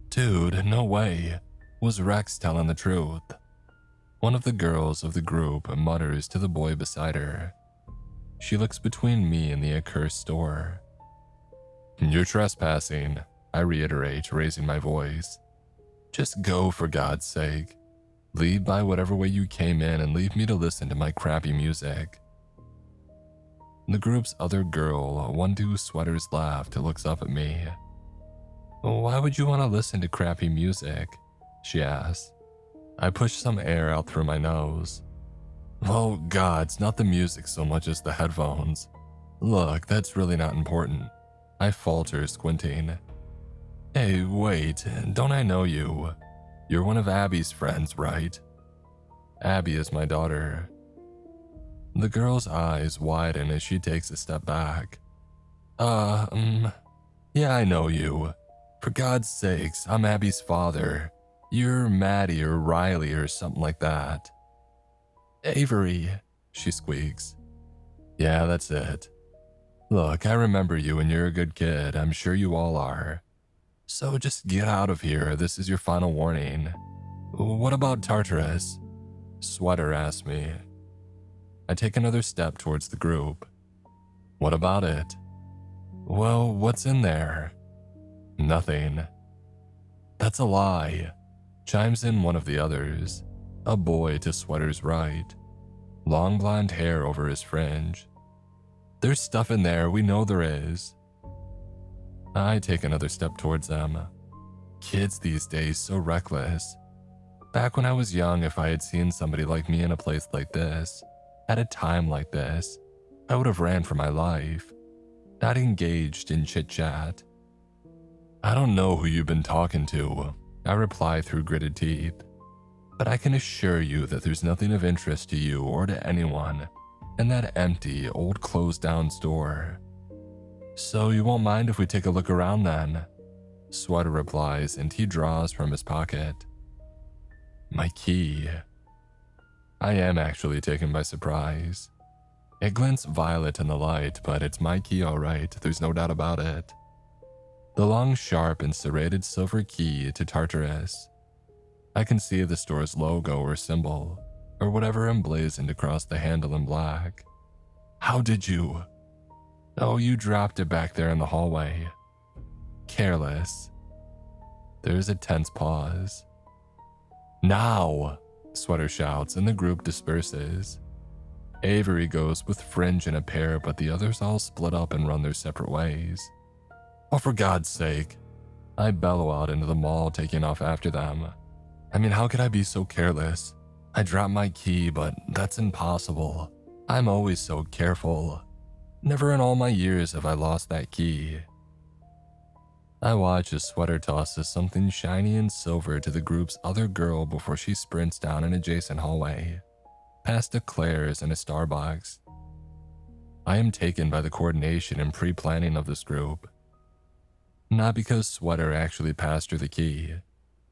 "Dude, no way. Was Rex telling the truth?" One of the girls of the group mutters to the boy beside her. She looks between me and the accursed store. "You're trespassing," I reiterate, raising my voice. "Just go, for God's sake. Leave by whatever way you came in and leave me to listen to my crappy music." The group's other girl, one whose sweaters laughed, looks up at me. "Why would you want to listen to crappy music?" she asks. I push some air out through my nose. "Oh God, it's not the music so much as the headphones. Look, that's really not important," I falter, squinting. "Hey, wait, don't I know you? You're one of Abby's friends, right?" Abby is my daughter. The girl's eyes widen as she takes a step back. Yeah, I know you. For God's sakes, I'm Abby's father. You're Maddie or Riley or something like that." "Avery," she squeaks. "Yeah, that's it. Look, I remember you and you're a good kid. I'm sure you all are. So just get out of here. This is your final warning." "What about Tartarus?" Sweater asks me. I take another step towards the group. "What about it?" Well, what's in there? Nothing. That's a lie, chimes in one of the others, a boy to Sweater's right, long blonde hair over his fringe. There's stuff in there, we know there is. I take another step towards them. Kids these days so reckless. Back when I was young, if I had seen somebody like me in a place like this, at a time like this, I would have ran for my life, not engaged in chit-chat. I don't know who you've been talking to, I reply through gritted teeth, but I can assure you that there's nothing of interest to you or to anyone in that empty, old closed-down store. So you won't mind if we take a look around then? Sweater replies, and he draws from his pocket. My key. I am actually taken by surprise. It glints violet in the light, but it's my key all right, there's no doubt about it. The long, sharp, and serrated silver key to Tartarus. I can see the store's logo or symbol, or whatever emblazoned across the handle in black. How did you? Oh, you dropped it back there in the hallway. Careless. There's a tense pause. Now, Sweater shouts, and the group disperses. Avery goes with Fringe and a pair, but the others all split up and run their separate ways. Oh, for God's sake. I bellow out into the mall, taking off after them. I mean, how could I be so careless? I dropped my key, but that's impossible. I'm always so careful. Never in all my years have I lost that key. I watch as Sweater tosses something shiny and silver to the group's other girl before she sprints down an adjacent hallway, past a Claire's and a Starbucks. I am taken by the coordination and pre-planning of this group. Not because Sweater actually passed her the key,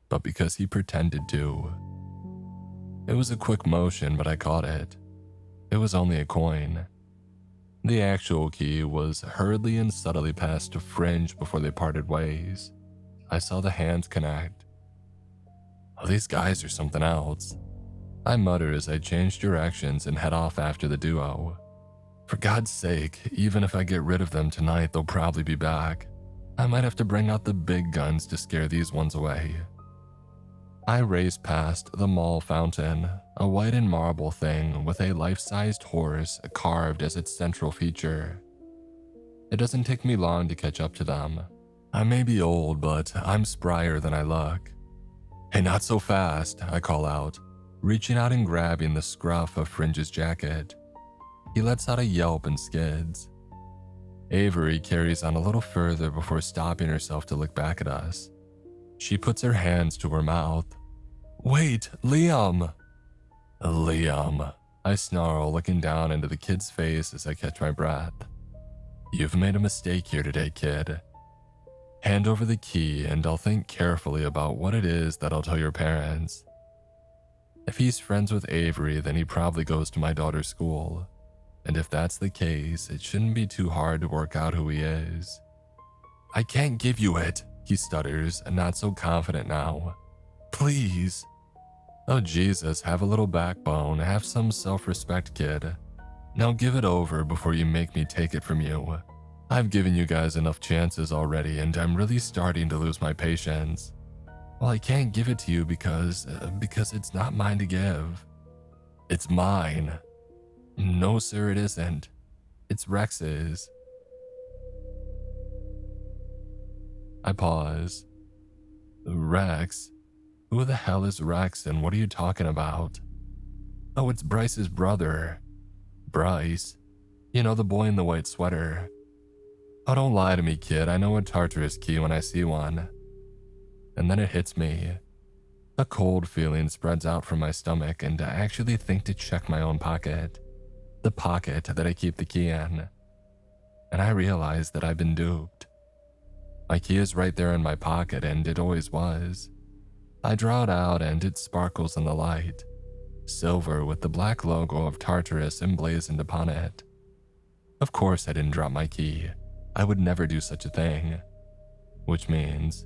but because he pretended to. It was a quick motion, but I caught it. It was only a coin. The actual key was hurriedly and subtly passed to Fringe before they parted ways. I saw the hands connect. Oh, these guys are something else. I mutter as I change directions and head off after the duo. For God's sake, even if I get rid of them tonight, they'll probably be back. I might have to bring out the big guns to scare these ones away. I race past the mall fountain, a white and marble thing with a life-sized horse carved as its central feature. It doesn't take me long to catch up to them. I may be old, but I'm sprier than I look. Hey, not so fast, I call out, reaching out and grabbing the scruff of Fringe's jacket. He lets out a yelp and skids. Avery carries on a little further before stopping herself to look back at us. She puts her hands to her mouth. Wait, Liam! Liam, I snarl, looking down into the kid's face as I catch my breath. You've made a mistake here today, kid. Hand over the key and I'll think carefully about what it is that I'll tell your parents. If he's friends with Avery, then he probably goes to my daughter's school. And if that's the case, it shouldn't be too hard to work out who he is. I can't give you it, he stutters, not so confident now. Please. Oh Jesus, have a little backbone, have some self-respect, kid. Now give it over before you make me take it from you. I've given you guys enough chances already, and I'm really starting to lose my patience. Well, I can't give it to you because it's not mine to give. It's mine. No, sir, it isn't. It's Rex's. I pause. Rex? Who the hell is Rex and what are you talking about? Oh, it's Bryce's brother. Bryce? You know, the boy in the white sweater. Oh, don't lie to me, kid. I know a Tartarus key when I see one. And then it hits me. A cold feeling spreads out from my stomach, and I actually think to check my own pocket. The pocket that I keep the key in. And I realize that I've been duped. My key is right there in my pocket, and it always was. I draw it out, and it sparkles in the light. Silver with the black logo of Tartarus emblazoned upon it. Of course I didn't drop my key. I would never do such a thing. Which means,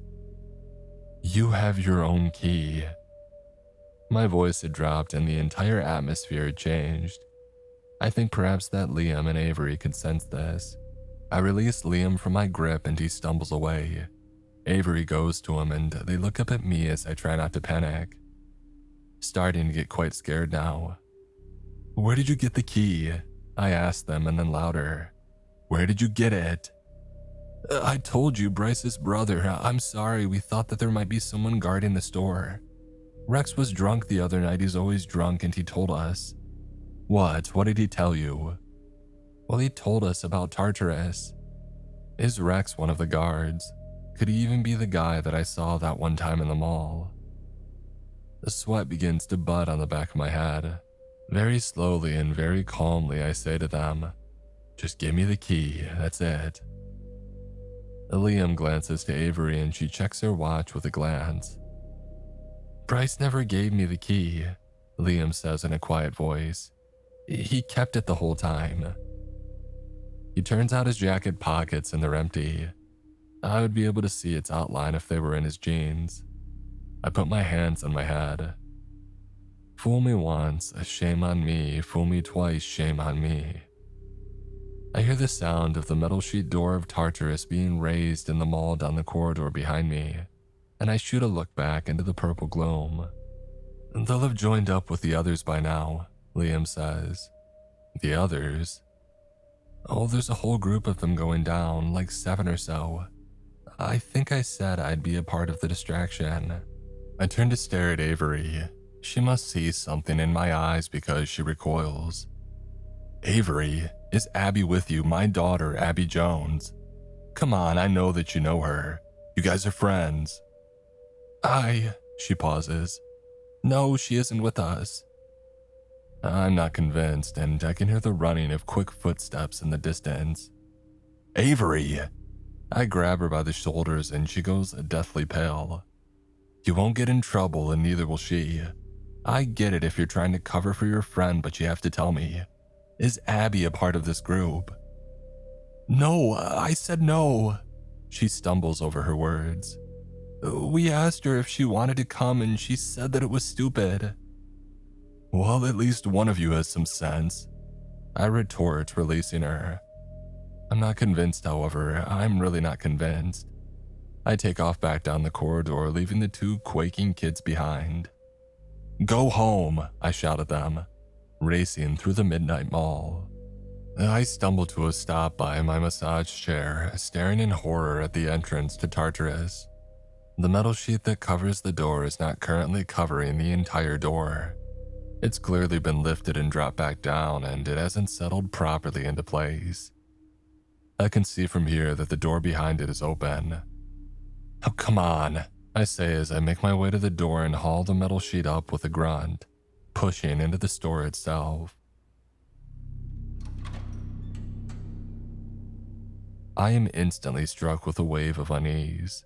you have your own key. My voice had dropped and the entire atmosphere had changed. I think perhaps that Liam and Avery could sense this. I release Liam from my grip and he stumbles away. Avery goes to him and they look up at me as I try not to panic. Starting to get quite scared now. "Where did you get the key?" I ask them, and then louder. "Where did you get it?" "I told you, Bryce's brother. I'm sorry, we thought that there might be someone guarding the store. Rex was drunk the other night, he's always drunk, and he told us." "What? What did he tell you?" "Well, he told us about Tartarus." "Is Rex one of the guards? Could he even be the guy that I saw that one time in the mall?" The sweat begins to bud on the back of my head. Very slowly and very calmly, I say to them, "Just give me the key, that's it." Liam glances to Avery and she checks her watch with a glance. "Bryce never gave me the key," Liam says in a quiet voice. "He kept it the whole time." He turns out his jacket pockets and they're empty. I would be able to see its outline if they were in his jeans. I put my hands on my head. Fool me once, shame on me. Fool me twice, shame on me. I hear the sound of the metal sheet door of Tartarus being raised in the mall down the corridor behind me, and I shoot a look back into the purple gloom. "They'll have joined up with the others by now," Liam says. "The others?" "Oh, there's a whole group of them going down, like 7 or so. I think I said I'd be a part of the distraction." I turn to stare at Avery. She must see something in my eyes because she recoils. "Avery, is Abby with you? My daughter, Abby Jones. Come on, I know that you know her. You guys are friends." She pauses. "No, she isn't with us." I'm not convinced, and I can hear the running of quick footsteps in the distance. "Avery!" I grab her by the shoulders and she goes deathly pale. "You won't get in trouble and neither will she. I get it if you're trying to cover for your friend, but you have to tell me. Is Abby a part of this group?" "No, I said no." She stumbles over her words. "We asked her if she wanted to come and she said that it was stupid." "Well, at least one of you has some sense," I retort, releasing her. I'm not convinced, however. I'm really not convinced. I take off back down the corridor, leaving the 2 quaking kids behind. "Go home," I shout at them, racing through the midnight mall. I stumble to a stop by my massage chair, staring in horror at the entrance to Tartarus. The metal sheet that covers the door is not currently covering the entire door. It's clearly been lifted and dropped back down, and it hasn't settled properly into place. I can see from here that the door behind it is open. "Oh, come on," I say as I make my way to the door and haul the metal sheet up with a grunt, pushing into the store itself. I am instantly struck with a wave of unease.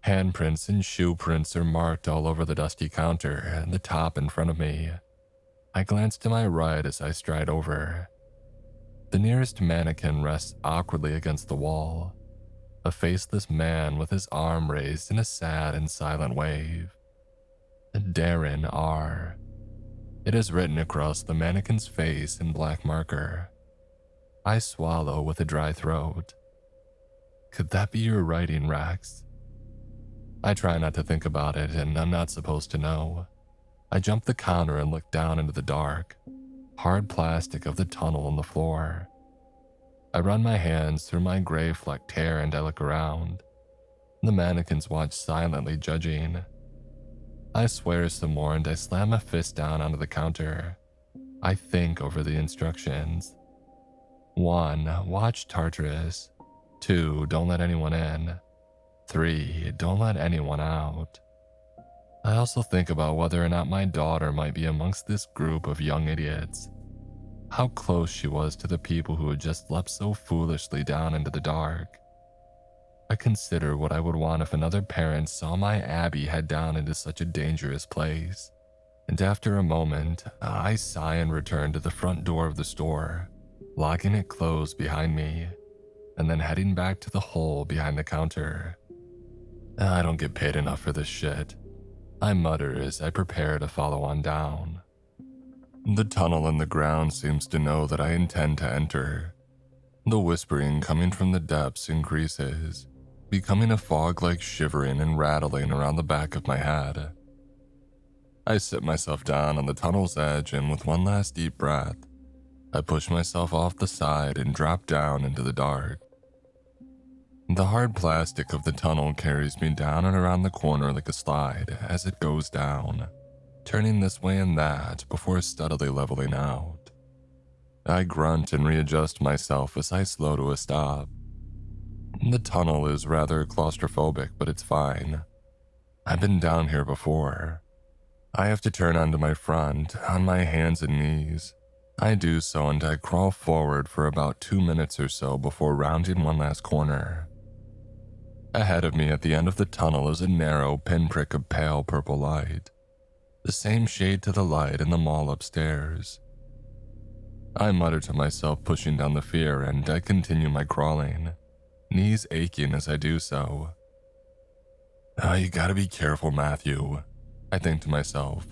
Handprints and shoe prints are marked all over the dusty counter and the top in front of me. I glance to my right as I stride over. The nearest mannequin rests awkwardly against the wall, a faceless man with his arm raised in a sad and silent wave. Darren R. It is written across the mannequin's face in black marker. I swallow with a dry throat. Could that be your writing, Rex? I try not to think about it, and I'm not supposed to know. I jump the counter and look down into the dark, hard plastic of the tunnel on the floor. I run my hands through my gray flecked hair and I look around. The mannequins watch silently, judging. I swear some more and I slam a fist down onto the counter. I think over the instructions. 1. Watch Tartarus. 2. Don't let anyone in. 3. Don't let anyone out. I also think about whether or not my daughter might be amongst this group of young idiots. How close she was to the people who had just leapt so foolishly down into the dark. I consider what I would want if another parent saw my Abby head down into such a dangerous place. And after a moment, I sigh and return to the front door of the store, locking it closed behind me, and then heading back to the hole behind the counter. I don't get paid enough for this shit, I mutter as I prepare to follow on down. The tunnel in the ground seems to know that I intend to enter. The whispering coming from the depths increases, becoming a fog-like shivering and rattling around the back of my head. I sit myself down on the tunnel's edge, and with one last deep breath, I push myself off the side and drop down into the dark. The hard plastic of the tunnel carries me down and around the corner like a slide as it goes down, turning this way and that before steadily leveling out. I grunt and readjust myself as I slow to a stop. The tunnel is rather claustrophobic, but it's fine. I've been down here before. I have to turn onto my front, on my hands and knees. I do so and I crawl forward for about 2 minutes or so before rounding one last corner. Ahead of me at the end of the tunnel is a narrow pinprick of pale purple light, the same shade to the light in the mall upstairs. I mutter to myself, pushing down the fear, and I continue my crawling, knees aching as I do so. You gotta be careful, Matthew, I think to myself,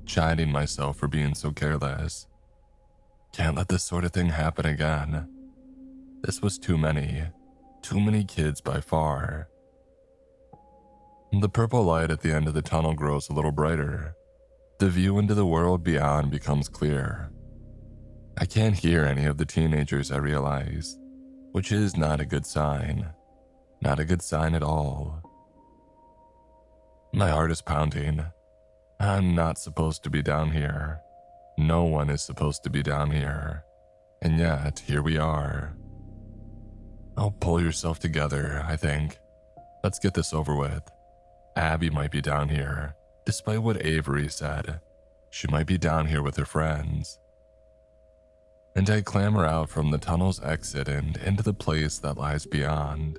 chiding myself for being so careless. Can't let this sort of thing happen again. This was too many kids by far. The purple light at the end of the tunnel grows a little brighter. The view into the world beyond becomes clear. I can't hear any of the teenagers, I realize, which is not a good sign. Not a good sign at all. My heart is pounding. I'm not supposed to be down here. No one is supposed to be down here. And yet, here we are. Oh, pull yourself together, I think. Let's get this over with. Abby might be down here. Despite what Avery said, she might be down here with her friends. And I clamber out from the tunnel's exit and into the place that lies beyond.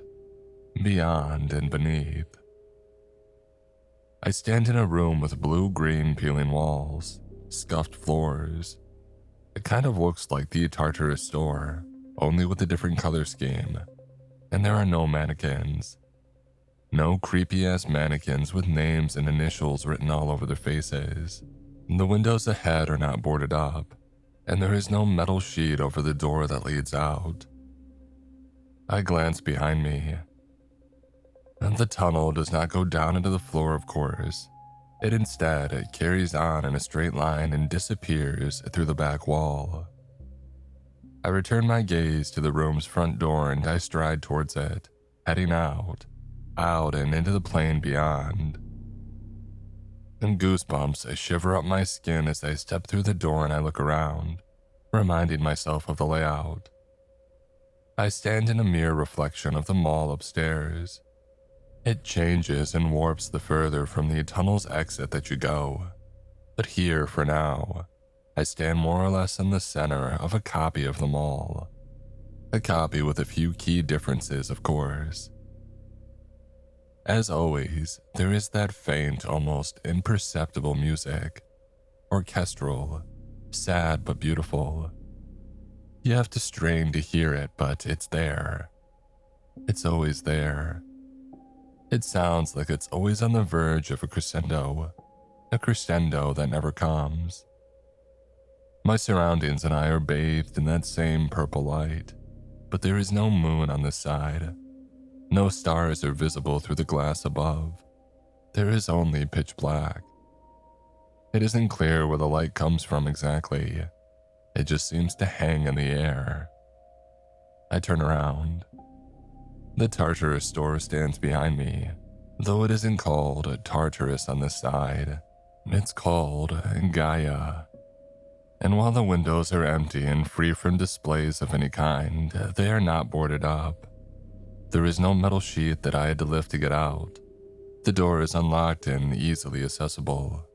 Beyond and beneath. I stand in a room with blue-green peeling walls, scuffed floors. It kind of looks like the Tartarus store, only with a different color scheme. And there are no mannequins. No creepy-ass mannequins with names and initials written all over their faces. The windows ahead are not boarded up, and there is no metal sheet over the door that leads out. I glance behind me. And the tunnel does not go down into the floor, of course. It instead carries on in a straight line and disappears through the back wall. I return my gaze to the room's front door and I stride towards it, heading out and into the plain beyond. And goosebumps shiver up my skin as I step through the door and I look around, reminding myself of the layout. I stand in a mirror reflection of the mall upstairs. It changes and warps the further from the tunnel's exit that you go. But here, for now, I stand more or less in the center of a copy of the mall. A copy with a few key differences, of course. As always, there is that faint, almost imperceptible music. Orchestral, sad but beautiful. You have to strain to hear it, but it's there. It's always there. It sounds like it's always on the verge of a crescendo that never comes. My surroundings and I are bathed in that same purple light, but there is no moon on this side. No stars are visible through the glass above. There is only pitch black. It isn't clear where the light comes from exactly. It just seems to hang in the air. I turn around. The Tartarus store stands behind me, though it isn't called Tartarus on this side. It's called Gaia. And while the windows are empty and free from displays of any kind, they are not boarded up. There is no metal sheet that I had to lift to get out. The door is unlocked and easily accessible.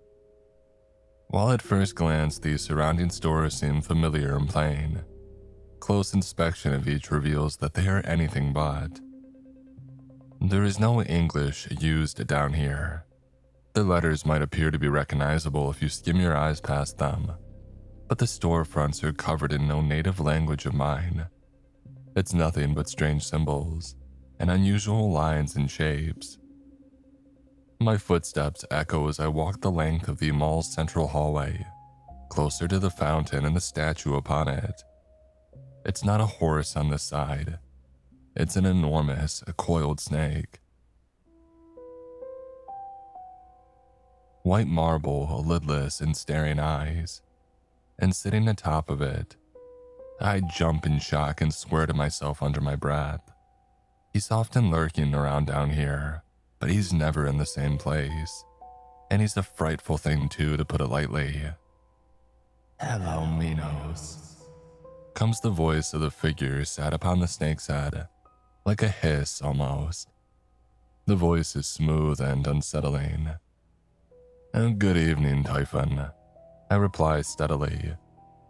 While at first glance the surrounding stores seem familiar and plain, close inspection of each reveals that they are anything but. There is no English used down here. The letters might appear to be recognizable if you skim your eyes past them, but the storefronts are covered in no native language of mine. It's nothing but strange symbols and unusual lines and shapes. My footsteps echo as I walk the length of the mall's central hallway, closer to the fountain and the statue upon it. It's not a horse on this side. It's an enormous, coiled snake. White marble, lidless and staring eyes. And sitting atop of it, I jump in shock and swear to myself under my breath. He's often lurking around down here, but he's never in the same place. And he's a frightful thing too, to put it lightly. "Hello, Minos," comes the voice of the figure sat upon the snake's head, like a hiss almost. The voice is smooth and unsettling. "Good evening, Typhon," I reply steadily,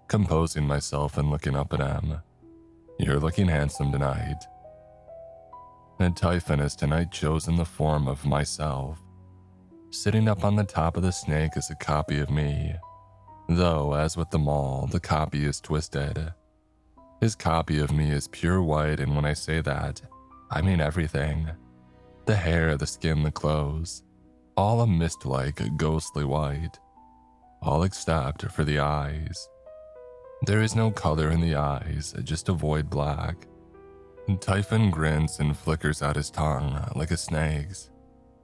composing myself and looking up at him. "You're looking handsome tonight." And Typhon has tonight chosen the form of myself. Sitting up on the top of the snake is a copy of me, though as with them all, the copy is twisted. His copy of me is pure white, and when I say that, I mean everything. The hair, the skin, the clothes, all a mist-like, ghostly white. All except for the eyes. There is no color in the eyes, just a void black. Typhon grins and flickers out his tongue like a snake's.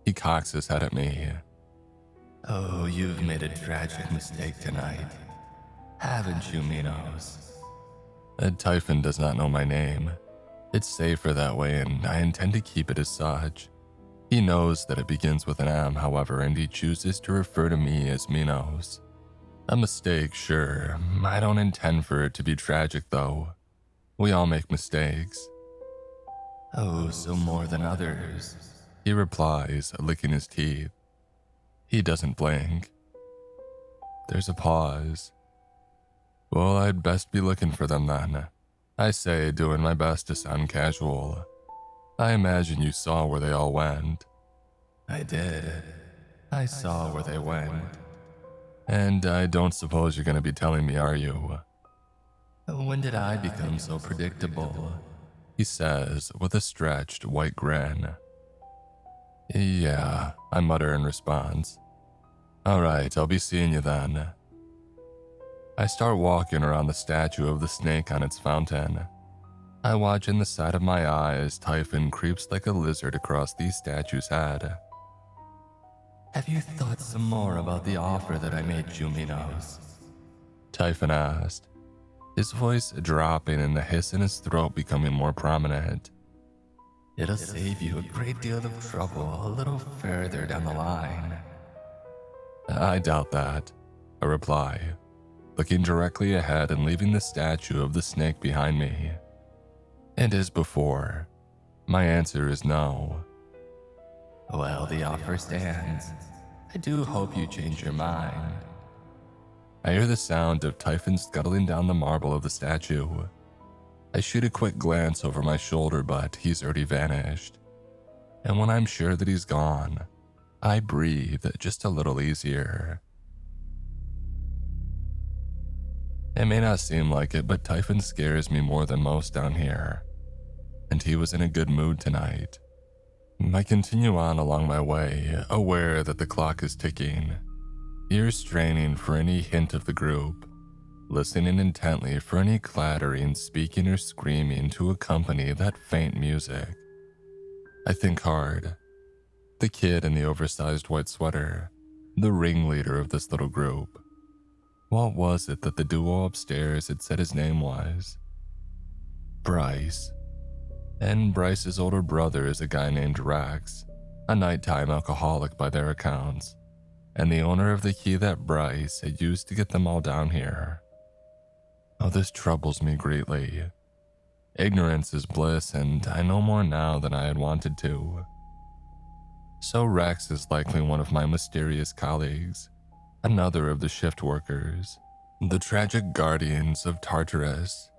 He cocks his head at me. "Oh, you've made a tragic mistake tonight, haven't you, Minos?" Typhon does not know my name. It's safer that way, and I intend to keep it as such. He knows that it begins with an M, however, and he chooses to refer to me as Minos. A mistake, sure. I don't intend for it to be tragic, though. We all make mistakes. "Oh, so more than others," he replies, licking his teeth. He doesn't blink. There's a pause. "Well, I'd best be looking for them then," I say, doing my best to sound casual. "I imagine you saw where they all went." "I did. I saw where they went." "And I don't suppose you're going to be telling me, are you?" "When did I become so predictable?" he says with a stretched white grin. "Yeah," I mutter in response. "All right, I'll be seeing you then." I start walking around the statue of the snake on its fountain. I watch in the side of my eye as Typhon creeps like a lizard across the statue's head. "Have you thought some more about the offer that I made you, Minos?" Typhon asked, his voice dropping and the hiss in his throat becoming more prominent. "It'll save you a great deal of trouble a little further down the line." "I doubt that," I reply, looking directly ahead and leaving the statue of the snake behind me. And as before, my answer is no. "Well, the offer stands. I do hope you change your mind." I hear the sound of Typhon scuttling down the marble of the statue. I shoot a quick glance over my shoulder, but he's already vanished. And when I'm sure that he's gone, I breathe just a little easier. It may not seem like it, but Typhon scares me more than most down here. And he was in a good mood tonight. I continue on along my way, aware that the clock is ticking, ears straining for any hint of the group, listening intently for any clattering, speaking, or screaming to accompany that faint music. I think hard. The kid in the oversized white sweater, the ringleader of this little group. What was it that the duo upstairs had said his name was? Bryce. And Bryce's older brother is a guy named Rex, a nighttime alcoholic by their accounts, and the owner of the key that Bryce had used to get them all down here. Oh, this troubles me greatly. Ignorance is bliss, and I know more now than I had wanted to. So Rex is likely one of my mysterious colleagues, another of the shift workers, the tragic guardians of Tartarus.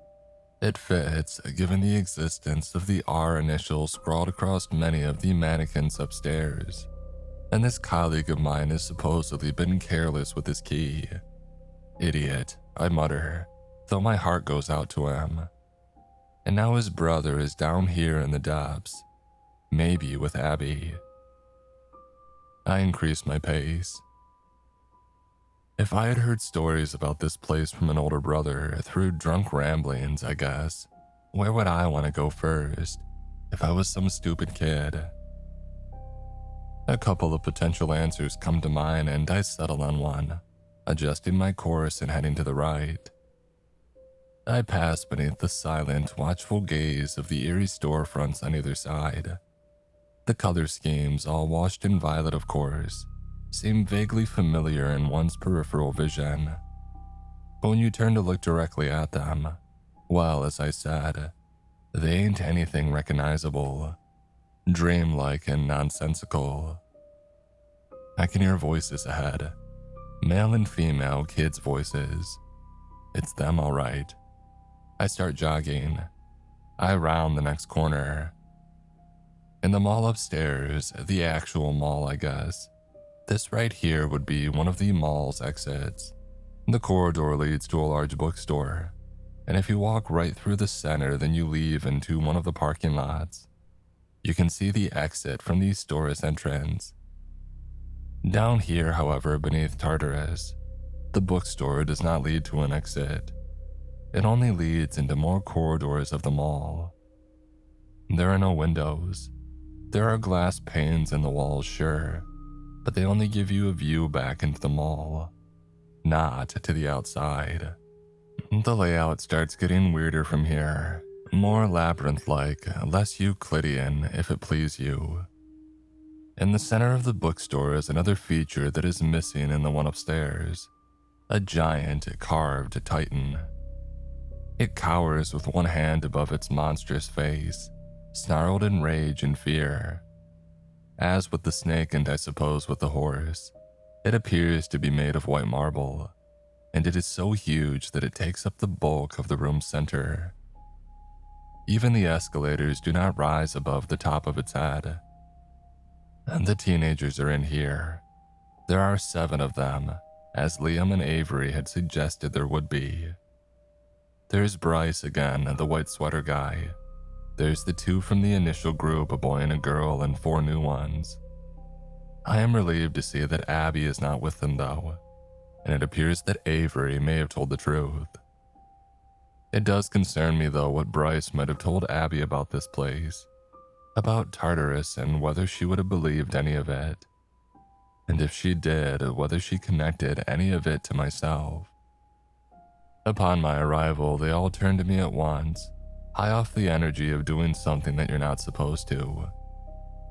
It fits, given the existence of the R initial scrawled across many of the mannequins upstairs. And this colleague of mine has supposedly been careless with his key. Idiot, I mutter, though my heart goes out to him. And now his brother is down here in the depths, maybe with Abby. I increase my pace. If I had heard stories about this place from an older brother through drunk ramblings, I guess, where would I want to go first if I was some stupid kid? A couple of potential answers come to mind and I settle on one, adjusting my course and heading to the right. I pass beneath the silent, watchful gaze of the eerie storefronts on either side. The color schemes, all washed in violet of course, seem vaguely familiar in one's peripheral vision. But when you turn to look directly at them, well, as I said, they ain't anything recognizable, dreamlike and nonsensical. I can hear voices ahead, male and female kids' voices. It's them all right. I start jogging. I round the next corner. In the mall upstairs, the actual mall I guess, this right here would be one of the mall's exits. The corridor leads to a large bookstore, and if you walk right through the center then you leave into one of the parking lots. You can see the exit from the store's entrance. Down here, however, beneath Tartarus, the bookstore does not lead to an exit. It only leads into more corridors of the mall. There are no windows. There are glass panes in the walls, sure, but they only give you a view back into the mall, not to the outside. The layout starts getting weirder from here, more labyrinth-like, less Euclidean, if it please you. In the center of the bookstore is another feature that is missing in the one upstairs, a giant carved titan. It cowers with one hand above its monstrous face, snarled in rage and fear. As with the snake and I suppose with the horse, it appears to be made of white marble, and it is so huge that it takes up the bulk of the room's center. Even the escalators do not rise above the top of its head. And the teenagers are in here. There are 7 of them, as Liam and Avery had suggested there would be. There's Bryce again, the white sweater guy. There's the 2 from the initial group, a boy and a girl, and 4 new ones. I am relieved to see that Abby is not with them though, and it appears that Avery may have told the truth. It does concern me though what Bryce might have told Abby about this place, about Tartarus and whether she would have believed any of it. And if she did, whether she connected any of it to myself. Upon my arrival, they all turned to me at once, high off the energy of doing something that you're not supposed to.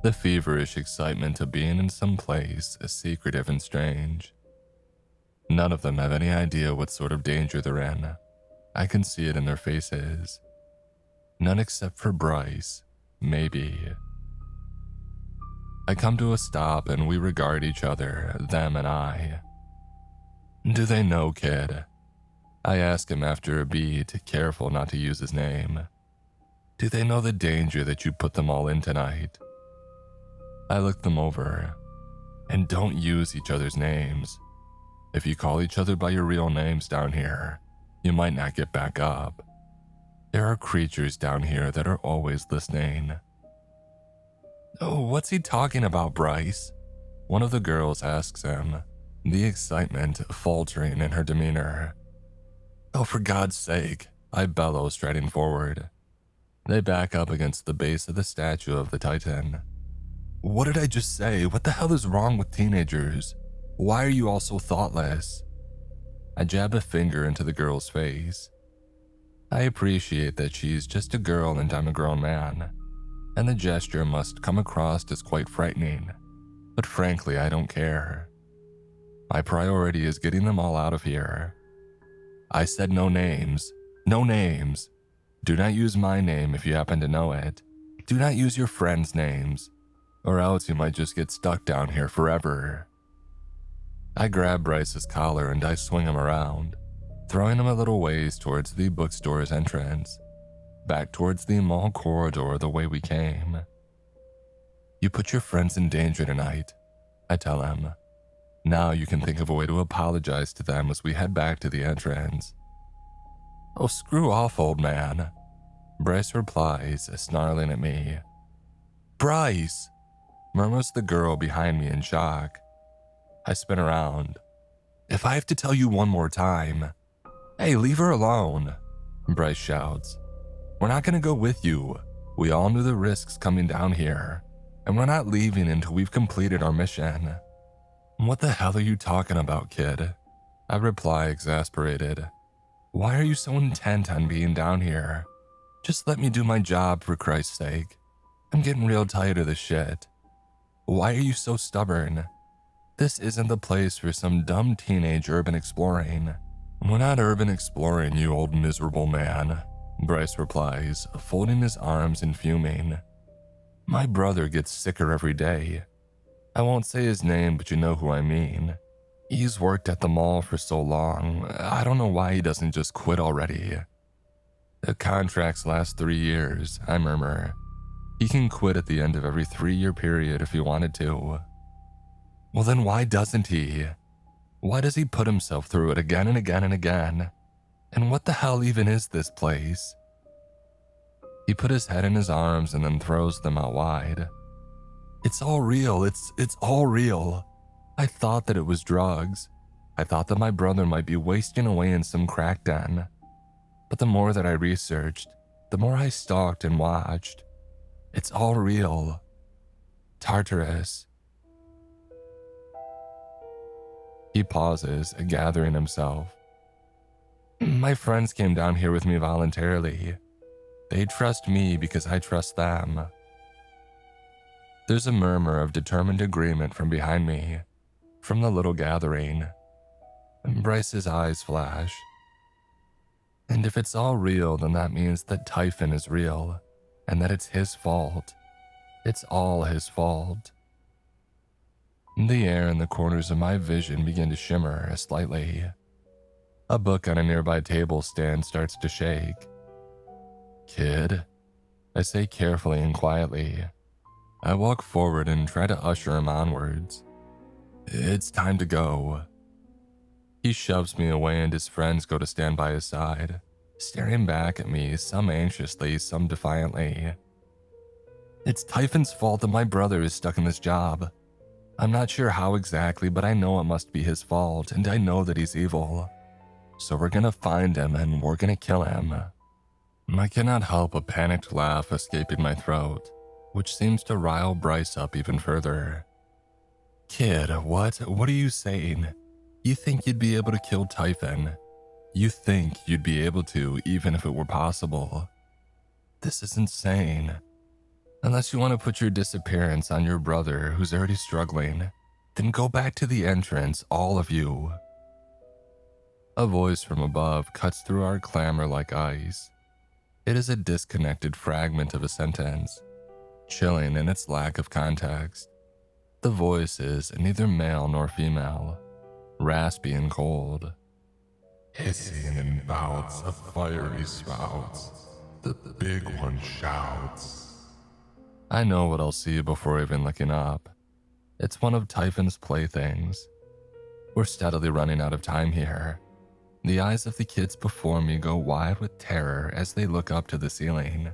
The feverish excitement of being in some place secretive and strange. None of them have any idea what sort of danger they're in. I can see it in their faces. None except for Bryce, maybe. I come to a stop and we regard each other, them and I. Do they know, kid? I ask him after a beat, careful not to use his name. Do they know the danger that you put them all in tonight? I look them over. And don't use each other's names. If you call each other by your real names down here, you might not get back up. There are creatures down here that are always listening. Oh, what's he talking about, Bryce? One of the girls asks him, the excitement faltering in her demeanor. Oh, for God's sake, I bellow, striding forward. They back up against the base of the statue of the Titan. What did I just say? What the hell is wrong with teenagers? Why are you all so thoughtless? I jab a finger into the girl's face. I appreciate that she's just a girl and I'm a grown man, and the gesture must come across as quite frightening, but frankly, I don't care. My priority is getting them all out of here. I said no names. No names. Do not use my name if you happen to know it. Do not use your friends' names, or else you might just get stuck down here forever. I grab Bryce's collar and I swing him around, throwing him a little ways towards the bookstore's entrance, back towards the mall corridor the way we came. You put your friends in danger tonight, I tell him. Now you can think of a way to apologize to them as we head back to the entrance. Oh, screw off, old man, Bryce replies, snarling at me. Bryce, murmurs the girl behind me in shock. I spin around. If I have to tell you one more time, hey, leave her alone, Bryce shouts. We're not gonna go with you. We all knew the risks coming down here, and we're not leaving until we've completed our mission. What the hell are you talking about, kid? I reply, exasperated. Why are you so intent on being down here? Just let me do my job, for Christ's sake. I'm getting real tired of this shit. Why are you so stubborn? This isn't the place for some dumb teenage urban exploring. We're not urban exploring, you old miserable man, Bryce replies, folding his arms and fuming. My brother gets sicker every day. I won't say his name, but you know who I mean. He's worked at the mall for so long, I don't know why he doesn't just quit already. The contracts last 3 years, I murmur. He can quit at the end of every 3-year period if he wanted to. Well then why doesn't he? Why does he put himself through it again and again and again? And what the hell even is this place? He put his head in his arms and then throws them out wide. It's all real, it's all real. I thought that it was drugs. I thought that my brother might be wasting away in some crack den. But the more that I researched, the more I stalked and watched. It's all real. Tartarus. He pauses, gathering himself. My friends came down here with me voluntarily. They trust me because I trust them. There's a murmur of determined agreement from behind me, from the little gathering. Bryce's eyes flash. And if it's all real, then that means that Typhon is real, and that it's his fault. It's all his fault. The air in the corners of my vision begin to shimmer slightly. A book on a nearby table stand starts to shake. Kid, I say carefully and quietly. I walk forward and try to usher him onwards. It's time to go. He shoves me away and his friends go to stand by his side, staring back at me, some anxiously, some defiantly. It's Typhon's fault that my brother is stuck in this job. I'm not sure how exactly, but I know it must be his fault, and I know that he's evil. So we're gonna find him and we're gonna kill him. I cannot help a panicked laugh escaping my throat, which seems to rile Bryce up even further. Kid, what are you saying? You think you'd be able to kill Typhon? You think you'd be able to, even if it were possible? This is insane. Unless you want to put your disappearance on your brother who's already struggling, then go back to the entrance, all of you. A voice from above cuts through our clamor like ice. It is a disconnected fragment of a sentence, chilling in its lack of context. The voice is neither male nor female, raspy and cold. Hissing in bouts of fiery spouts, the big one shouts. I know what I'll see before even looking up. It's one of Typhon's playthings. We're steadily running out of time here. The eyes of the kids before me go wide with terror as they look up to the ceiling.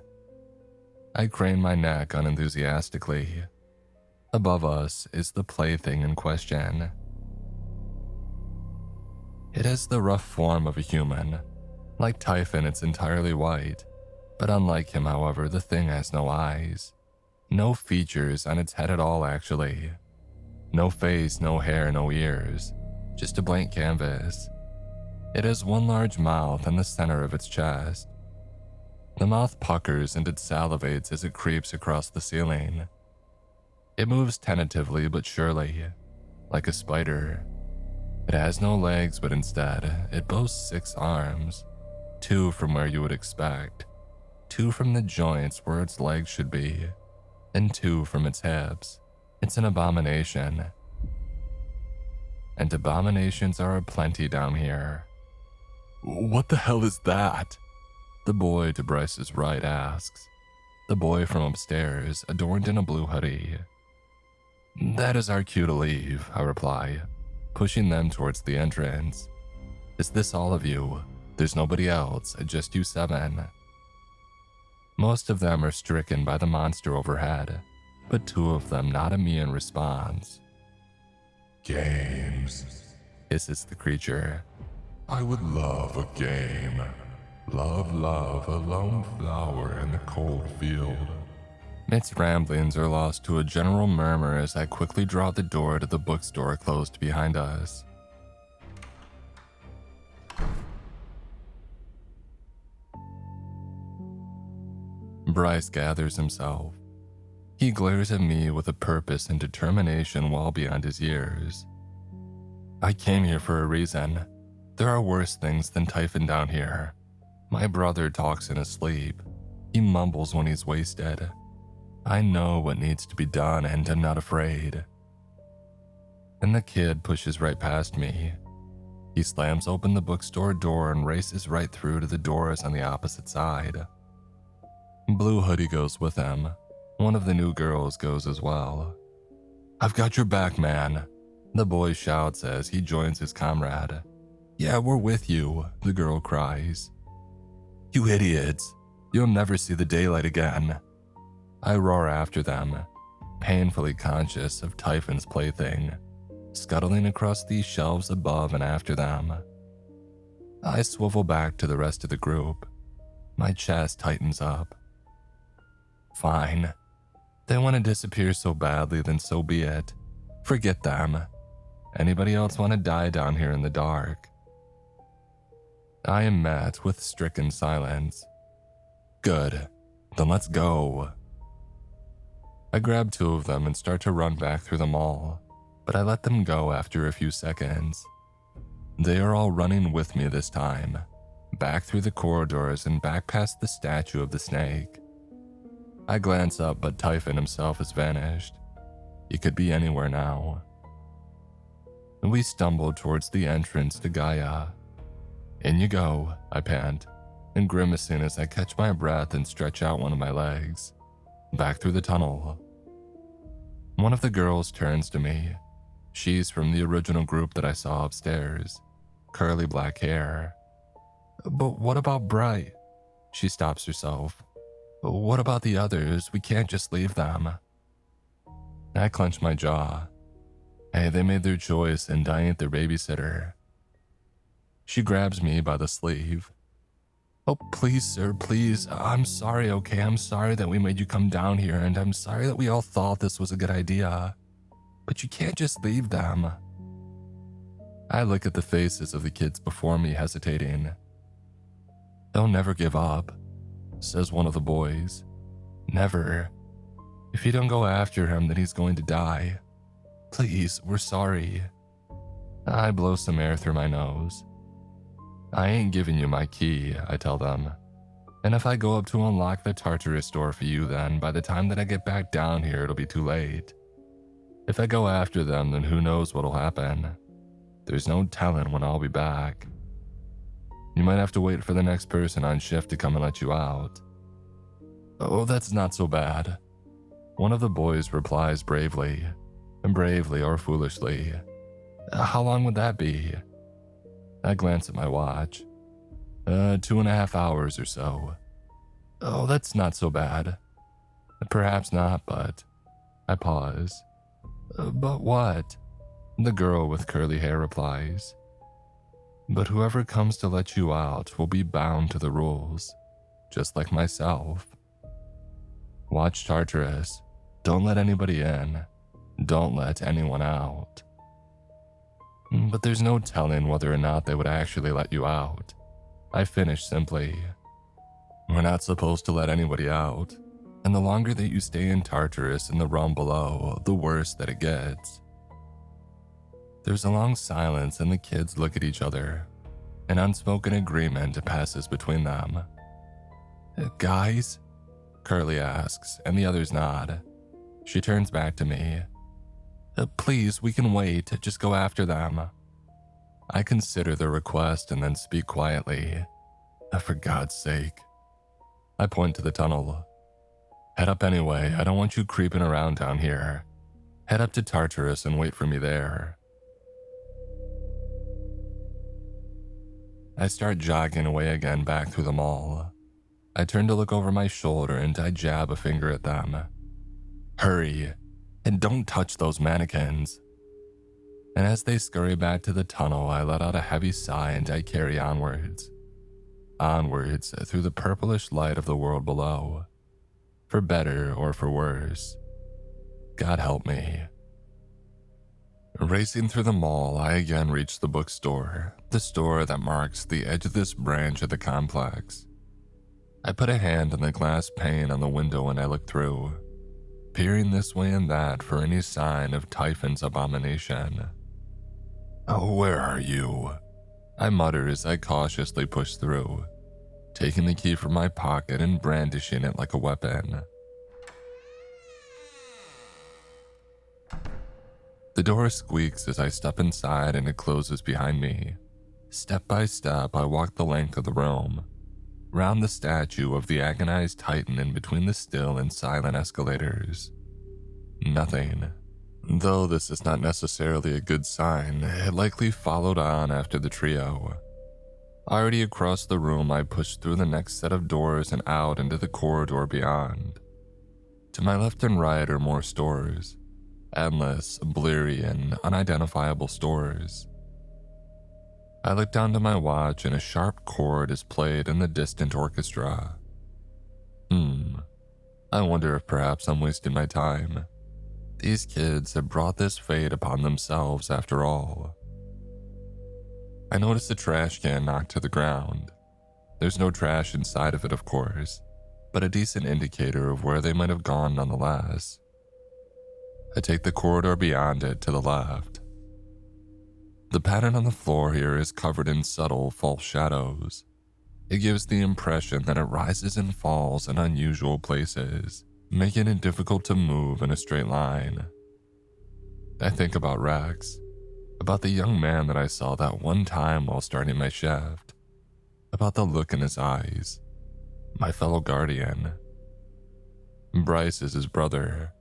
I crane my neck unenthusiastically. Above us is the plaything in question. It has the rough form of a human. Like Typhon, it's entirely white. But unlike him, however, the thing has no eyes. No features on its head at all, actually. No face, no hair, no ears. Just a blank canvas. It has one large mouth in the center of its chest. The mouth puckers and it salivates as it creeps across the ceiling. It moves tentatively but surely, like a spider. It has no legs, but instead, it boasts 6 arms. 2 from where you would expect. 2 from the joints where its legs should be. And 2 from its hips. It's an abomination. And abominations are aplenty down here. What the hell is that? The boy to Bryce's right asks. The boy from upstairs, adorned in a blue hoodie. That is our cue to leave, I reply, pushing them towards the entrance. Is this all of you? There's nobody else, just you 7. Most of them are stricken by the monster overhead, but 2 of them nod at me in response. Games. hisses the creature. I would love a game. Love, a lone flower in the cold field. Its ramblings are lost to a general murmur as I quickly draw the door to the bookstore closed behind us. Bryce gathers himself. He glares at me with a purpose and determination well beyond his years. I came here for a reason. There are worse things than typhon down here. My brother talks in his sleep. He mumbles when he's wasted. I know what needs to be done and I'm not afraid. And the kid pushes right past me. He slams open the bookstore door and races right through to the doors on the opposite side. Blue Hoodie goes with him. One of the new girls goes as well. I've got your back, man, the boy shouts as he joins his comrade. Yeah, we're with you, the girl cries. You idiots, you'll never see the daylight again. I roar after them, painfully conscious of Typhon's plaything, scuttling across these shelves above and after them. I swivel back to the rest of the group. My chest tightens up. Fine. They want to disappear so badly, then so be it. Forget them. Anybody else want to die down here in the dark? I am met with stricken silence. Good. Then let's go. I grab two of them and start to run back through the mall, but I let them go after a few seconds. They are all running with me this time, back through the corridors and back past the statue of the snake. I glance up, but Typhon himself has vanished. He could be anywhere now. We stumble towards the entrance to Gaia. In you go, I pant, and grimacing as I catch my breath and stretch out one of my legs. Back through the tunnel. One of the girls turns to me. She's from the original group that I saw upstairs. Curly black hair. But what about Bright? She stops herself. What about the others? We can't just leave them. I clench my jaw. Hey, they made their choice and I ain't their babysitter. She grabs me by the sleeve. Oh, please, sir, please. I'm sorry, okay? I'm sorry that we made you come down here, and I'm sorry that we all thought this was a good idea. But you can't just leave them. I look at the faces of the kids before me, hesitating. They'll never give up, says one of the boys. Never. If you don't go after him, then he's going to die. Please, we're sorry. I blow some air through my nose. I ain't giving you my key, I tell them. And if I go up to unlock the Tartarus door for you, then by the time that I get back down here, it'll be too late. If I go after them, then who knows what'll happen. There's no telling when I'll be back. You might have to wait for the next person on shift to come and let you out. Oh, that's not so bad. One of the boys replies bravely or foolishly. How long would that be? I glance at my watch. 2.5 hours or so. Oh, that's not so bad. Perhaps not, but... I pause. But what? The girl with curly hair replies. But whoever comes to let you out will be bound to the rules, just like myself. Watch Tartarus. Don't let anybody in. Don't let anyone out. But there's no telling whether or not they would actually let you out. I finish simply. We're not supposed to let anybody out, and the longer that you stay in Tartarus in the realm below, the worse that it gets. There's a long silence and the kids look at each other. An unspoken agreement passes between them. Guys? Curly asks, and the others nod. She turns back to me. Please, we can wait. Just go after them. I consider the request and then speak quietly. For God's sake. I point to the tunnel. Head up anyway. I don't want you creeping around down here. Head up to Tartarus and wait for me there. I start jogging away again back through the mall. I turn to look over my shoulder and I jab a finger at them. Hurry. And don't touch those mannequins. And as they scurry back to the tunnel, I let out a heavy sigh and I carry onwards. Onwards through the purplish light of the world below. For better or for worse. God help me. Racing through the mall, I again reach the bookstore, the store that marks the edge of this branch of the complex. I put a hand on the glass pane on the window and I look through, peering this way and that for any sign of Typhon's abomination. "Oh, where are you?" I mutter as I cautiously push through, taking the key from my pocket and brandishing it like a weapon. The door squeaks as I step inside and it closes behind me. Step by step, I walk the length of the room, round the statue of the agonized Titan in between the still and silent escalators. Nothing. Though this is not necessarily a good sign, it likely followed on after the trio. Already across the room, I push through the next set of doors and out into the corridor beyond. To my left and right are more stores. Endless, bleary, and unidentifiable stores. I look down to my watch and a sharp chord is played in the distant orchestra. I wonder if perhaps I'm wasting my time. These kids have brought this fate upon themselves after all. I notice a trash can knocked to the ground. There's no trash inside of it, of course, but a decent indicator of where they might have gone nonetheless. I take the corridor beyond it to the left. The pattern on the floor here is covered in subtle, false shadows. It gives the impression that it rises and falls in unusual places, making it difficult to move in a straight line. I think about Rex, about the young man that I saw that one time while starting my shift, about the look in his eyes, my fellow guardian. Bryce is his brother.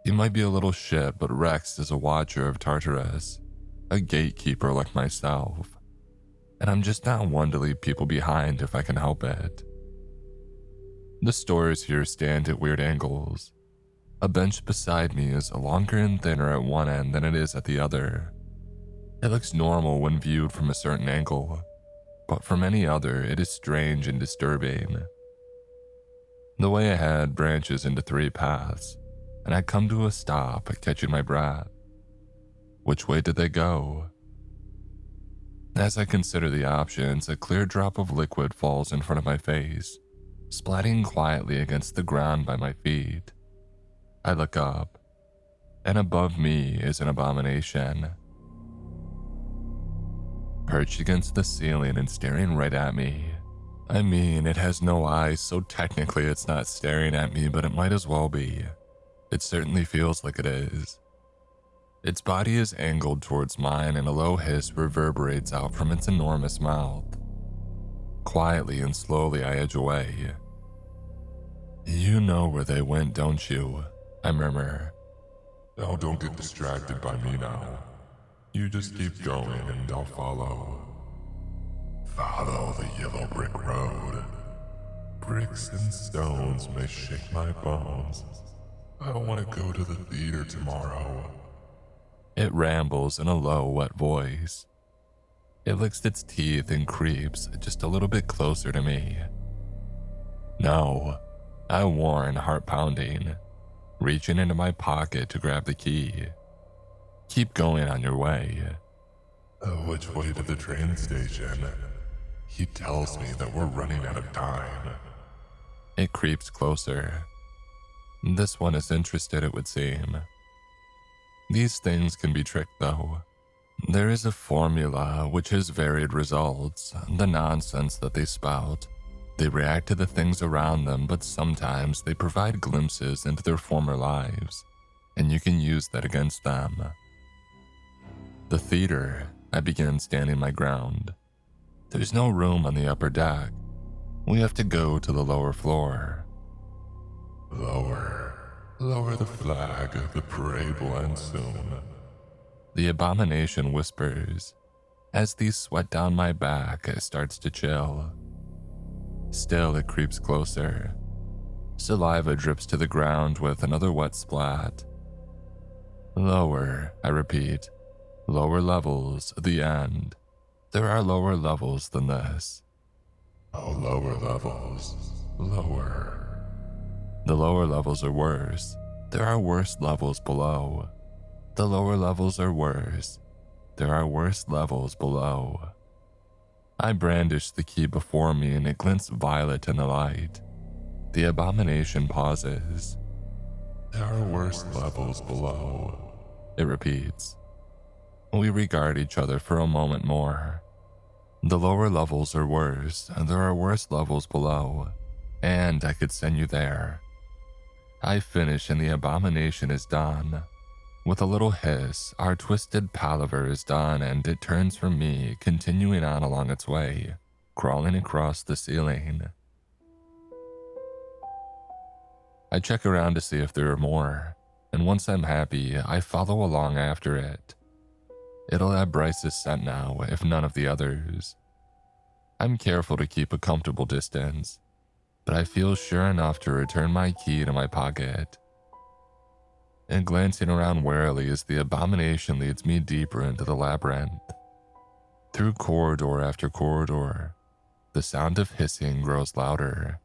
He might be a little shit, but Rex is a watcher of Tartarus, a gatekeeper like myself, and I'm just not one to leave people behind if I can help it. The stores here stand at weird angles. A bench beside me is longer and thinner at one end than it is at the other. It looks normal when viewed from a certain angle, but from any other it is strange and disturbing. The way ahead branches into 3 paths, and I come to a stop, catching my breath. Which way did they go? As I consider the options, a clear drop of liquid falls in front of my face, splatting quietly against the ground by my feet. I look up, and above me is an abomination. Perched against the ceiling and staring right at me. I mean, it has no eyes, so technically it's not staring at me, but it might as well be. It certainly feels like it is. Its body is angled towards mine and a low hiss reverberates out from its enormous mouth. Quietly and slowly I edge away. "You know where they went, don't you?" I murmur. Now don't get distracted by me now. You just keep going and I'll follow. Follow the yellow brick road. Bricks and stones may shake my bones. I don't want to go to the theater tomorrow. It rambles in a low, wet voice. It licks its teeth and creeps just a little bit closer to me. "No," I warn, heart pounding, reaching into my pocket to grab the key. "Keep going on your way." Which way to the train station? He tells me that we're running out of time. It creeps closer. This one is interested, it would seem. These things can be tricked, though. There is a formula which has varied results, the nonsense that they spout. They react to the things around them, but sometimes they provide glimpses into their former lives, and you can use that against them. The theater, I begin standing my ground. There's no room on the upper deck. We have to go to the lower floor. Lower the flag, the parade will end soon. The abomination whispers, as the sweat down my back starts to chill. Still, it creeps closer. Saliva drips to the ground with another wet splat. "Lower," I repeat, Lower levels, the end. There are lower levels than this. Oh, lower levels. Lower. The lower levels are worse. There are worse levels below. The lower levels are worse. There are worse levels below. I brandish the key before me and it glints violet in the light. The abomination pauses. There are worse levels below. It repeats. We regard each other for a moment more. The lower levels are worse, and there are worse levels below, and I could send you there. I finish and the abomination is done. With a little hiss, our twisted palaver is done and it turns from me, continuing on along its way, crawling across the ceiling. I check around to see if there are more, and once I'm happy, I follow along after it. It'll have Bryce's scent now, if none of the others. I'm careful to keep a comfortable distance, but I feel sure enough to return my key to my pocket. And glancing around warily as the abomination leads me deeper into the labyrinth. Through corridor after corridor, the sound of hissing grows louder.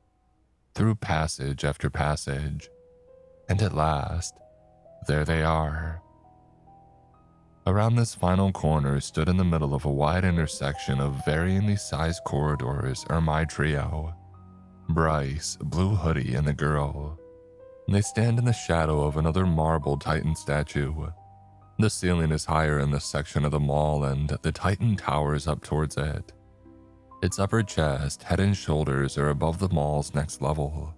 Through passage after passage, and at last, there they are. Around this final corner stood in the middle of a wide intersection of varyingly sized corridors are my trio. Bryce, Blue Hoodie, and the girl. They stand in the shadow of another marble Titan statue. The ceiling is higher in this section of the mall and the Titan towers up towards it. Its upper chest, head and shoulders are above the mall's next level.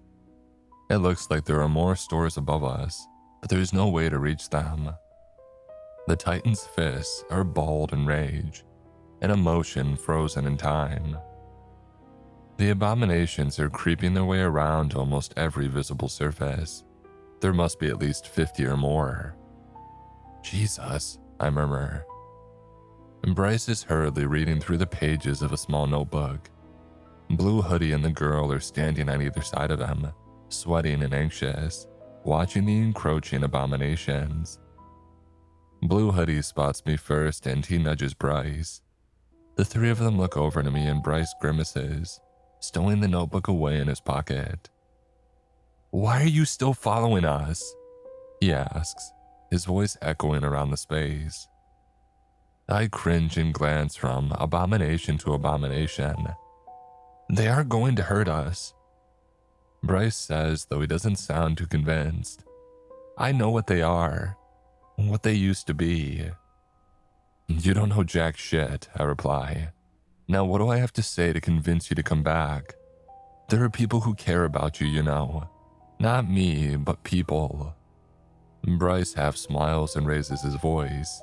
It looks like there are more stores above us, but there's no way to reach them. The Titan's fists are balled in rage, an emotion frozen in time. The abominations are creeping their way around almost every visible surface. There must be at least 50 or more. Jesus, I murmur. And Bryce is hurriedly reading through the pages of a small notebook. Blue Hoodie and the girl are standing on either side of him, sweating and anxious, watching the encroaching abominations. Blue Hoodie spots me first and he nudges Bryce. The three of them look over to me and Bryce grimaces, stowing the notebook away in his pocket. "Why are you still following us?" he asks, his voice echoing around the space. I cringe and glance from abomination to abomination. "They aren't going to hurt us," Bryce says, though he doesn't sound too convinced. "I know what they are. What they used to be." "You don't know jack shit," I reply. "Now what do I have to say to convince you to come back? There are people who care about you, you know. Not me, but people." Bryce half smiles and raises his voice.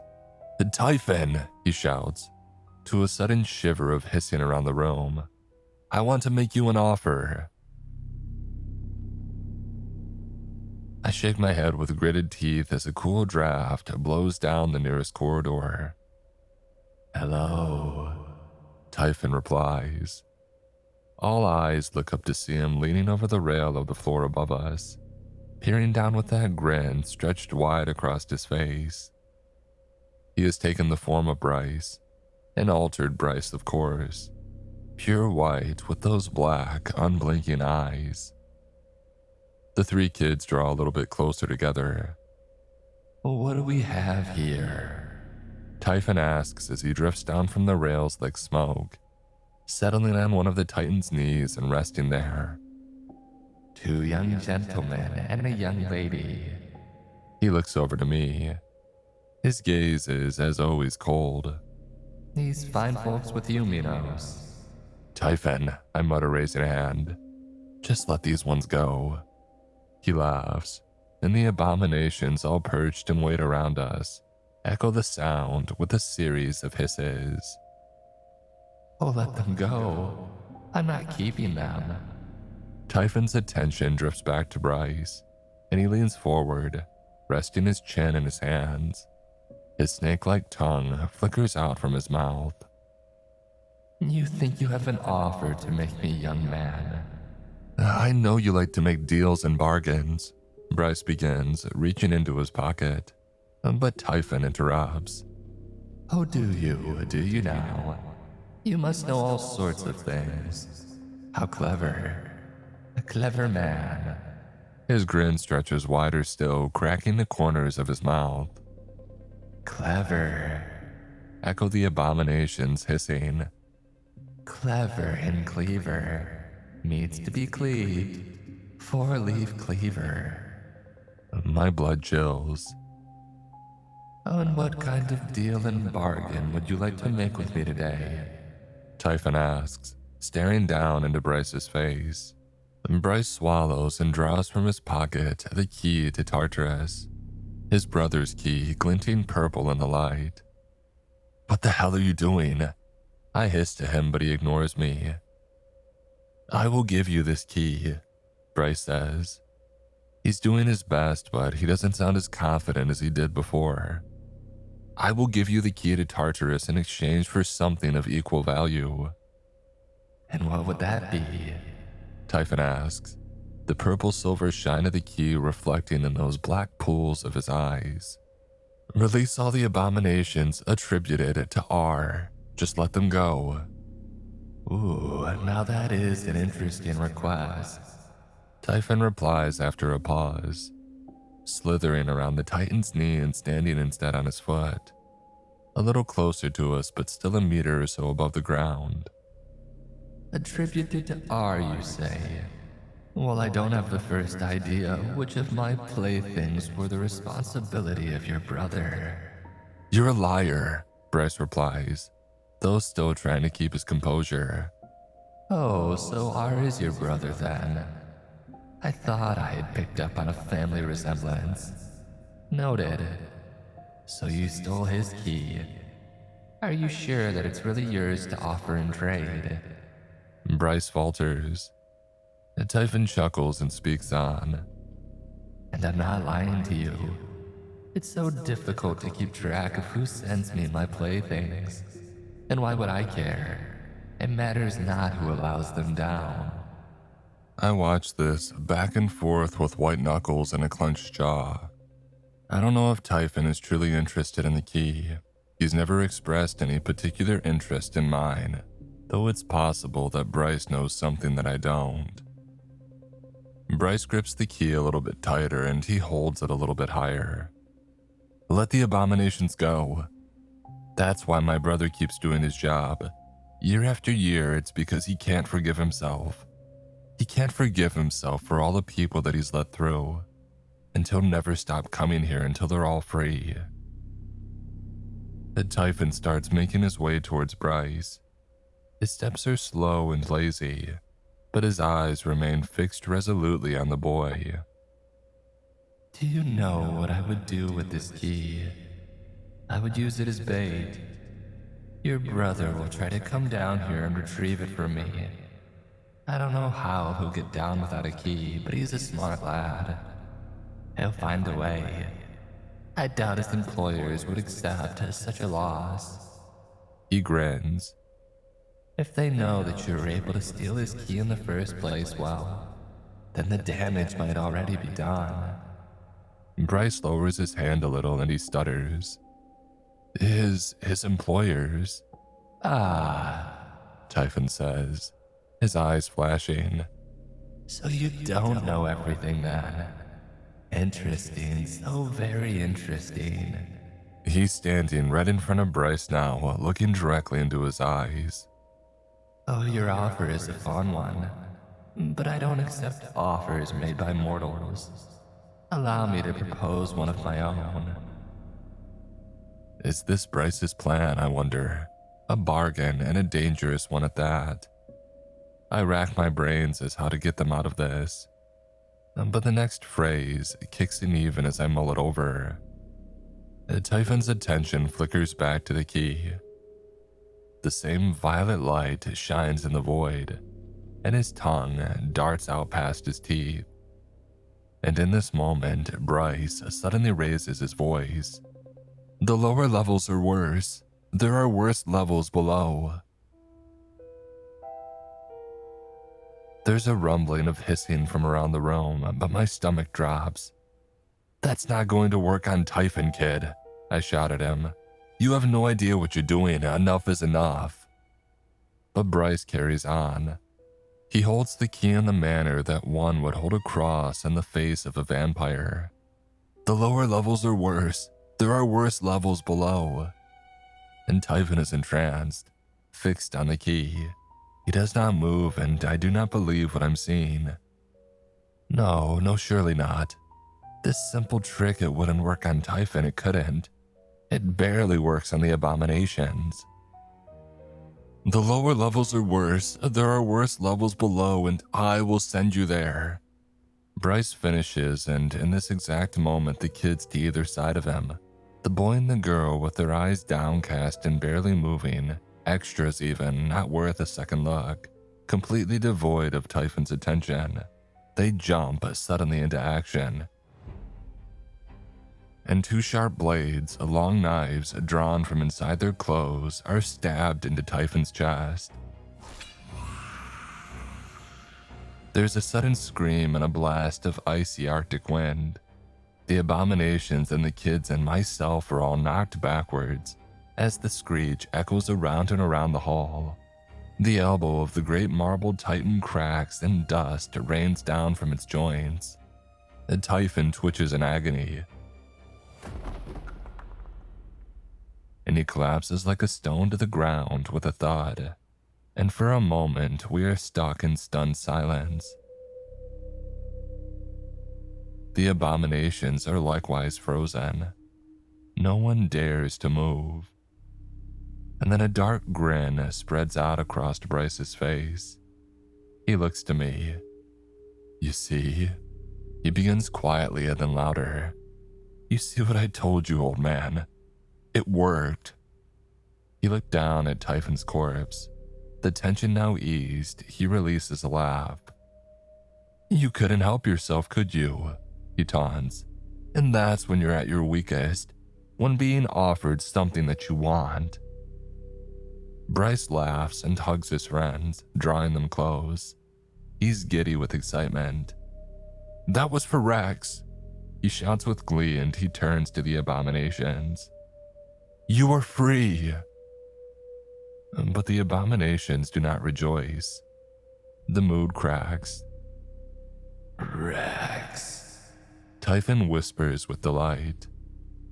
"Typhon," he shouts, to a sudden shiver of hissing around the room. "I want to make you an offer." I shake my head with gritted teeth as a cool draft blows down the nearest corridor. "Hello," Typhon replies. All eyes look up to see him leaning over the rail of the floor above us, peering down with that grin stretched wide across his face. He has taken the form of Bryce, an altered Bryce, of course, pure white with those black, unblinking eyes. The three kids draw a little bit closer together. "What do we have here?" Typhon asks as he drifts down from the rails like smoke, settling on one of the Titan's knees and resting there. "Two young gentlemen and a young lady." He looks over to me. His gaze is, as always, cold. "These fine folks with you, Minos." "Typhon," I mutter, raising a hand. "Just let these ones go." He laughs, and the abominations all perched and wait around us echo the sound with a series of hisses. "Oh, let them go. I'm not keeping them." Typhon's attention drifts back to Bryce, and he leans forward, resting his chin in his hands. His snake-like tongue flickers out from his mouth. "You think you have an offer to make me, young man?" "I know you like to make deals and bargains," Bryce begins, reaching into his pocket. But Typhon interrupts. Oh, do you now? You must know all sorts of things. How clever. A clever man. His grin stretches wider still, cracking the corners of his mouth. Clever, echo the abominations, hissing. Clever and cleaver meets to be cleaved. Four-leaf cleaver. My blood chills. Oh, and what kind of deal and bargain would you like to make with me today? Typhon asks, staring down into Bryce's face. Bryce swallows and draws from his pocket the key to Tartarus, his brother's key glinting purple in the light. What the hell are you doing? I hiss to him, but he ignores me. I will give you this key, Bryce says. He's doing his best, but he doesn't sound as confident as he did before. I will give you the key to Tartarus in exchange for something of equal value. And what would that be? Typhon asks, the purple-silver shine of the key reflecting in those black pools of his eyes. Release all the abominations attributed to R. Just let them go. Ooh, now that is an interesting request. Typhon replies after a pause, slithering around the Titan's knee and standing instead on his foot, a little closer to us but still a meter or so above the ground. Attributed to R, you say? Well, I don't have the first idea which of my playthings were the responsibility of your brother. You're a liar, Bryce replies, though still trying to keep his composure. Oh, so R is your brother then? I thought I had picked up on a family resemblance. Noted. So you stole his key. Are you sure that it's really yours to offer in trade? Bryce falters. Typhon chuckles and speaks on. And I'm not lying to you. It's so difficult to keep track of who sends me my playthings. And why would I care? It matters not who allows them down. I watch this back and forth with white knuckles and a clenched jaw. I don't know if Typhon is truly interested in the key. He's never expressed any particular interest in mine, though it's possible that Bryce knows something that I don't. Bryce grips the key a little bit tighter and he holds it a little bit higher. Let the abominations go. That's why my brother keeps doing his job. Year after year, it's because he can't forgive himself. He can't forgive himself for all the people that he's let through, and he'll never stop coming here until they're all free. The Typhon starts making his way towards Bryce. His steps are slow and lazy, but his eyes remain fixed resolutely on the boy. Do you know what I would do with this key? I would use it as bait. Your brother will try to come down here and retrieve it from me. I don't know how he'll get down without a key, but he's a smart lad. He'll find a way. I doubt his employers would accept such a loss. He grins. If they know that you were able to steal his key in the first place, well, then the damage might already be done. Bryce lowers his hand a little and he stutters. His employers? Ah, Typhon says, his eyes flashing. So you don't know everything then. Interesting, so very interesting. He's standing right in front of Bryce now, looking directly into his eyes. Oh, your offer is a fun one, but I don't accept offers made by mortals. Allow me to propose one of my own. Is this Bryce's plan, I wonder? A bargain, and a dangerous one at that. I rack my brains as how to get them out of this. But the next phrase kicks in even as I mull it over. Typhon's attention flickers back to the key. The same violet light shines in the void, and his tongue darts out past his teeth. And in this moment, Bryce suddenly raises his voice. The lower levels are worse. There are worse levels below. There's a rumbling of hissing from around the room, but my stomach drops. That's not going to work on Typhon, kid, I shout at him. You have no idea what you're doing. Enough is enough. But Bryce carries on. He holds the key in the manner that one would hold a cross in the face of a vampire. The lower levels are worse. There are worse levels below. And Typhon is entranced, fixed on the key. He does not move, and I do not believe what I'm seeing. No, surely not. This simple trick, it wouldn't work on Typhon, it couldn't. It barely works on the abominations. The lower levels are worse. There are worse levels below, and I will send you there. Bryce finishes, and in this exact moment, the kids to either side of him, the boy and the girl with their eyes downcast and barely moving, extras even, not worth a second look, completely devoid of Typhon's attention, they jump suddenly into action. And two sharp blades, long knives drawn from inside their clothes, are stabbed into Typhon's chest. There's a sudden scream and a blast of icy Arctic wind. The abominations and the kids and myself are all knocked backwards as the screech echoes around and around the hall. The elbow of the great marble Titan cracks and dust rains down from its joints. The Typhon twitches in agony, and he collapses like a stone to the ground with a thud. And for a moment, we are stuck in stunned silence. The abominations are likewise frozen. No one dares to move. And then a dark grin spreads out across Bryce's face. He looks to me. You see? He begins quietly and then louder. You see what I told you, old man? It worked. He looked down at Typhon's corpse. The tension now eased, he releases a laugh. You couldn't help yourself, could you? He taunts. And that's when you're at your weakest, when being offered something that you want. Bryce laughs and hugs his friends, drawing them close. He's giddy with excitement. That was for Rex. He shouts with glee and he turns to the abominations. You are free. But the abominations do not rejoice. The mood cracks. Rex. Typhon whispers with delight.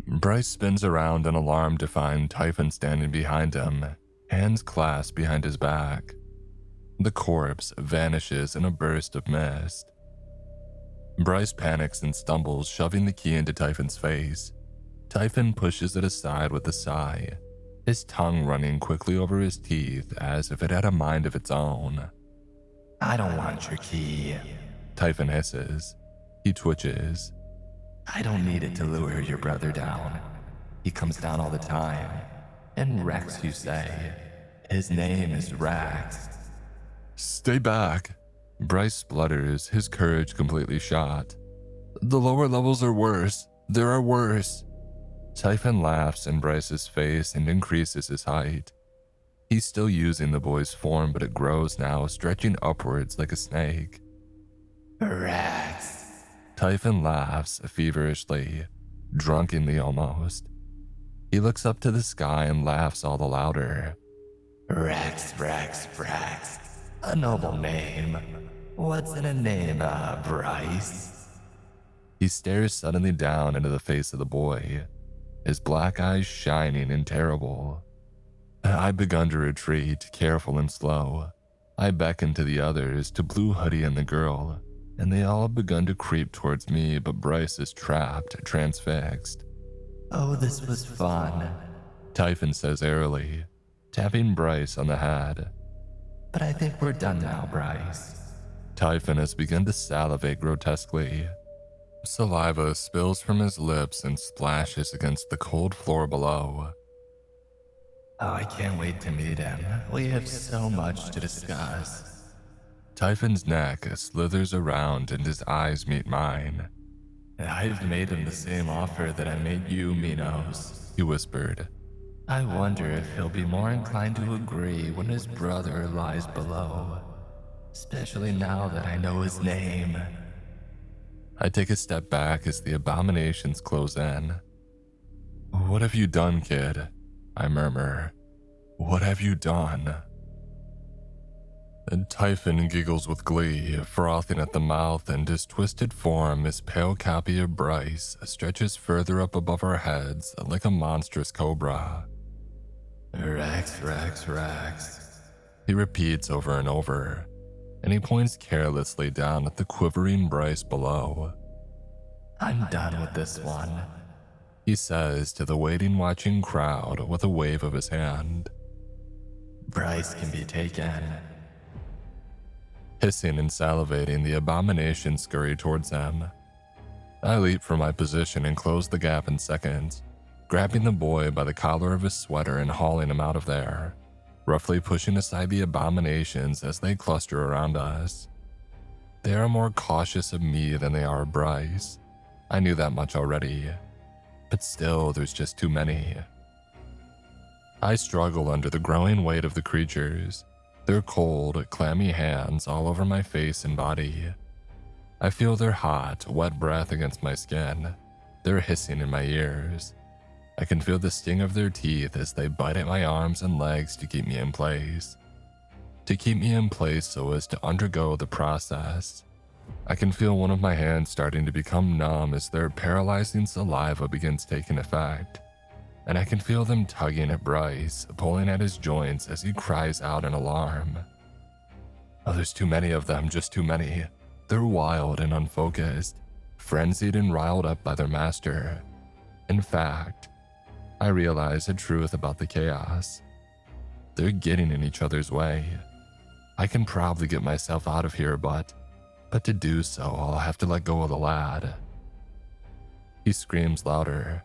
Bryce spins around in alarm to find Typhon standing behind him, hands clasped behind his back. The corpse vanishes in a burst of mist. Bryce panics and stumbles, shoving the key into Typhon's face. Typhon pushes it aside with a sigh, his tongue running quickly over his teeth as if it had a mind of its own. I don't want your key, Typhon hisses. He twitches. I don't need it to lure your brother down. He comes down all the time. And Rex, you say. His name is Rex. Stay back. Bryce splutters, his courage completely shot. The lower levels are worse. There are worse. Typhon laughs in Bryce's face and increases his height. He's still using the boy's form, but it grows now, stretching upwards like a snake. Rex. Typhon laughs feverishly, drunkenly almost. He looks up to the sky and laughs all the louder. Rex, Rex, Rex. A noble name. What's in a name, Bryce? He stares suddenly down into the face of the boy, his black eyes shining and terrible. I've begun to retreat, careful and slow. I beckon to the others, to Blue Hoodie and the girl, and they all have begun to creep towards me, but Bryce is trapped, transfixed. Oh, this was fun, Typhon says airily, tapping Bryce on the head. But I think we're done now, Bryce. Typhon has begun to salivate grotesquely. Saliva spills from his lips and splashes against the cold floor below. Oh, I can't wait to meet him. We have so much to discuss. Typhon's neck slithers around and his eyes meet mine. I've made him the same offer that I made you, Minos, he whispered. I wonder if he'll be more inclined to agree when his brother lies below. Especially now that I know his name. I take a step back as the abominations close in. What have you done, kid? I murmur. What have you done? And Typhon giggles with glee, frothing at the mouth, and his twisted form, his pale copy of Bryce, stretches further up above our heads like a monstrous cobra. Rex, Rex, Rex, he repeats over and over, and he points carelessly down at the quivering Bryce below. I'm done with this one, he says to the waiting, watching crowd with a wave of his hand. Bryce can be taken. Hissing and salivating, the abomination scurry towards him. I leap from my position and close the gap in seconds, grabbing the boy by the collar of his sweater and hauling him out of there, roughly pushing aside the abominations as they cluster around us. They are more cautious of me than they are of Bryce. I knew that much already, but still there's just too many. I struggle under the growing weight of the creatures, their cold, clammy hands all over my face and body. I feel their hot, wet breath against my skin, their hissing in my ears. I can feel the sting of their teeth as they bite at my arms and legs to keep me in place. To keep me in place so as to undergo the process. I can feel one of my hands starting to become numb as their paralyzing saliva begins taking effect. And I can feel them tugging at Bryce, pulling at his joints as he cries out in alarm. Oh, there's too many of them, just too many. They're wild and unfocused, frenzied and riled up by their master. In fact, I realize a truth about the chaos. They're getting in each other's way. I can probably get myself out of here, but to do so, I'll have to let go of the lad. He screams louder.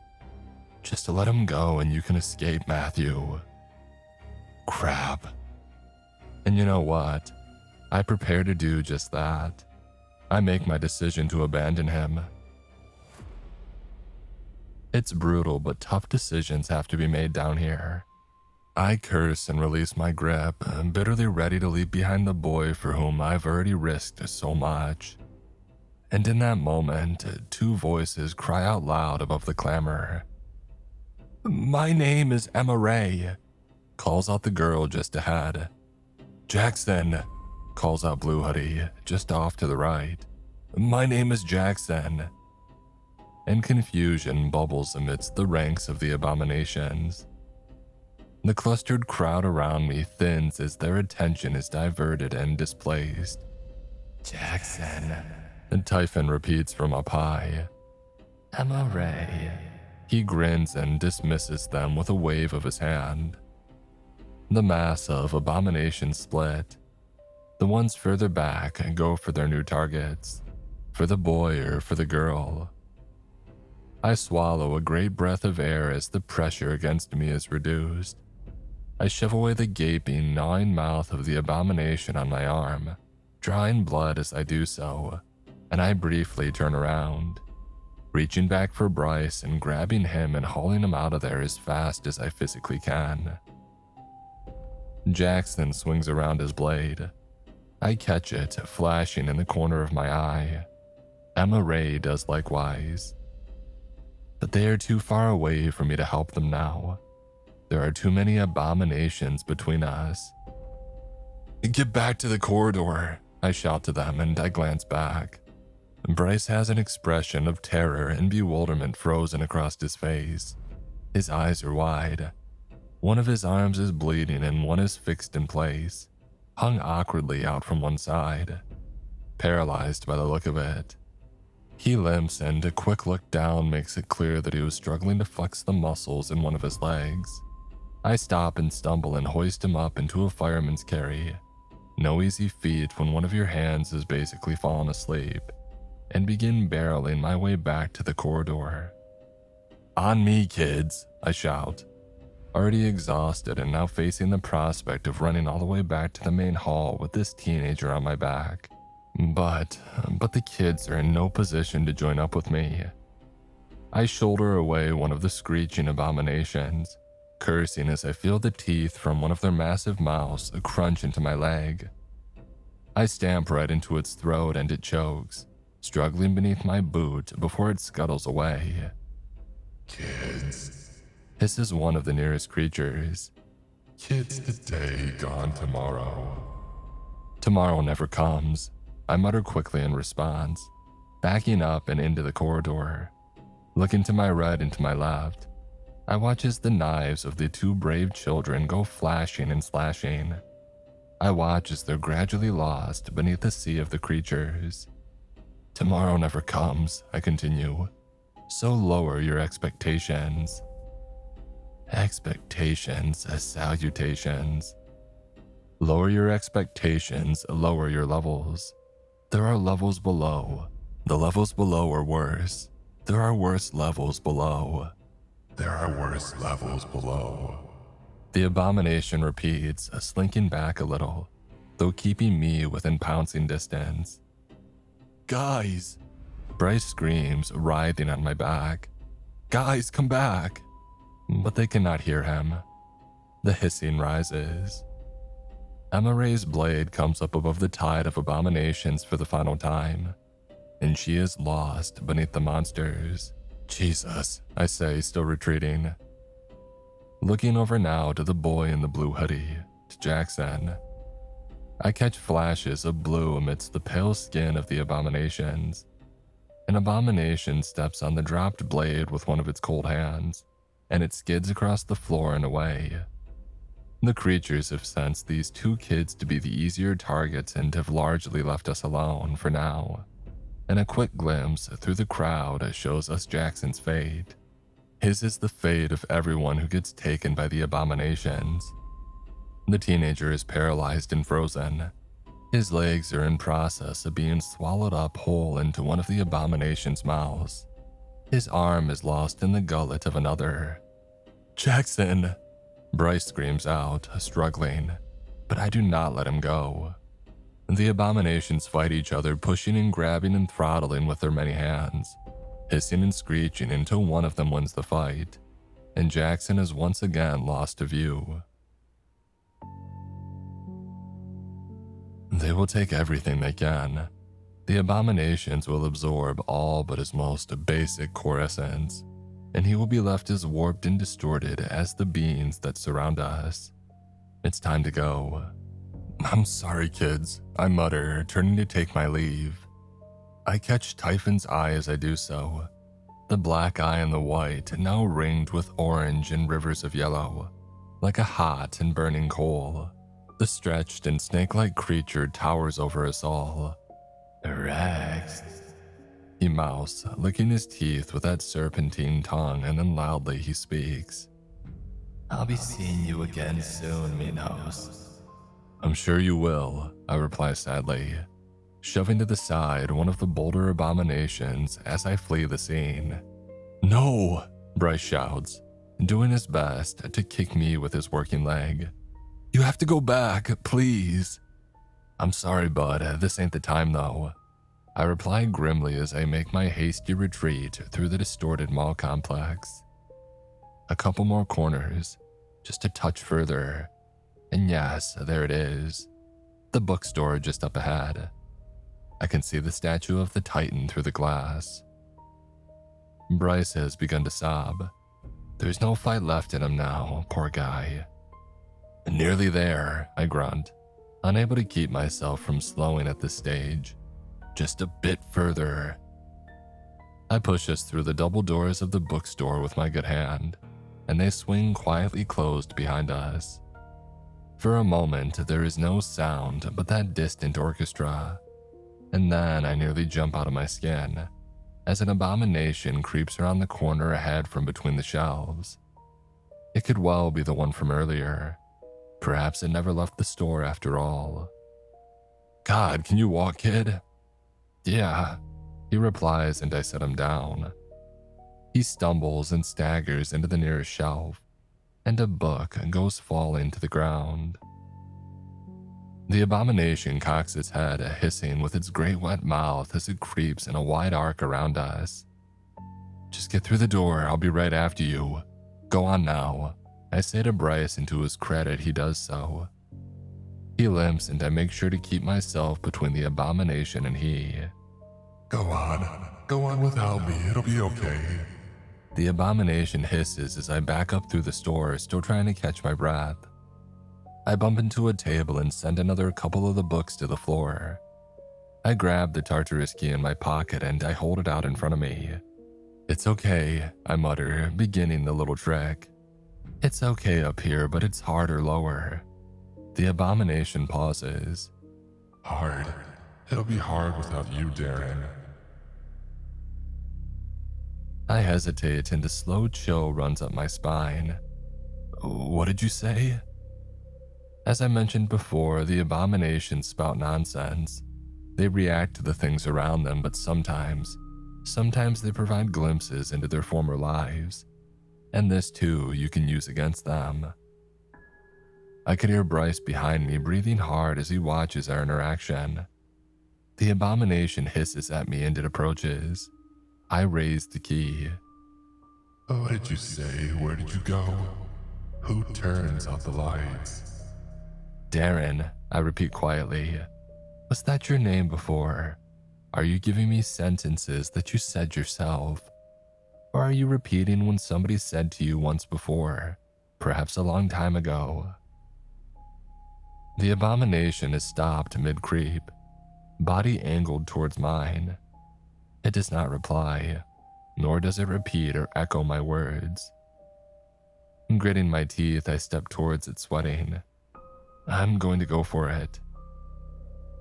Just to let him go and you can escape, Matthew. Crap. And you know what? I prepare to do just that. I make my decision to abandon him. It's brutal, but tough decisions have to be made down here. I curse and release my grip, bitterly ready to leave behind the boy for whom I've already risked so much. And in that moment, two voices cry out loud above the clamor. My name is Emma Ray, calls out the girl just ahead. Jackson, calls out Blue Hoodie, just off to the right. My name is Jackson. And confusion bubbles amidst the ranks of the abominations. The clustered crowd around me thins as their attention is diverted and displaced. Jackson, and Typhon repeats from up high. Emma Ray. He grins and dismisses them with a wave of his hand. The mass of abominations split. The ones further back go for their new targets, for the boy or for the girl. I swallow a great breath of air as the pressure against me is reduced. I shove away the gaping, gnawing mouth of the abomination on my arm, drawing blood as I do so, and I briefly turn around, reaching back for Bryce and grabbing him and hauling him out of there as fast as I physically can. Jackson swings around his blade. I catch it, flashing in the corner of my eye. Emma Ray does likewise. But they are too far away for me to help them now. There are too many abominations between us. Get back to the corridor, I shout to them, and I glance back. Bryce has an expression of terror and bewilderment frozen across his face. His eyes are wide. One of his arms is bleeding and one is fixed in place, hung awkwardly out from one side, paralyzed by the look of it. He limps, and a quick look down makes it clear that he was struggling to flex the muscles in one of his legs. I stop and stumble and hoist him up into a fireman's carry. No easy feat when one of your hands has basically fallen asleep, and begin barreling my way back to the corridor. On me, kids, I shout, already exhausted and now facing the prospect of running all the way back to the main hall with this teenager on my back. But the kids are in no position to join up with me. I shoulder away one of the screeching abominations, cursing as I feel the teeth from one of their massive mouths crunch into my leg. I stamp right into its throat and it chokes, struggling beneath my boot before it scuttles away. Kids, hisses one of the nearest creatures. Kids today, gone tomorrow. Tomorrow never comes, I mutter quickly in response, backing up and into the corridor. Looking to my right and to my left, I watch as the knives of the two brave children go flashing and slashing. I watch as they're gradually lost beneath the sea of the creatures. Tomorrow never comes, I continue, so lower your expectations. Expectations as salutations. Lower your expectations, lower your levels. There are levels below. The levels below are worse. There are worse levels below. There are worse levels below. The abomination repeats, slinking back a little, though keeping me within pouncing distance. Guys! Bryce screams, writhing on my back. Guys, come back! But they cannot hear him. The hissing rises. Emma Ray's blade comes up above the tide of abominations for the final time, and she is lost beneath the monsters. Jesus, I say, still retreating. Looking over now to the boy in the blue hoodie, to Jackson. I catch flashes of blue amidst the pale skin of the abominations. An abomination steps on the dropped blade with one of its cold hands, and it skids across the floor and away. The creatures have sensed these two kids to be the easier targets and have largely left us alone for now. And a quick glimpse through the crowd shows us Jackson's fate. His is the fate of everyone who gets taken by the abominations. The teenager is paralyzed and frozen. His legs are in process of being swallowed up whole into one of the abomination's mouths. His arm is lost in the gullet of another. Jackson! Bryce screams out, struggling, but I do not let him go. The abominations fight each other, pushing and grabbing and throttling with their many hands, hissing and screeching until one of them wins the fight, and Jackson is once again lost to view. They will take everything they can. The abominations will absorb all but his most basic core essence, and he will be left as warped and distorted as the beings that surround us. It's time to go. I'm sorry, kids, I mutter, turning to take my leave. I catch Typhon's eye as I do so, the black eye and the white now ringed with orange and rivers of yellow, like a hot and burning coal. The stretched and snake-like creature towers over us all. Rex, he mouths, licking his teeth with that serpentine tongue, and then loudly he speaks. I'll be seeing you again soon, Minos. I'm sure you will, I reply sadly, shoving to the side one of the bolder abominations as I flee the scene. No, Bryce shouts, doing his best to kick me with his working leg. You have to go back, please. I'm sorry, bud, this ain't the time though. I reply grimly as I make my hasty retreat through the distorted mall complex. A couple more corners, just a touch further, and yes, there it is. The bookstore just up ahead. I can see the statue of the Titan through the glass. Bryce has begun to sob. There's no fight left in him now, poor guy. Nearly there, I grunt, unable to keep myself from slowing at this stage. Just a bit further. I push us through the double doors of the bookstore with my good hand, and they swing quietly closed behind us. For a moment, there is no sound but that distant orchestra, and then I nearly jump out of my skin as an abomination creeps around the corner ahead from between the shelves. It could well be the one from earlier. Perhaps it never left the store after all. God, can you walk, kid? Yeah, he replies, and I set him down. He stumbles and staggers into the nearest shelf, and a book goes falling to the ground. The abomination cocks its head, hissing with its great wet mouth as it creeps in a wide arc around us. Just get through the door, I'll be right after you. Go on now, I say to Bryce, and to his credit he does so. He limps, and I make sure to keep myself between the abomination and he. Go on without me, it'll be okay. The abomination hisses as I back up through the store, still trying to catch my breath. I bump into a table and send another couple of the books to the floor. I grab the Tartarus key in my pocket and I hold it out in front of me. "It's okay," I mutter, beginning the little trick. "It's okay up here, but it's harder lower." The abomination pauses. Hard. It'll be hard without you, Darren. I hesitate and a slow chill runs up my spine. "What did you say?" As I mentioned before, the abominations spout nonsense. They react to the things around them, but sometimes they provide glimpses into their former lives. And this too you can use against them. I could hear Bryce behind me breathing hard as he watches our interaction. The abomination hisses at me and it approaches. I raise the key. What did you say? Where did you go? Who turns out the lights? "Darren," I repeat quietly. "Was that your name before? Are you giving me sentences that you said yourself? Or are you repeating when somebody said to you once before, perhaps a long time ago?" The abomination is stopped mid-creep, body angled towards mine. It does not reply, nor does it repeat or echo my words. Gritting my teeth, I step towards it, sweating. I'm going to go for it.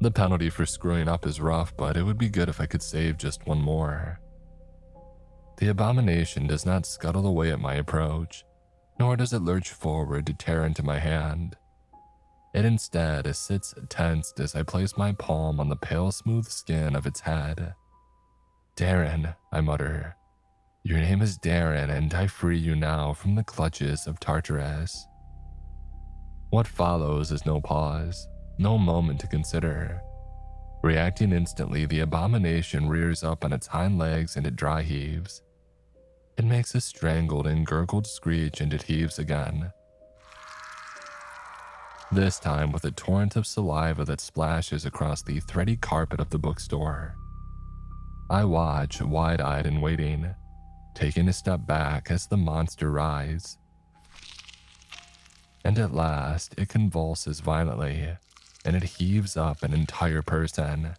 The penalty for screwing up is rough, but it would be good if I could save just one more. The abomination does not scuttle away at my approach, nor does it lurch forward to tear into my hand. It instead sits tensed as I place my palm on the pale smooth skin of its head. "Darren," I mutter. "Your name is Darren, and I free you now from the clutches of Tartarus." What follows is no pause, no moment to consider. Reacting instantly, the abomination rears up on its hind legs and it dry heaves. It makes a strangled and gurgled screech and it heaves again. This time with a torrent of saliva that splashes across the thready carpet of the bookstore. I watch, wide-eyed and waiting, taking a step back as the monster writhes. And at last, it convulses violently, and it heaves up an entire person.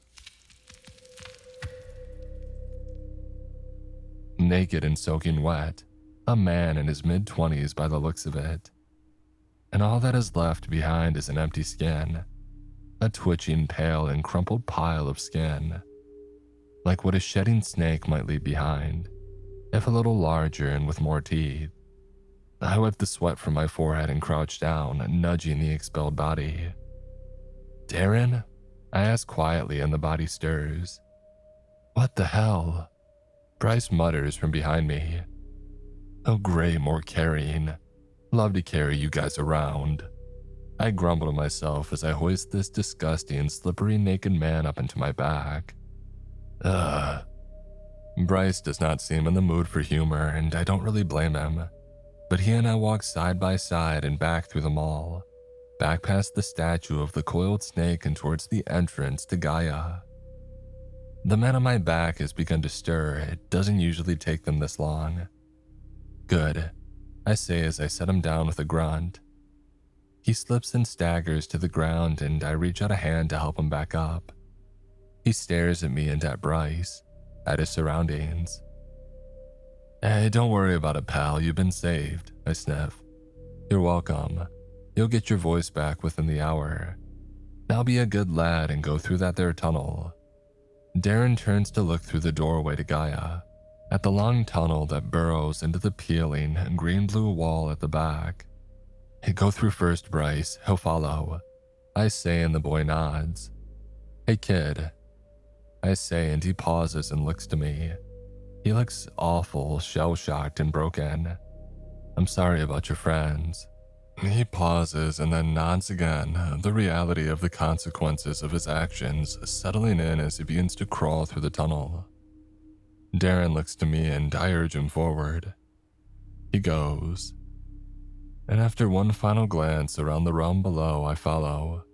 Naked and soaking wet, a man in his mid-20s by the looks of it. And all that is left behind is an empty skin, a twitching, pale, and crumpled pile of skin, like what a shedding snake might leave behind, if a little larger and with more teeth. I wipe the sweat from my forehead and crouch down, nudging the expelled body. "Darren?" I ask quietly, and the body stirs. "What the hell?" Bryce mutters from behind me. "Oh great, more carrying. Love to carry you guys around." I grumble to myself as I hoist this disgusting, slippery, naked man up into my back. Ugh. Bryce does not seem in the mood for humor, and I don't really blame him. But he and I walk side by side and back through the mall, back past the statue of the coiled snake and towards the entrance to Gaia. The man on my back has begun to stir. It doesn't usually take them this long. "Good," I say as I set him down with a grunt. He slips and staggers to the ground, and I reach out a hand to help him back up. He stares at me and at Bryce, at his surroundings. "Hey, don't worry about it, pal. You've been saved," I sniff. "You're welcome. You'll get your voice back within the hour. Now be a good lad and go through that there tunnel." Darren turns to look through the doorway to Gaia, at the long tunnel that burrows into the peeling green-blue wall at the back. "Hey, go through first, Bryce. He'll follow," I say, and the boy nods. "Hey, kid," I say, and he pauses and looks to me. He looks awful, shell-shocked and broken. "I'm sorry about your friends." He pauses and then nods again, the reality of the consequences of his actions settling in as he begins to crawl through the tunnel. Darren looks to me and I urge him forward. He goes. And after one final glance around the realm below, I follow.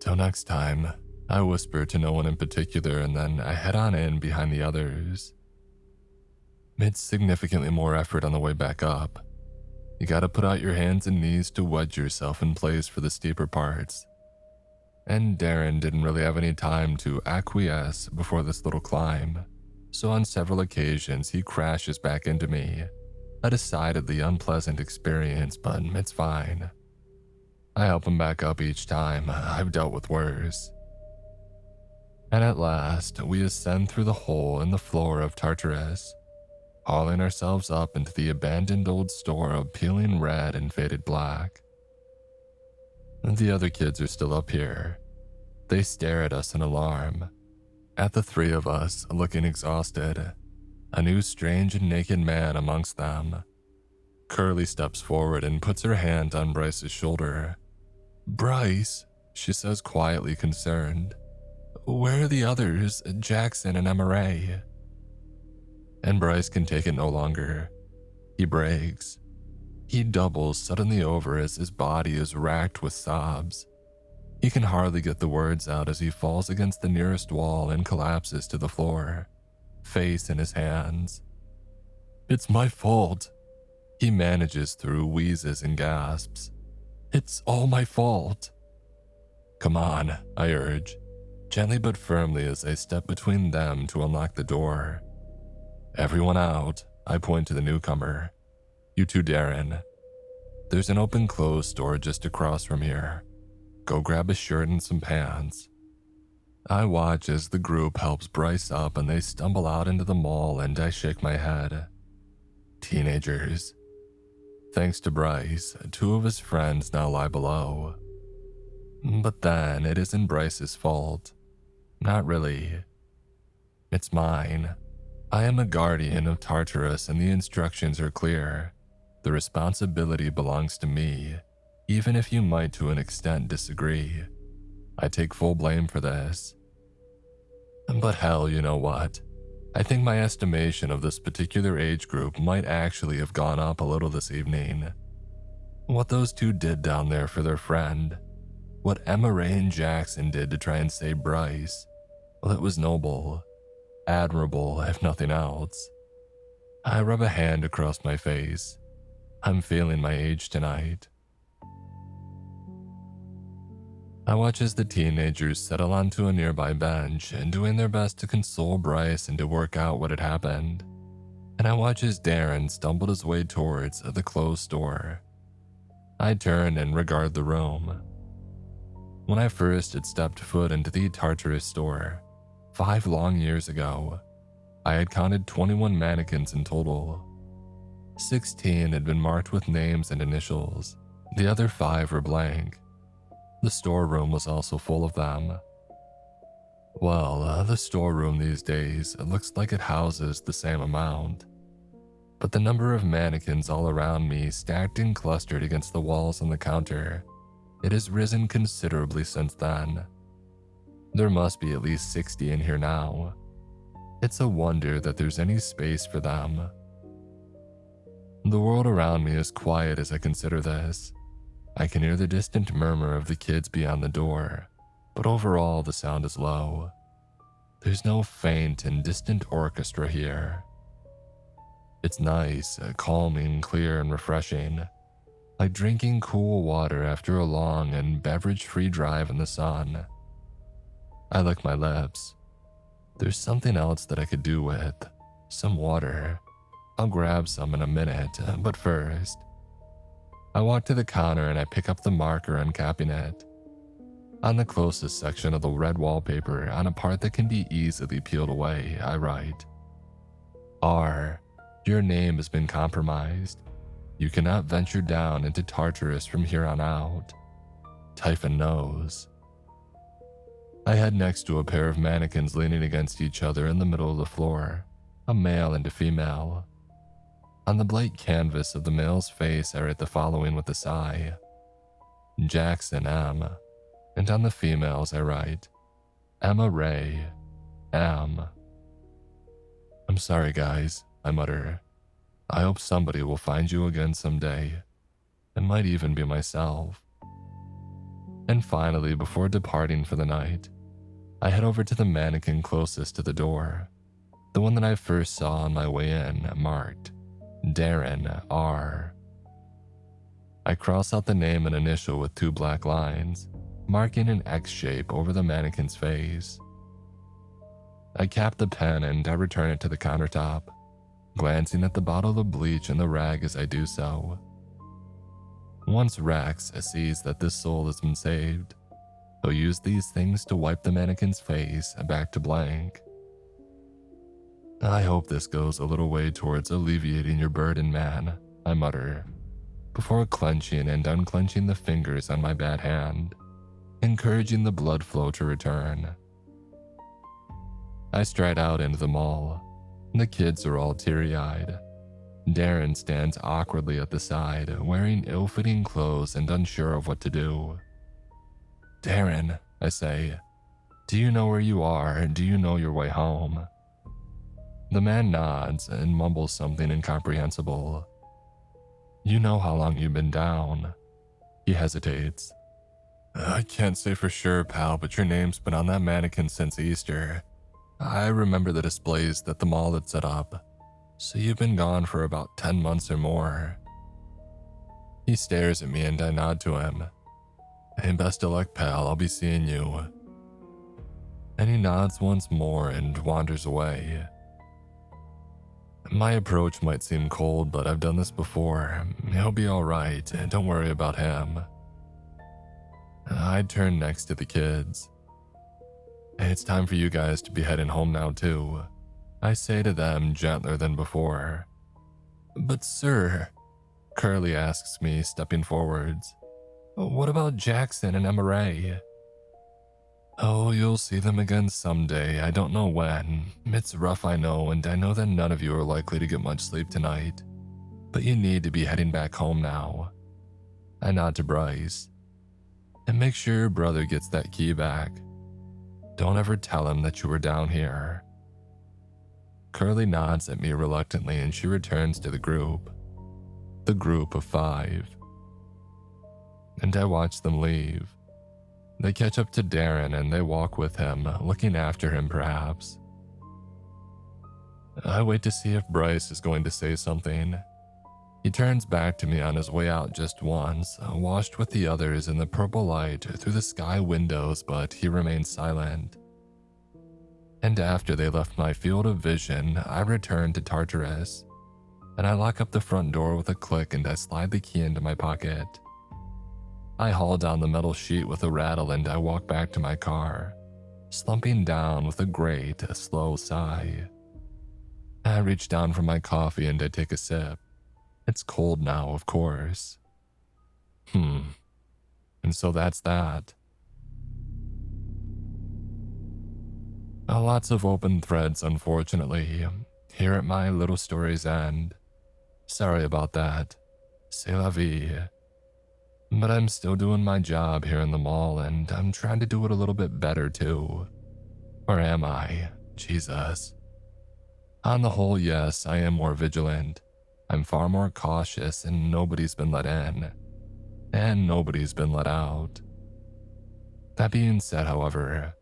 "Till next time," I whisper to no one in particular, and then I head on in behind the others. It's significantly more effort on the way back up. You gotta put out your hands and knees to wedge yourself in place for the steeper parts. And Darren didn't really have any time to acquiesce before this little climb, so on several occasions he crashes back into me. A decidedly unpleasant experience, but it's fine. I help him back up each time. I've dealt with worse. And at last, we ascend through the hole in the floor of Tartarus, hauling ourselves up into the abandoned old store of peeling red and faded black. The other kids are still up here. They stare at us in alarm, at the three of us looking exhausted, a new strange and naked man amongst them. Curly steps forward and puts her hand on Bryce's shoulder. "Bryce," she says quietly concerned. "Where are the others, Jackson and Emma Ray?" And Bryce can take it no longer. He breaks. He doubles suddenly over as his body is racked with sobs. He can hardly get the words out as he falls against the nearest wall and collapses to the floor, face in his hands. "It's my fault," he manages through wheezes and gasps. "It's all my fault." "Come on," I urge, gently but firmly as I step between them to unlock the door. "Everyone out," I point to the newcomer. "You too, Darren. There's an open clothes store just across from here. Go grab a shirt and some pants." I watch as the group helps Bryce up and they stumble out into the mall, and I shake my head. Teenagers. Thanks to Bryce, two of his friends now lie below. But then, it isn't Bryce's fault. Not really. It's mine. I am a guardian of Tartarus and the instructions are clear. The responsibility belongs to me, even if you might to an extent disagree. I take full blame for this. But hell, you know what? I think my estimation of this particular age group might actually have gone up a little this evening. What those two did down there for their friend, what Emma Ray and Jackson did to try and save Bryce, well, it was noble, admirable if nothing else. I rub a hand across my face. I'm feeling my age tonight. I watch as the teenagers settle onto a nearby bench and doing their best to console Bryce and to work out what had happened. And I watch as Darren stumbled his way towards the clothes store. I turn and regard the room. When I first had stepped foot into the Tartarus store, 5 long years ago, I had counted 21 mannequins in total. 16 had been marked with names and initials. The other 5 were blank. The storeroom was also full of them. Well, the storeroom these days looks like it houses the same amount. But the number of mannequins all around me stacked and clustered against the walls on the counter, it has risen considerably since then. There must be at least 60 in here now. It's a wonder that there's any space for them. The world around me is quiet as I consider this. I can hear the distant murmur of the kids beyond the door, but overall the sound is low. There's no faint and distant orchestra here. It's nice, calming, clear, and refreshing, like drinking cool water after a long and beverage-free drive in the sun. I lick my lips. There's something else that I could do with. Some water. I'll grab some in a minute, but first, I walk to the counter and I pick up the marker uncapping it. On the closest section of the red wallpaper, on a part that can be easily peeled away, I write, "R, your name has been compromised. You cannot venture down into Tartarus from here on out. Typhon knows." I head next to a pair of mannequins leaning against each other in the middle of the floor, a male and a female. On the blank canvas of the male's face, I write the following with a sigh: Jackson M. And on the females, I write Emma Ray M. "I'm sorry, guys," I mutter. "I hope somebody will find you again someday. It might even be myself." And finally, before departing for the night, I head over to the mannequin closest to the door, The one that I first saw on my way in, marked Darren R. I cross out the name and initial with 2 black lines, marking an X shape over the mannequin's face. I cap the pen and I return it to the countertop, glancing at the bottle of bleach and the rag as I do so. Once Rex sees that this soul has been saved, he'll use these things to wipe the mannequin's face back to blank. I hope this goes a little way towards alleviating your burden, man, I mutter, before clenching and unclenching the fingers on my bad hand, encouraging the blood flow to return. I stride out into the mall. The kids are all teary-eyed. Darren stands awkwardly at the side, wearing ill-fitting clothes and unsure of what to do. "Darren," I say, "do you know where you are? Do you know your way home?" The man nods and mumbles something incomprehensible. "You know how long you've been down." He hesitates. "I can't say for sure, pal, but your name's been on that mannequin since Easter. I remember the displays that the mall had set up, so you've been gone for about 10 months or more." He stares at me and I nod to him. "Hey, best of luck, pal, I'll be seeing you." And he nods once more and wanders away. My approach might seem cold, but I've done this before. He'll be alright, don't worry about him. I turn next to the kids. "It's time for you guys to be heading home now too," I say to them gentler than before. "But sir," Curly asks me, stepping forwards, "what about Jackson and Emma Ray?" "Oh, you'll see them again someday, I don't know when. It's rough, I know, and I know that none of you are likely to get much sleep tonight. But you need to be heading back home now." I nod to Bryce. "And make sure your brother gets that key back. Don't ever tell him that you were down here." Curly nods at me reluctantly and she returns to the group. The group of 5. And I watch them leave. They catch up to Darren and they walk with him, looking after him perhaps. I wait to see if Bryce is going to say something. He turns back to me on his way out just once, washed with the others in the purple light through the sky windows, but he remains silent. And after they left my field of vision, I return to Tartarus, and I lock up the front door with a click and I slide the key into my pocket. I haul down the metal sheet with a rattle and I walk back to my car, slumping down with a great, slow sigh. I reach down for my coffee and I take a sip. It's cold now, of course. And so that's that. Lots of open threads, unfortunately, here at my little story's end. Sorry about that. C'est la vie. But I'm still doing my job here in the mall, and I'm trying to do it a little bit better too. Or am I? Jesus. On the whole, yes, I am more vigilant. I'm far more cautious, and nobody's been let in. And nobody's been let out. That being said, however,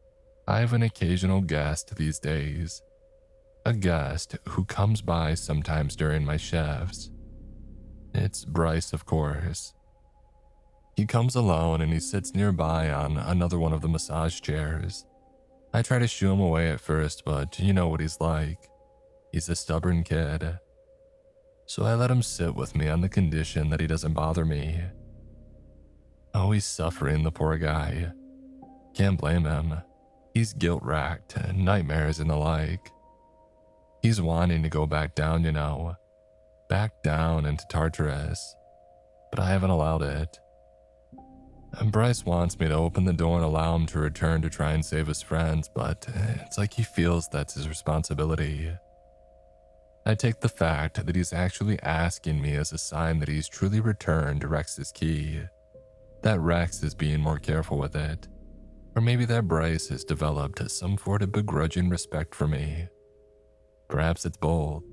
I have an occasional guest these days. A guest who comes by sometimes during my shifts. It's Bryce, of course. He comes alone and he sits nearby on another one of the massage chairs. I try to shoo him away at first, but you know what he's like. He's a stubborn kid. So I let him sit with me on the condition that he doesn't bother me. Oh, he's suffering, the poor guy. Can't blame him. He's guilt-racked, nightmares and the like. He's wanting to go back down, you know. Back down into Tartarus. But I haven't allowed it. And Bryce wants me to open the door and allow him to return to try and save his friends, but it's like he feels that's his responsibility. I take the fact that he's actually asking me as a sign that he's truly returned Rex's key. That Rex is being more careful with it. Or maybe that Bryce has developed some sort of begrudging respect for me. Perhaps it's both.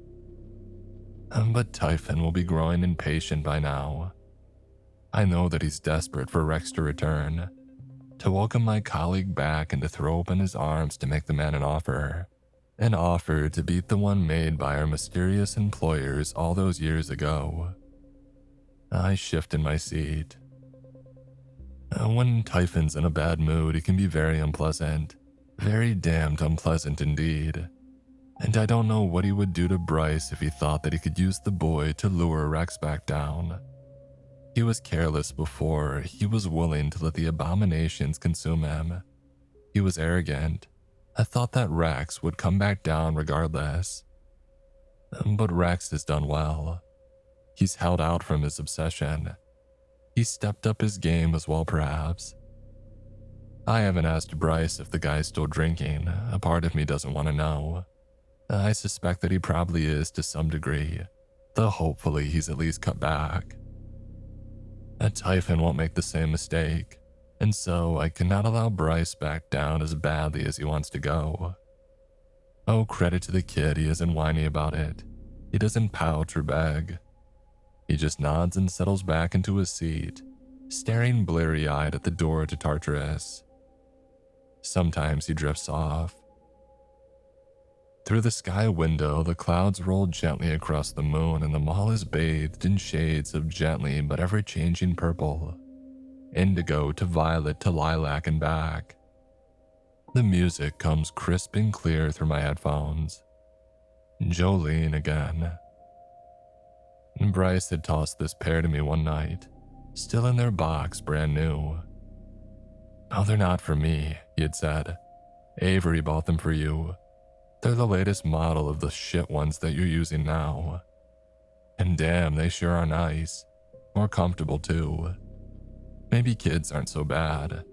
But Typhon will be growing impatient by now. I know that he's desperate for Rex to return, to welcome my colleague back and to throw open his arms to make the man an offer. an offer to beat the one made by our mysterious employers all those years ago. I shift in my seat. When Typhon's in a bad mood, he can be very unpleasant. Very damned unpleasant indeed. And I don't know what he would do to Bryce if he thought that he could use the boy to lure Rex back down. He was careless before. He was willing to let the abominations consume him. He was arrogant. I thought that Rex would come back down regardless. But Rex has done well. He's held out from his obsession. He stepped up his game as well, perhaps. I haven't asked Bryce if the guy's still drinking. A part of me doesn't want to know. I suspect that he probably is to some degree, though hopefully he's at least cut back. A Typhon won't make the same mistake, and so I cannot allow Bryce back down as badly as he wants to go. Oh, credit to the kid, he isn't whiny about it. He doesn't pout or beg. He just nods and settles back into his seat, staring bleary-eyed at the door to Tartarus. Sometimes he drifts off. Through the sky window, the clouds roll gently across the moon and the mall is bathed in shades of gently but ever-changing purple. Indigo to violet to lilac and back. The music comes crisp and clear through my headphones. Jolene again. Bryce had tossed this pair to me one night, still in their box, brand new. "Oh, they're not for me," he had said. "Avery bought them for you. They're the latest model of the shit ones that you're using now. And damn, they sure are nice. More comfortable too. Maybe kids aren't so bad.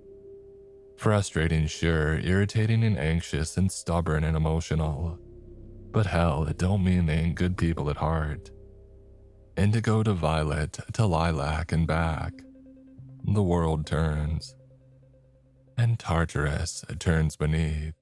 Frustrating, sure, irritating and anxious and stubborn and emotional. But hell, it don't mean they ain't good people at heart. Indigo to violet to lilac and back. The world turns. And Tartarus turns beneath.